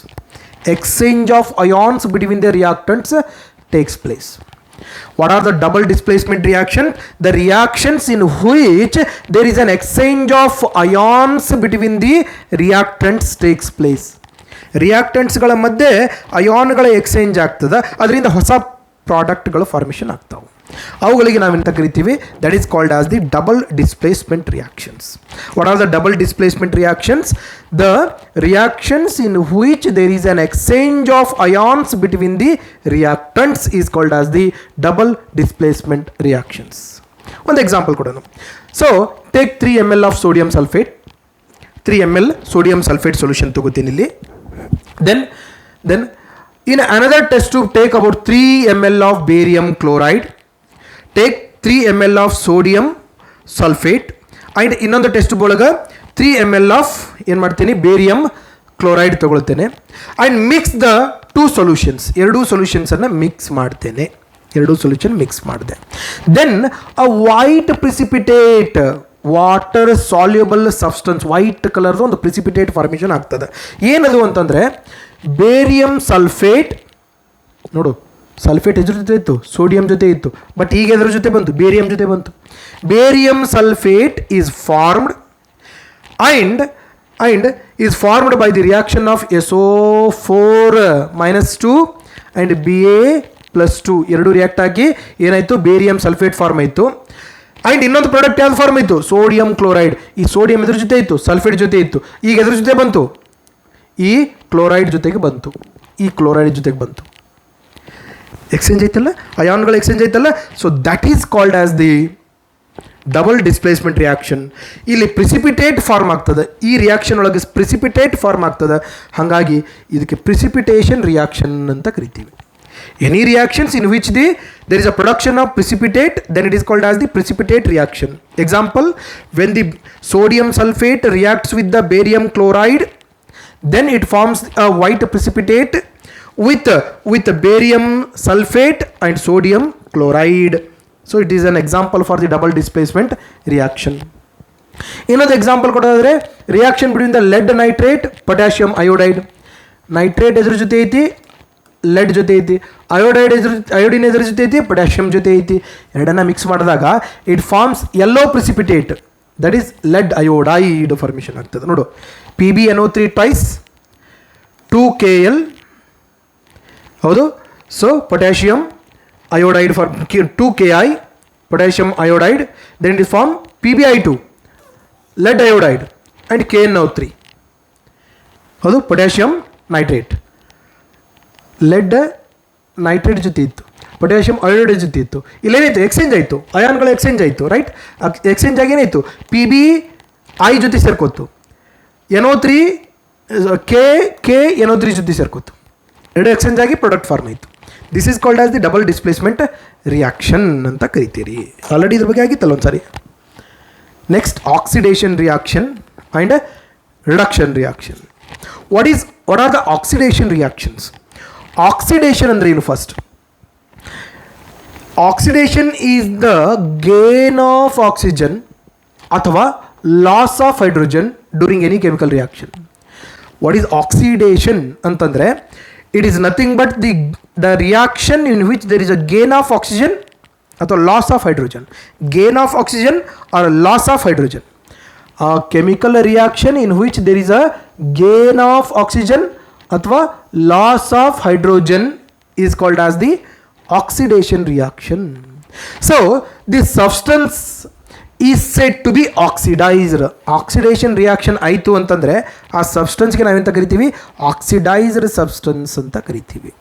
What are the double displacement reaction? The reactions in which there is an exchange of ions between the reactants takes place. ರಿಯಾಕ್ಟೆಂಟ್ಸ್ಗಳ ಮಧ್ಯೆ ಅಯಾನ್ಗಳ ಎಕ್ಸ್ಚೇಂಜ್ ಆಗ್ತದೆ, ಅದರಿಂದ ಹೊಸ ಪ್ರಾಡಕ್ಟ್ಗಳು ಫಾರ್ಮೇಷನ್ ಆಗ್ತಾವೆ. ಅವುಗಳಿಗೆ ನಾವೆಂತ ಕರಿತೀವಿ, that is called as the double displacement reactions. What are the double displacement reactions? The reactions in which there is an exchange of ions between the reactants is called as the double displacement reactions. ಒಂದು ಎಕ್ಸಾಂಪಲ್ ಕೊಡೋಣ. So take 3 ml of sodium sulphate. 3 ml sodium sulphate solution ತಗೋತೀನಿ ಇಲ್ಲಿ. Then in another test tube take about 3 ml of barium chloride, take 3 ml of sodium sulfate, and ಇನ್ನೊಂದು ಟೆಸ್ಟ್ ಟ್ಯೂಬ್ ಒಳಗೆ 3 ml ಆಫ್ ಏನು ಮಾಡ್ತೀನಿ, ಬೇರಿಯಂ ಕ್ಲೋರೈಡ್ ತಗೊಳ್ತೇನೆ and mix the two solutions, ಎರಡೂ ಸೊಲ್ಯೂಷನ್ಸನ್ನು ಮಿಕ್ಸ್ ಮಾಡ್ತೇನೆ, ಎರಡೂ ಸೊಲ್ಯೂಷನ್ ಮಿಕ್ಸ್ ಮಾಡಿದೆ. Then a white precipitate, water soluble substance, white ಕಲರ್ದು ಒಂದು ಪ್ರಿಸಿಪಿಟೇಟ್ ಫಾರ್ಮೇಷನ್ ಆಗ್ತದೆ. ಏನದು ಅಂತಂದರೆ ಬೇರಿಯಂ ಸಲ್ಫೇಟ್. ನೋಡು, ಸಲ್ಫೇಟ್ ಎದ್ರ ಜೊತೆ ಇತ್ತು, ಸೋಡಿಯಂ ಜೊತೆ ಇತ್ತು, ಬಟ್ ಈಗ ಎದ್ರ ಜೊತೆ ಬಂತು, ಬೇರಿಯಂ ಜೊತೆ ಬಂತು. Barium sulphate is formed and is formed by the reaction of SO4 -2 and Ba+2 ಎರಡು ರಿಯಾಕ್ಟ್ ಆಗಿ ಏನಾಯಿತು, ಬೇರಿಯಂ ಸಲ್ಫೇಟ್ ಫಾರ್ಮ್ ಆಯಿತು. ಆ್ಯಂಡ್ ಇನ್ನೊಂದು ಪ್ರಾಡಕ್ಟ್ ಯಾವ್ದು ಫಾರ್ಮ್ ಆಯಿತು, ಸೋಡಿಯಂ ಕ್ಲೋರೈಡ್. ಈ ಸೋಡಿಯಂ ಎದ್ರ ಜೊತೆ ಇತ್ತು, ಸಲ್ಫೇಟ್ ಜೊತೆ ಇತ್ತು, ಈಗ ಎದ್ರ ಜೊತೆ ಬಂತು, ಈ ಕ್ಲೋರೈಡ್ ಜೊತೆಗೆ ಬಂತು, ಈ ಕ್ಲೋರೈಡ್ ಜೊತೆಗೆ ಬಂತು. ಎಕ್ಸ್ಚೇಂಜ್ ಐತಲ್ಲ, ಅಯಾನ್ಗಳು ಎಕ್ಸ್ಚೇಂಜ್ ಐತಲ್ಲ. So that is called as the double displacement reaction. ಇಲ್ಲಿ ಪ್ರಿಸಿಪಿಟೇಟ್ ಫಾರ್ಮ್ ಆಗ್ತದೆ, ಈ ರಿಯಾಕ್ಷನ್ ಒಳಗೆ ಪ್ರಿಸಿಪಿಟೇಟ್ ಫಾರ್ಮ್ ಆಗ್ತದೆ, ಹಾಗಾಗಿ ಇದಕ್ಕೆ ಪ್ರಿಸಿಪಿಟೇಷನ್ ರಿಯಾಕ್ಷನ್ ಅಂತ ಕರಿತೀವಿ. Any reactions in which there is a production of precipitate, then it is called as the precipitate reaction. Example, when the sodium sulfate reacts with the barium chloride, then it forms a white precipitate with barium sulfate and sodium chloride. So it is an example for the double displacement reaction. Another example ಕೊಡೋದಾದ್ರೆ reaction between the lead nitrate, potassium iodide. Nitrate ಎದ್ರ ಜೊತೆ ಐತಿ, ಲೆಡ್ ಜೊತೆ ಐತಿ. ಅಯೋಡಿನ್ ಎದ್ರ ಜೊತೆ ಐತಿ, ಪೊಟ್ಯಾಷಿಯಮ್ ಜೊತೆ ಐತಿ. ಎರಡನ್ನ ಮಿಕ್ಸ್ ಮಾಡಿದಾಗ it forms yellow precipitate, that is lead iodide formation ಆಗ್ತದೆ. ನೋಡು, PbNO3 ಟ್ವೈಸ್ 2Kl, ಹೌದು. ಸೊ potassium iodide for 2Ki, potassium iodide, then it is formed PbI2, lead iodide, and KNO3, ಹೌದು, ಪೊಟ್ಯಾಷಿಯಮ್ ನೈಟ್ರೇಟ್. ಲೆಡ್ ನೈಟ್ರೇಟ್ ಜೊತೆ ಇತ್ತು, ಪೊಟ್ಯಾಷಿಯಮ್ ಅಯೋಡೈಡ್ ಜೊತೆ ಇತ್ತು. ಇಲ್ಲೇನಾಯಿತು, ಎಕ್ಸ್ಚೇಂಜ್ ಆಯಿತು, ಅಯಾನ್ಗಳು ಎಕ್ಸ್ಚೇಂಜ್ ಆಯಿತು, ರೈಟ್. ಎಕ್ಸ್ಚೇಂಜ್ ಆಗಿ ಏನಾಯಿತು, PbI ಜೊತೆ ಸೇರ್ಕೋತು, NO3 KNO3 ಜೊತೆ ಸೇರ್ಕೋತು, ಎರಡು ಎಕ್ಸ್ಚೇಂಜ್ ಆಗಿ ಪ್ರಾಡಕ್ಟ್ ಫಾರ್ಮ್ ಆಯಿತು. This is called as the double displacement reaction ಅಂತ ಕರಿತೀರಿ. ಆಲ್ರೆಡಿ ಇದ್ರ ಬಗ್ಗೆ ಆಗಿತ್ತಲ್ಲ ಒಂದ್ಸಾರಿ. Next, oxidation reaction and reduction reaction. What are the oxidation reactions? Oxidation ಅಂದರೆ ಏನು? First, oxidation is the gain of oxygen ಅಥವಾ loss of hydrogen during any chemical reaction. What is oxidation ಅಂತಂದರೆ it is nothing but the reaction in which there is a gain of oxygen or loss of hydrogen. Gain of oxygen or loss of hydrogen. A chemical reaction in which there is a gain of oxygen or loss of hydrogen is called as the oxidation reaction. So this substance is said to be oxidized. Oxidation reaction ಆಯಿತು ಅಂತಂದರೆ ಆ ಸಬ್ಸ್ಟೆನ್ಸ್ಗೆ ನಾವೆಂತ ಕರಿತೀವಿ, ಆಕ್ಸಿಡೈಸ್ಡ್ ಸಬ್ಸ್ಟೆನ್ಸ್ ಅಂತ ಕರಿತೀವಿ.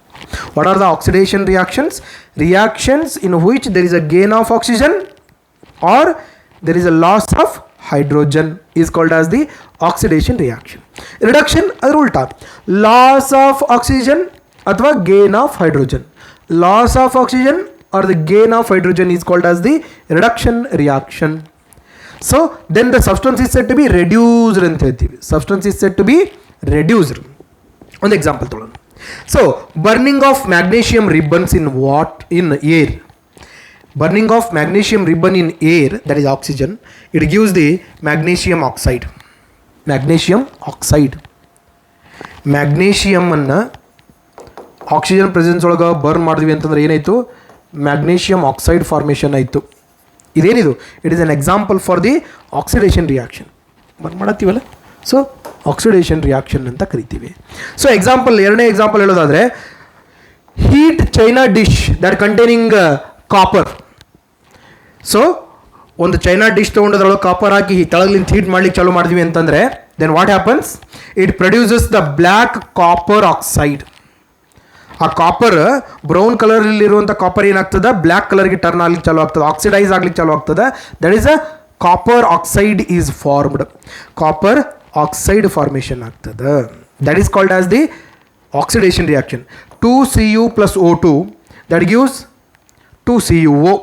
What are the oxidation reactions? Reactions in which there is a gain of oxygen or there is a loss of hydrogen is called as the oxidation reaction. Reduction ಅದರ ಉಲ್ಟಾ, ಲಾಸ್ ಆಫ್ ಆಕ್ಸಿಜನ್ ಅಥವಾ gain of hydrogen. Loss of oxygen or the gain of hydrogen is called as the reduction reaction. So then the substance is said to be reduced ಅಂತ ಹೇಳ್ತೀವಿ. Substance is said to be reduced. ಒಂದು ಎಕ್ಸಾಂಪಲ್ ತೊಗೊಳ್ಳೋಣ. So burning of magnesium ribbons in air. Burning of magnesium ribbon in air, that is oxygen, it gives the magnesium oxide. Magnesium oxide. Magnesium ಅನ್ನು ಆಕ್ಸಿಜನ್ ಪ್ರೆಸೆನ್ಸ್ ಒಳಗೆ ಬರ್ನ್ ಮಾಡಿದ್ವಿ ಅಂತಂದ್ರೆ ಏನಾಯಿತು, ಮ್ಯಾಗ್ನೇಷಿಯಮ್ ಆಕ್ಸೈಡ್ ಫಾರ್ಮೇಷನ್ ಆಯಿತು. ಇದೇನಿದು, it is an example for the oxidation reaction. Burn ಮಾಡತ್ತೀವಲ್ಲ, ಸೊ ಆಕ್ಸಿಡೇಷನ್ ರಿಯಾಕ್ಷನ್ ಅಂತ ಕರಿತೀವಿ. ಸೊ ಎಕ್ಸಾಂಪಲ್, ಎರಡನೇ ಎಕ್ಸಾಂಪಲ್ ಹೇಳೋದಾದರೆ, heat china dish that containing copper. So ಒಂದು ಚೈನಾ ಡಿಶ್ ತೊಗೊಂಡದ್ರೊಳಗೆ ಕಾಪರ್ ಹಾಕಿ ತೆಳಗ್ಲಿಂದ ಹೀಟ್ ಮಾಡ್ಲಿಕ್ಕೆ ಚಾಲೂ ಮಾಡಿದ್ವಿ ಅಂತಂದರೆ then what happens, it produces the black copper oxide. ಆ ಕಾಪರ್ ಬ್ರೌನ್ ಕಲರಲ್ಲಿರುವಂಥ ಕಾಪರ್ ಏನಾಗ್ತದೆ, ಬ್ಲ್ಯಾಕ್ ಕಲರ್ಗೆ ಟರ್ನ್ ಆಗ್ಲಿಕ್ಕೆ ಚಾಲು ಆಗ್ತದೆ, ಆಕ್ಸಿಡೈಸ್ ಆಗ್ಲಿಕ್ಕೆ ಚಾಲು ಆಗ್ತದೆ. That is a copper oxide is formed. Copper oxide formation ಆಗ್ತದೆ. That is called as the oxidation reaction. 2Cu + O2 that gives 2CuO.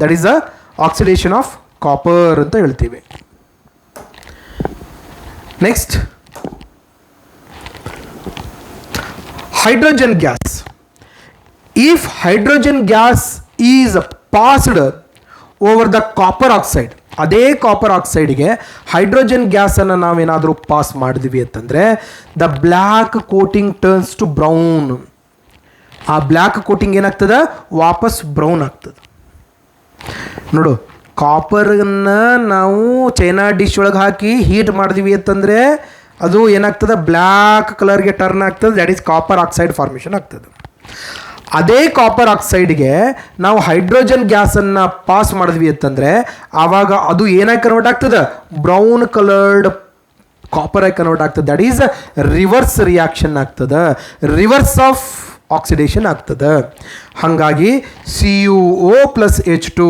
That is a oxidation of copper ಅಂತ ಹೇಳ್ತೀವಿ. Next, hydrogen gas, if hydrogen gas is passed over the copper oxide, ಅದೇ ಕಾಪರ್ ಆಕ್ಸೈಡ್ಗೆ ಹೈಡ್ರೋಜನ್ ಗ್ಯಾಸನ್ನು ನಾವೇನಾದರೂ ಪಾಸ್ ಮಾಡಿದ್ವಿ ಅಂತಂದರೆ the black coating turns to brown. ಆ ಬ್ಲ್ಯಾಕ್ ಕೋಟಿಂಗ್ ಏನಾಗ್ತದೆ, ವಾಪಸ್ ಬ್ರೌನ್ ಆಗ್ತದೆ. ನೋಡು, ಕಾಪರನ್ನು ನಾವು ಚೈನಾ ಡಿಶ್ ಒಳಗೆ ಹಾಕಿ ಹೀಟ್ ಮಾಡಿದ್ವಿ ಅಂತಂದರೆ ಅದು ಏನಾಗ್ತದೆ, ಬ್ಲ್ಯಾಕ್ ಕಲರ್ಗೆ ಟರ್ನ್ ಆಗ್ತದೆ. That is copper oxide formation ಆಗ್ತದೆ. ಅದೇ ಕಾಪರ್ ಆಕ್ಸೈಡ್ಗೆ ನಾವು ಹೈಡ್ರೋಜನ್ ಗ್ಯಾಸನ್ನು ಪಾಸ್ ಮಾಡಿದ್ವಿ ಅಂತಂದರೆ ಆವಾಗ ಅದು ಏನಾಗಿ ಕನ್ವರ್ಟ್ ಆಗ್ತದೆ, ಬ್ರೌನ್ ಕಲರ್ಡ್ ಕಾಪರ್ ಆಗಿ ಕನ್ವರ್ಟ್ ಆಗ್ತದೆ. ದಟ್ ಈಸ್ ರಿವರ್ಸ್ ರಿಯಾಕ್ಷನ್ ಆಗ್ತದೆ, ರಿವರ್ಸ್ ಆಫ್ ಆಕ್ಸಿಡೇಷನ್ ಆಗ್ತದೆ. ಹಾಗಾಗಿ CuO+H2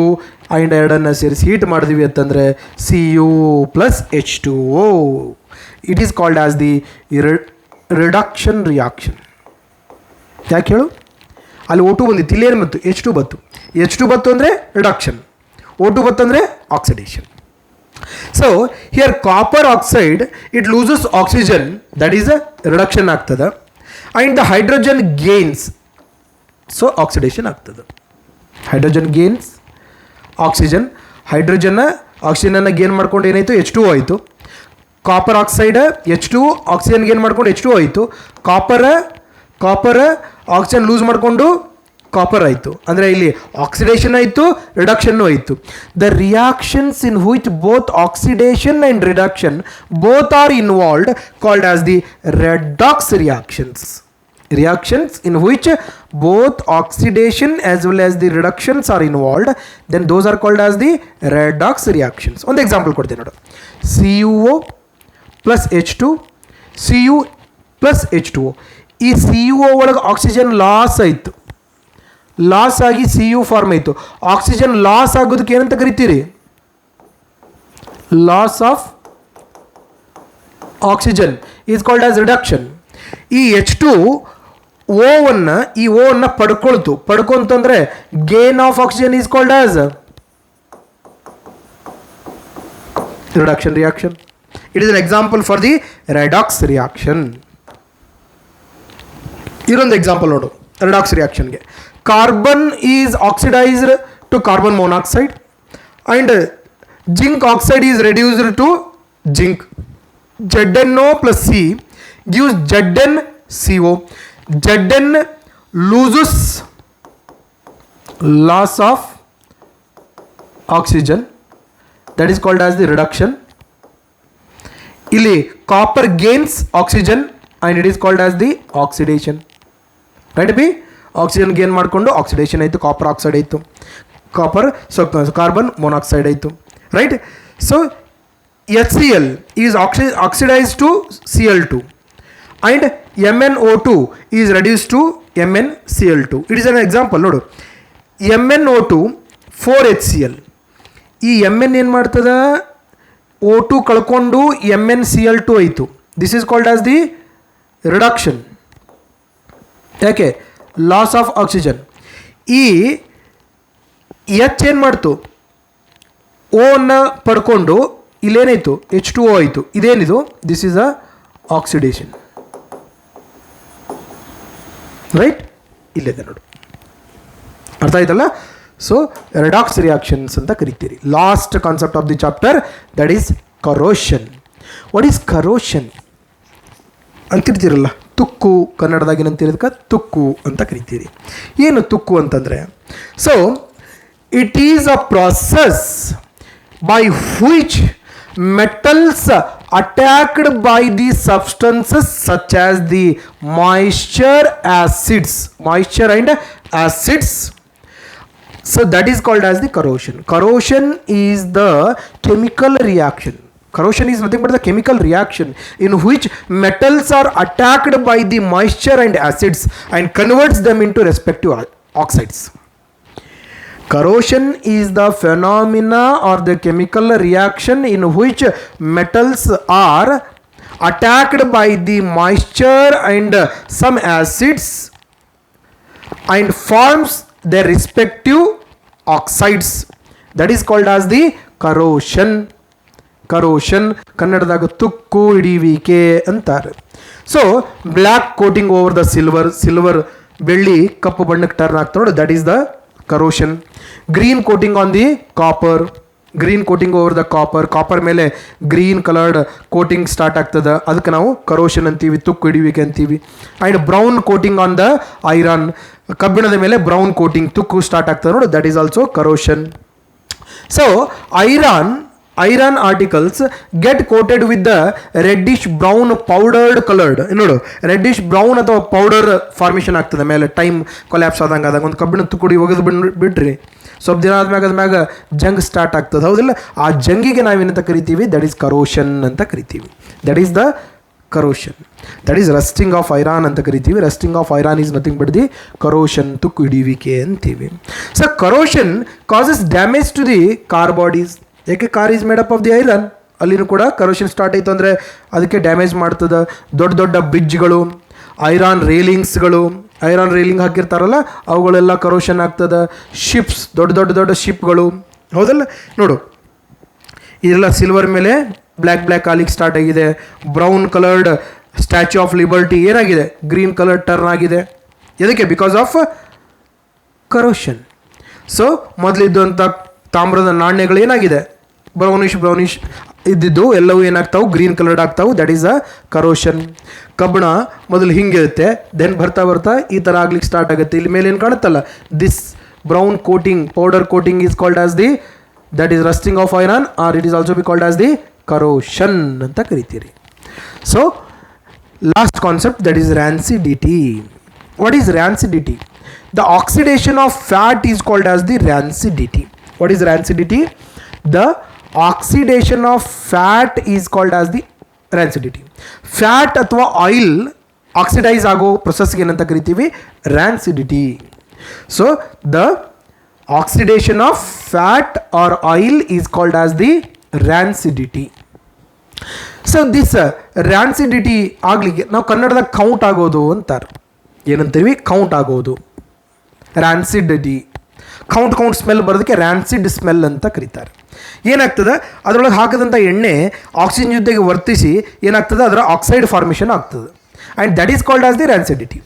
ಆ್ಯಂಡ್ ಎರಡನ್ನು ಸೇರಿಸಿ ಹೀಟ್ ಮಾಡಿದ್ವಿ ಅಂತಂದರೆ Cu+H2O. It is called as the reduction reaction. ಯಾಕೆ ಹೇಳು, ಅಲ್ಲಿ O2 ಬಂದಿತ್ತು, ಇಲ್ಲೇನು ಬಂತು, H2 ಬಂತು. H2 ಬಂತು ಅಂದರೆ ರಿಡಕ್ಷನ್, O2 ಬಂತು ಅಂದರೆ oxidation. So here copper oxide it loses oxygen, that is a reduction ಆಗ್ತದೆ. And the hydrogen gains, so oxidation ಆಗ್ತದೆ. ಹೈಡ್ರೋಜನ್ ಗೇನ್ಸ್ ಆಕ್ಸಿಜನ್, ಆಕ್ಸಿಜನನ್ನು ಗೇನ್ ಮಾಡ್ಕೊಂಡು ಏನಾಯಿತು, H2O ಆಯಿತು. Copper oxide H2 oxygen gain ಮಾಡ್ಕೊಂಡು H2O ಆಯಿತು. ಕಾಪರ್ ಆಕ್ಸಿಜನ್ ಲೂಸ್ ಮಾಡಿಕೊಂಡು ಕಾಪರ್ ಆಯಿತು. ಅಂದರೆ ಇಲ್ಲಿ ಆಕ್ಸಿಡೇಷನ್ ಆಯಿತು, ರಿಡಕ್ಷನ್ನು ಆಯಿತು. The reactions in which both oxidation and reduction both are involved called as the redox reactions. Reactions in which both oxidation as well as the reductions are involved, then those are called as the redox reactions. ಒಂದು ಎಕ್ಸಾಂಪಲ್ ಕೊಡ್ತೀನಿ ನೋಡು. CuO+H2, Cu+H2O. ಈ CuO ಒಳಗೆ ಆಕ್ಸಿಜನ್ ಲಾಸ್ ಆಯಿತು, ಲಾಸ್ ಆಗಿ Cu ಫಾರ್ಮ್ ಆಯಿತು. ಆಕ್ಸಿಜನ್ ಲಾಸ್ ಆಗೋದಕ್ಕೆ ಏನಂತ ಕರಿತೀರಿ, loss of oxygen is called as reduction. ಈ H2 ಓವನ್ನು ಪಡ್ಕೊಂತಂದ್ರೆ gain of oxygen is called as reduction reaction. It is an example for the redox reaction. ಇದೊಂದು ಎಕ್ಸಾಂಪಲ್ ನೋಡು ರೆಡಾಕ್ಸ್ ರಿಯಾಕ್ಷನ್ಗೆ. Carbon is oxidised to carbon monoxide and zinc oxide is reduced to zinc. ZnO+C gives ZnCO. Zn loses loss of oxygen, that is called as the reduction. ಇಲ್ಲಿ copper gains oxygen and it is called as the oxidation. Right be, oxygen gain ಮಾಡಿಕೊಂಡು oxidation ಆಯಿತು, copper oxide ಆಯಿತು, carbon monoxide ಆಯಿತು. Right? So HCl is oxidized to Cl2 and MnO2 is reduced to MnCl2. It is an example ನೋಡು. MnO2 4HCl. ಈ Mn ಏನು ಮಾಡ್ತದ, O2 ಕಳ್ಕೊಂಡು MnCl2 ಆಯಿತು. This is called as the reduction. ಯಾಕೆ, ಲಾಸ್ ಆಫ್ ಆಕ್ಸಿಜನ್. ಈ H ಏನು ಮಾಡ್ತು, ಓವನ್ನು ಪಡ್ಕೊಂಡು ಇಲ್ಲೇನಾಯಿತು, H2O ಆಯಿತು. ಇದೇನಿದು, this is a oxidation. Right, ಇಲ್ಲಿದೆ ನೋಡು, ಅರ್ಥ ಆಯ್ತಲ್ಲ. ಸೊ ರೆಡಾಕ್ಸ್ ರಿಯಾಕ್ಷನ್ಸ್ ಅಂತ ಕರಿತೀರಿ. Last concept of the chapter, that is corrosion. What is corrosion ಅಂತಿರ್ತೀರಲ್ಲ, ತುಕ್ಕು, ಕನ್ನಡದಾಗ ಏನಂತಿರೋದಕ್ಕೆ ತುಕ್ಕು ಅಂತ ಕರಿತೀರಿ. ಏನು ತುಕ್ಕು ಅಂತಂದರೆ, so it is a process by which metals attacked by the substances such as the moisture and acids. So that is called as the corrosion. Corrosion is the chemical reaction. Corrosion is nothing but the chemical reaction in which metals are attacked by the moisture and acids and converts them into respective oxides. Corrosion is the phenomena or the chemical reaction in which metals are attacked by the moisture and some acids and forms their respective oxides. That is called as the corrosion. ಕನ್ನಡದಾಗ ತುಕ್ಕು ಹಿಡಿಯುವಿಕೆ ಅಂತಾರೆ. So black coating over the silver ಬೆಳ್ಳಿ ಕಪ್ಪು ಬಣ್ಣಕ್ಕೆ ಟರ್ನ್ ಆಗ್ತಾ ನೋಡಿ, that is the corrosion. Green coating on the copper, green coating over the copper ಮೇಲೆ ಗ್ರೀನ್ ಕಲರ್ಡ್ ಕೋಟಿಂಗ್ ಸ್ಟಾರ್ಟ್ ಆಗ್ತದೆ, ಅದಕ್ಕೆ ನಾವು ಕರೋಷನ್ ಅಂತೀವಿ, ತುಕ್ಕು ಹಿಡಿಯುವಿಕೆ ಅಂತೀವಿ. And brown coating on the iron, ಕಬ್ಬಿಣದ ಮೇಲೆ ಬ್ರೌನ್ ಕೋಟಿಂಗ್ ತುಕ್ಕು ಸ್ಟಾರ್ಟ್ ಆಗ್ತದೆ ನೋಡಿ, that is also corrosion. So iron articles get coated with the reddish brown powdered coloured. ನೋಡು, ರೆಡ್ಡಿಶ್ ಬ್ರೌನ್ ಅಥವಾ ಪೌಡರ್ ಫಾರ್ಮೇಷನ್ ಆಗ್ತದೆ ಮೇಲೆ ಟೈಮ್ ಕೊಲ್ಯಾಪ್ಸ್ ಆದಾಗ ಒಂದು ಕಬ್ಬಿಣ ತುಕುಡಿ ಒಗೆದು ಬಿಡ್ರಿ, ಸ್ವಲ್ಪ ದಿನ ಆದ್ಮ್ಯಾಗ ಅದ್ಮ್ಯಾಗ ಜಂಗ್ ಸ್ಟಾರ್ಟ್ ಆಗ್ತದೆ, ಹೌದಿಲ್ಲ? ಆ ಜಂಗಿಗೆ ನಾವೇನಂತ ಕರಿತೀವಿ? ದಟ್ ಈಸ್ ಕರೋಷನ್ ಅಂತ ಕರಿತೀವಿ. That is the corrosion. That is rusting of iron ಅಂತ ಕರಿತೀವಿ. Rusting of iron is nothing but the corrosion, ತುಕ್ಕು ಹಿಡಿಯುವಿಕೆ ಅಂತೀವಿ. So corrosion causes damage to the car bodies. ಯಾಕೆ? Car is made up of the iron, ಅಲ್ಲಿನೂ ಕೂಡ ಕರೋಷನ್ ಸ್ಟಾರ್ಟ್ ಆಯಿತು ಅಂದರೆ ಅದಕ್ಕೆ ಡ್ಯಾಮೇಜ್ ಮಾಡ್ತದೆ. ದೊಡ್ಡ ದೊಡ್ಡ ಬ್ರಿಡ್ಜ್ಗಳು, ಐರಾನ್ ರೇಲಿಂಗ್ಸ್ಗಳು, ಐರಾನ್ ರೇಲಿಂಗ್ ಹಾಕಿರ್ತಾರಲ್ಲ ಅವುಗಳೆಲ್ಲ ಕರೋಷನ್ ಆಗ್ತದೆ. ಶಿಪ್ಸ್, ದೊಡ್ಡ ಶಿಪ್ಗಳು, ಹೌದಲ್ಲ? ನೋಡು, ಇದೆಲ್ಲ ಸಿಲ್ವರ್ ಮೇಲೆ ಬ್ಲ್ಯಾಕ್ ಆಲಿಗೆ ಸ್ಟಾರ್ಟ್ ಆಗಿದೆ. Brown coloured statue of liberty ಏನಾಗಿದೆ? ಗ್ರೀನ್ ಕಲರ್ ಟರ್ನ್ ಆಗಿದೆ. ಎದಕ್ಕೆ? Because of corrosion. ಸೊ ಮೊದಲಿದ್ದಂಥ ತಾಮ್ರದ ನಾಣ್ಯಗಳು ಏನಾಗಿದೆ? ಬ್ರೌನಿಶ್ ಇದ್ದಿದ್ದು ಎಲ್ಲವೂ ಏನಾಗ್ತಾವೆ? ಗ್ರೀನ್ ಕಲರ್ಡ್ ಆಗ್ತಾವೆ. That is a corrosion. ಕಬ್ಬಣ ಮೊದಲು ಹಿಂಗಿರುತ್ತೆ, ದೆನ್ ಬರ್ತಾ ಈ ಥರ ಆಗ್ಲಿಕ್ಕೆ ಸ್ಟಾರ್ಟ್ ಆಗುತ್ತೆ. ಇಲ್ಲಿ ಮೇಲೆ ಏನು ಕಾಣುತ್ತಲ್ಲ, this brown coating, powder coating is called as the, that is rusting of iron, or it is also be called as the corrosion ಅಂತ ಕರಿತೀರಿ. So last concept, that is rancidity. What is rancidity? The oxidation of fat is called as the rancidity. What is rancidity? The oxidation of fat is called as the rancidity. Fat ಅಥವಾ ಆಯಿಲ್ ಆಕ್ಸಿಡೈಸ್ ಆಗೋ ಪ್ರೊಸೆಸ್ಗೆ ಏನಂತ ಕರಿತೀವಿ? rancidity. So the oxidation of fat or oil is called as the rancidity. So this rancidity ಆಗ್ಲಿಕ್ಕೆ ನಾವು ಕನ್ನಡದಾಗ ಕೌಂಟ್ ಆಗೋದು ಅಂತಾರೆ. ಏನಂತೀವಿ? ಕೌಂಟ್ ಆಗೋದು, rancidity. ಕೌಂಟ್ ಸ್ಮೆಲ್ ಬರೋದಕ್ಕೆ ರ್ಯಾನ್ಸಿಡ್ ಸ್ಮೆಲ್ ಅಂತ ಕರೀತಾರೆ. ಏನಾಗ್ತದೆ? ಅದರೊಳಗೆ ಹಾಕಿದಂಥ ಎಣ್ಣೆ ಆಕ್ಸಿಜನ್ ಜೊತೆಗೆ ವರ್ತಿಸಿ ಏನಾಗ್ತದೆ? ಅದರ ಆಕ್ಸೈಡ್ ಫಾರ್ಮೇಷನ್ ಆಗ್ತದೆ. And that is called as the rancidity.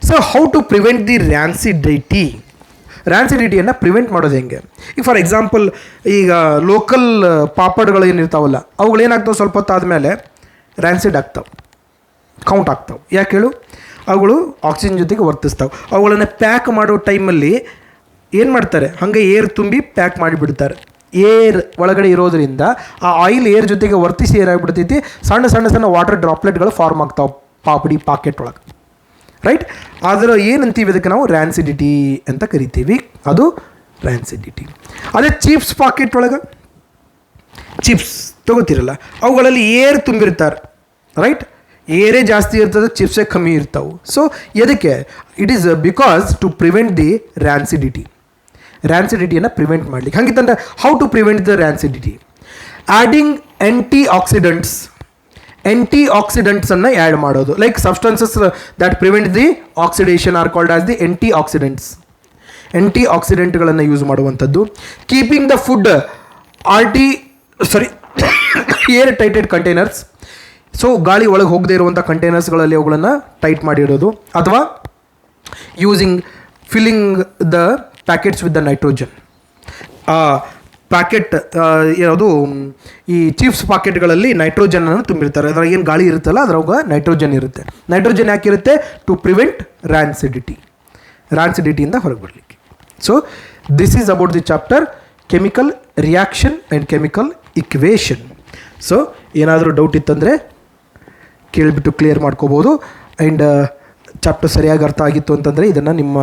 So how to prevent the rancidity? ರ್ಯಾನ್ಸಿಡಿಟಿಯನ್ನು ಪ್ರಿವೆಂಟ್ ಮಾಡೋದು ಹೆಂಗೆ? ಈಗ ಫಾರ್ ಎಕ್ಸಾಂಪಲ್, ಈಗ ಲೋಕಲ್ ಪಾಪಡ್ಗಳು ಏನಿರ್ತಾವಲ್ಲ ಅವುಗಳೇನಾಗ್ತಾವೆ? ಸ್ವಲ್ಪ ಹೊತ್ತು ಆದಮೇಲೆ ರ್ಯಾನ್ಸಿಡ್ ಆಗ್ತಾವೆ, ಕೌಂಟ್ ಆಗ್ತಾವೆ. ಯಾಕೆ ಹೇಳು? ಅವುಗಳು ಆಕ್ಸಿಜನ್ ಜೊತೆಗೆ ವರ್ತಿಸ್ತಾವೆ. ಅವುಗಳನ್ನು ಪ್ಯಾಕ್ ಮಾಡೋ ಟೈಮಲ್ಲಿ ಏನು ಮಾಡ್ತಾರೆ? ಹಾಗೆ ಏರ್ ತುಂಬಿ ಪ್ಯಾಕ್ ಮಾಡಿಬಿಡ್ತಾರೆ. ಏರ್ ಒಳಗಡೆ ಇರೋದರಿಂದ ಆ ಆಯಿಲ್ ಏರ್ ಜೊತೆಗೆ ವರ್ತಿಸಿ ಏನಾಗ್ಬಿಡ್ತೈತಿ? ಸಣ್ಣ ವಾಟರ್ ಡ್ರಾಪ್ಲೆಟ್ಗಳು ಫಾರ್ಮ್ ಆಗ್ತಾವೆ ಪಾಪಡಿ ಪಾಕೆಟ್ ಒಳಗೆ, ರೈಟ್? ಆದರೆ ಏನಂತೀವಿ? ಅದಕ್ಕೆ ನಾವು ರ್ಯಾನ್ಸಿಡಿಟಿ ಅಂತ ಕರಿತೀವಿ. ಅದು ರ್ಯಾನ್ಸಿಡಿಟಿ. ಅದೇ ಚಿಪ್ಸ್ ಪಾಕೆಟ್ ಒಳಗೆ ಚಿಪ್ಸ್ ತೊಗೋತಿರಲ್ಲ, ಅವುಗಳಲ್ಲಿ ಏರ್ ತುಂಬಿರ್ತಾರೆ, ರೈಟ್? ಏರೇ ಜಾಸ್ತಿ ಇರ್ತದೆ, ಚಿಪ್ಸೇ ಕಮ್ಮಿ ಇರ್ತಾವೆ. ಸೊ ಎದಕ್ಕೆ? It is because to prevent the rancidity. ರ್ಯಾನ್ಸಿಡಿಟಿಯನ್ನು ಪ್ರಿವೆಂಟ್ ಮಾಡಲಿಕ್ಕೆ. ಹಾಗಿತ್ತಂದ್ರೆ how to prevent the rancidity? Adding anti ಆಕ್ಸಿಡೆಂಟ್ಸನ್ನು ಆ್ಯಡ್ ಮಾಡೋದು. Like substances that prevent the oxidation are called as the anti ಆಕ್ಸಿಡೆಂಟ್ಗಳನ್ನು ಯೂಸ್ ಮಾಡುವಂಥದ್ದು. Keeping the food air tighted containers. So ಗಾಳಿ ಒಳಗೆ ಹೋಗದೇ ಇರುವಂಥ ಕಂಟೈನರ್ಸ್ಗಳಲ್ಲಿ ಅವುಗಳನ್ನು ಟೈಟ್ ಮಾಡಿಡೋದು. ಅಥವಾ filling the packets with the nitrogen. Packet ಯಾವುದು? ಈ ಚಿಪ್ಸ್ ಪಾಕೆಟ್ಗಳಲ್ಲಿ ನೈಟ್ರೋಜನನ್ನು ತುಂಬಿರ್ತಾರೆ. ಅದ್ರಾಗ ಏನು ಗಾಳಿ ಇರುತ್ತಲ್ಲ ಅದ್ರಾಗ ನೈಟ್ರೋಜನ್ ಇರುತ್ತೆ. ನೈಟ್ರೋಜನ್ ಯಾಕಿರುತ್ತೆ? ಟು ಪ್ರಿವೆಂಟ್ ರ್ಯಾನ್ಸಿಡಿಟಿಯಿಂದ ಹೊರಗೆ ಬರಲಿಕ್ಕೆ. So this is about the chapter chemical reaction and chemical equation. So ಏನಾದರೂ ಡೌಟ್ ಇತ್ತಂದರೆ ಕೇಳಿಬಿಟ್ಟು ಕ್ಲಿಯರ್ ಮಾಡ್ಕೋಬೋದು. ಆ್ಯಂಡ್ ಚಾಪ್ಟರ್ ಸರಿಯಾಗಿ ಅರ್ಥ ಆಗಿತ್ತು ಅಂತಂದರೆ ಇದನ್ನು ನಿಮ್ಮ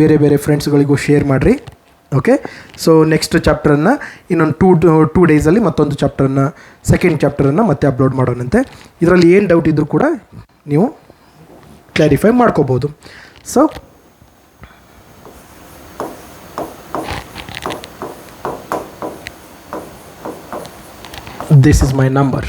ಬೇರೆ ಫ್ರೆಂಡ್ಸ್ಗಳಿಗೂ ಶೇರ್ ಮಾಡಿರಿ. ಓಕೆ, ಸೊ ನೆಕ್ಸ್ಟ್ ಚಾಪ್ಟರನ್ನು ಇನ್ನೊಂದು ಟೂ ಡೇಸಲ್ಲಿ ಮತ್ತೊಂದು ಸೆಕೆಂಡ್ ಚಾಪ್ಟರನ್ನು ಮತ್ತೆ ಅಪ್ಲೋಡ್ ಮಾಡೋಣಂತೆ. ಇದರಲ್ಲಿ ಏನು ಡೌಟ್ ಇದ್ದರೂ ಕೂಡ ನೀವು ಕ್ಲಾರಿಫೈ ಮಾಡ್ಕೋಬೋದು. So this is my number.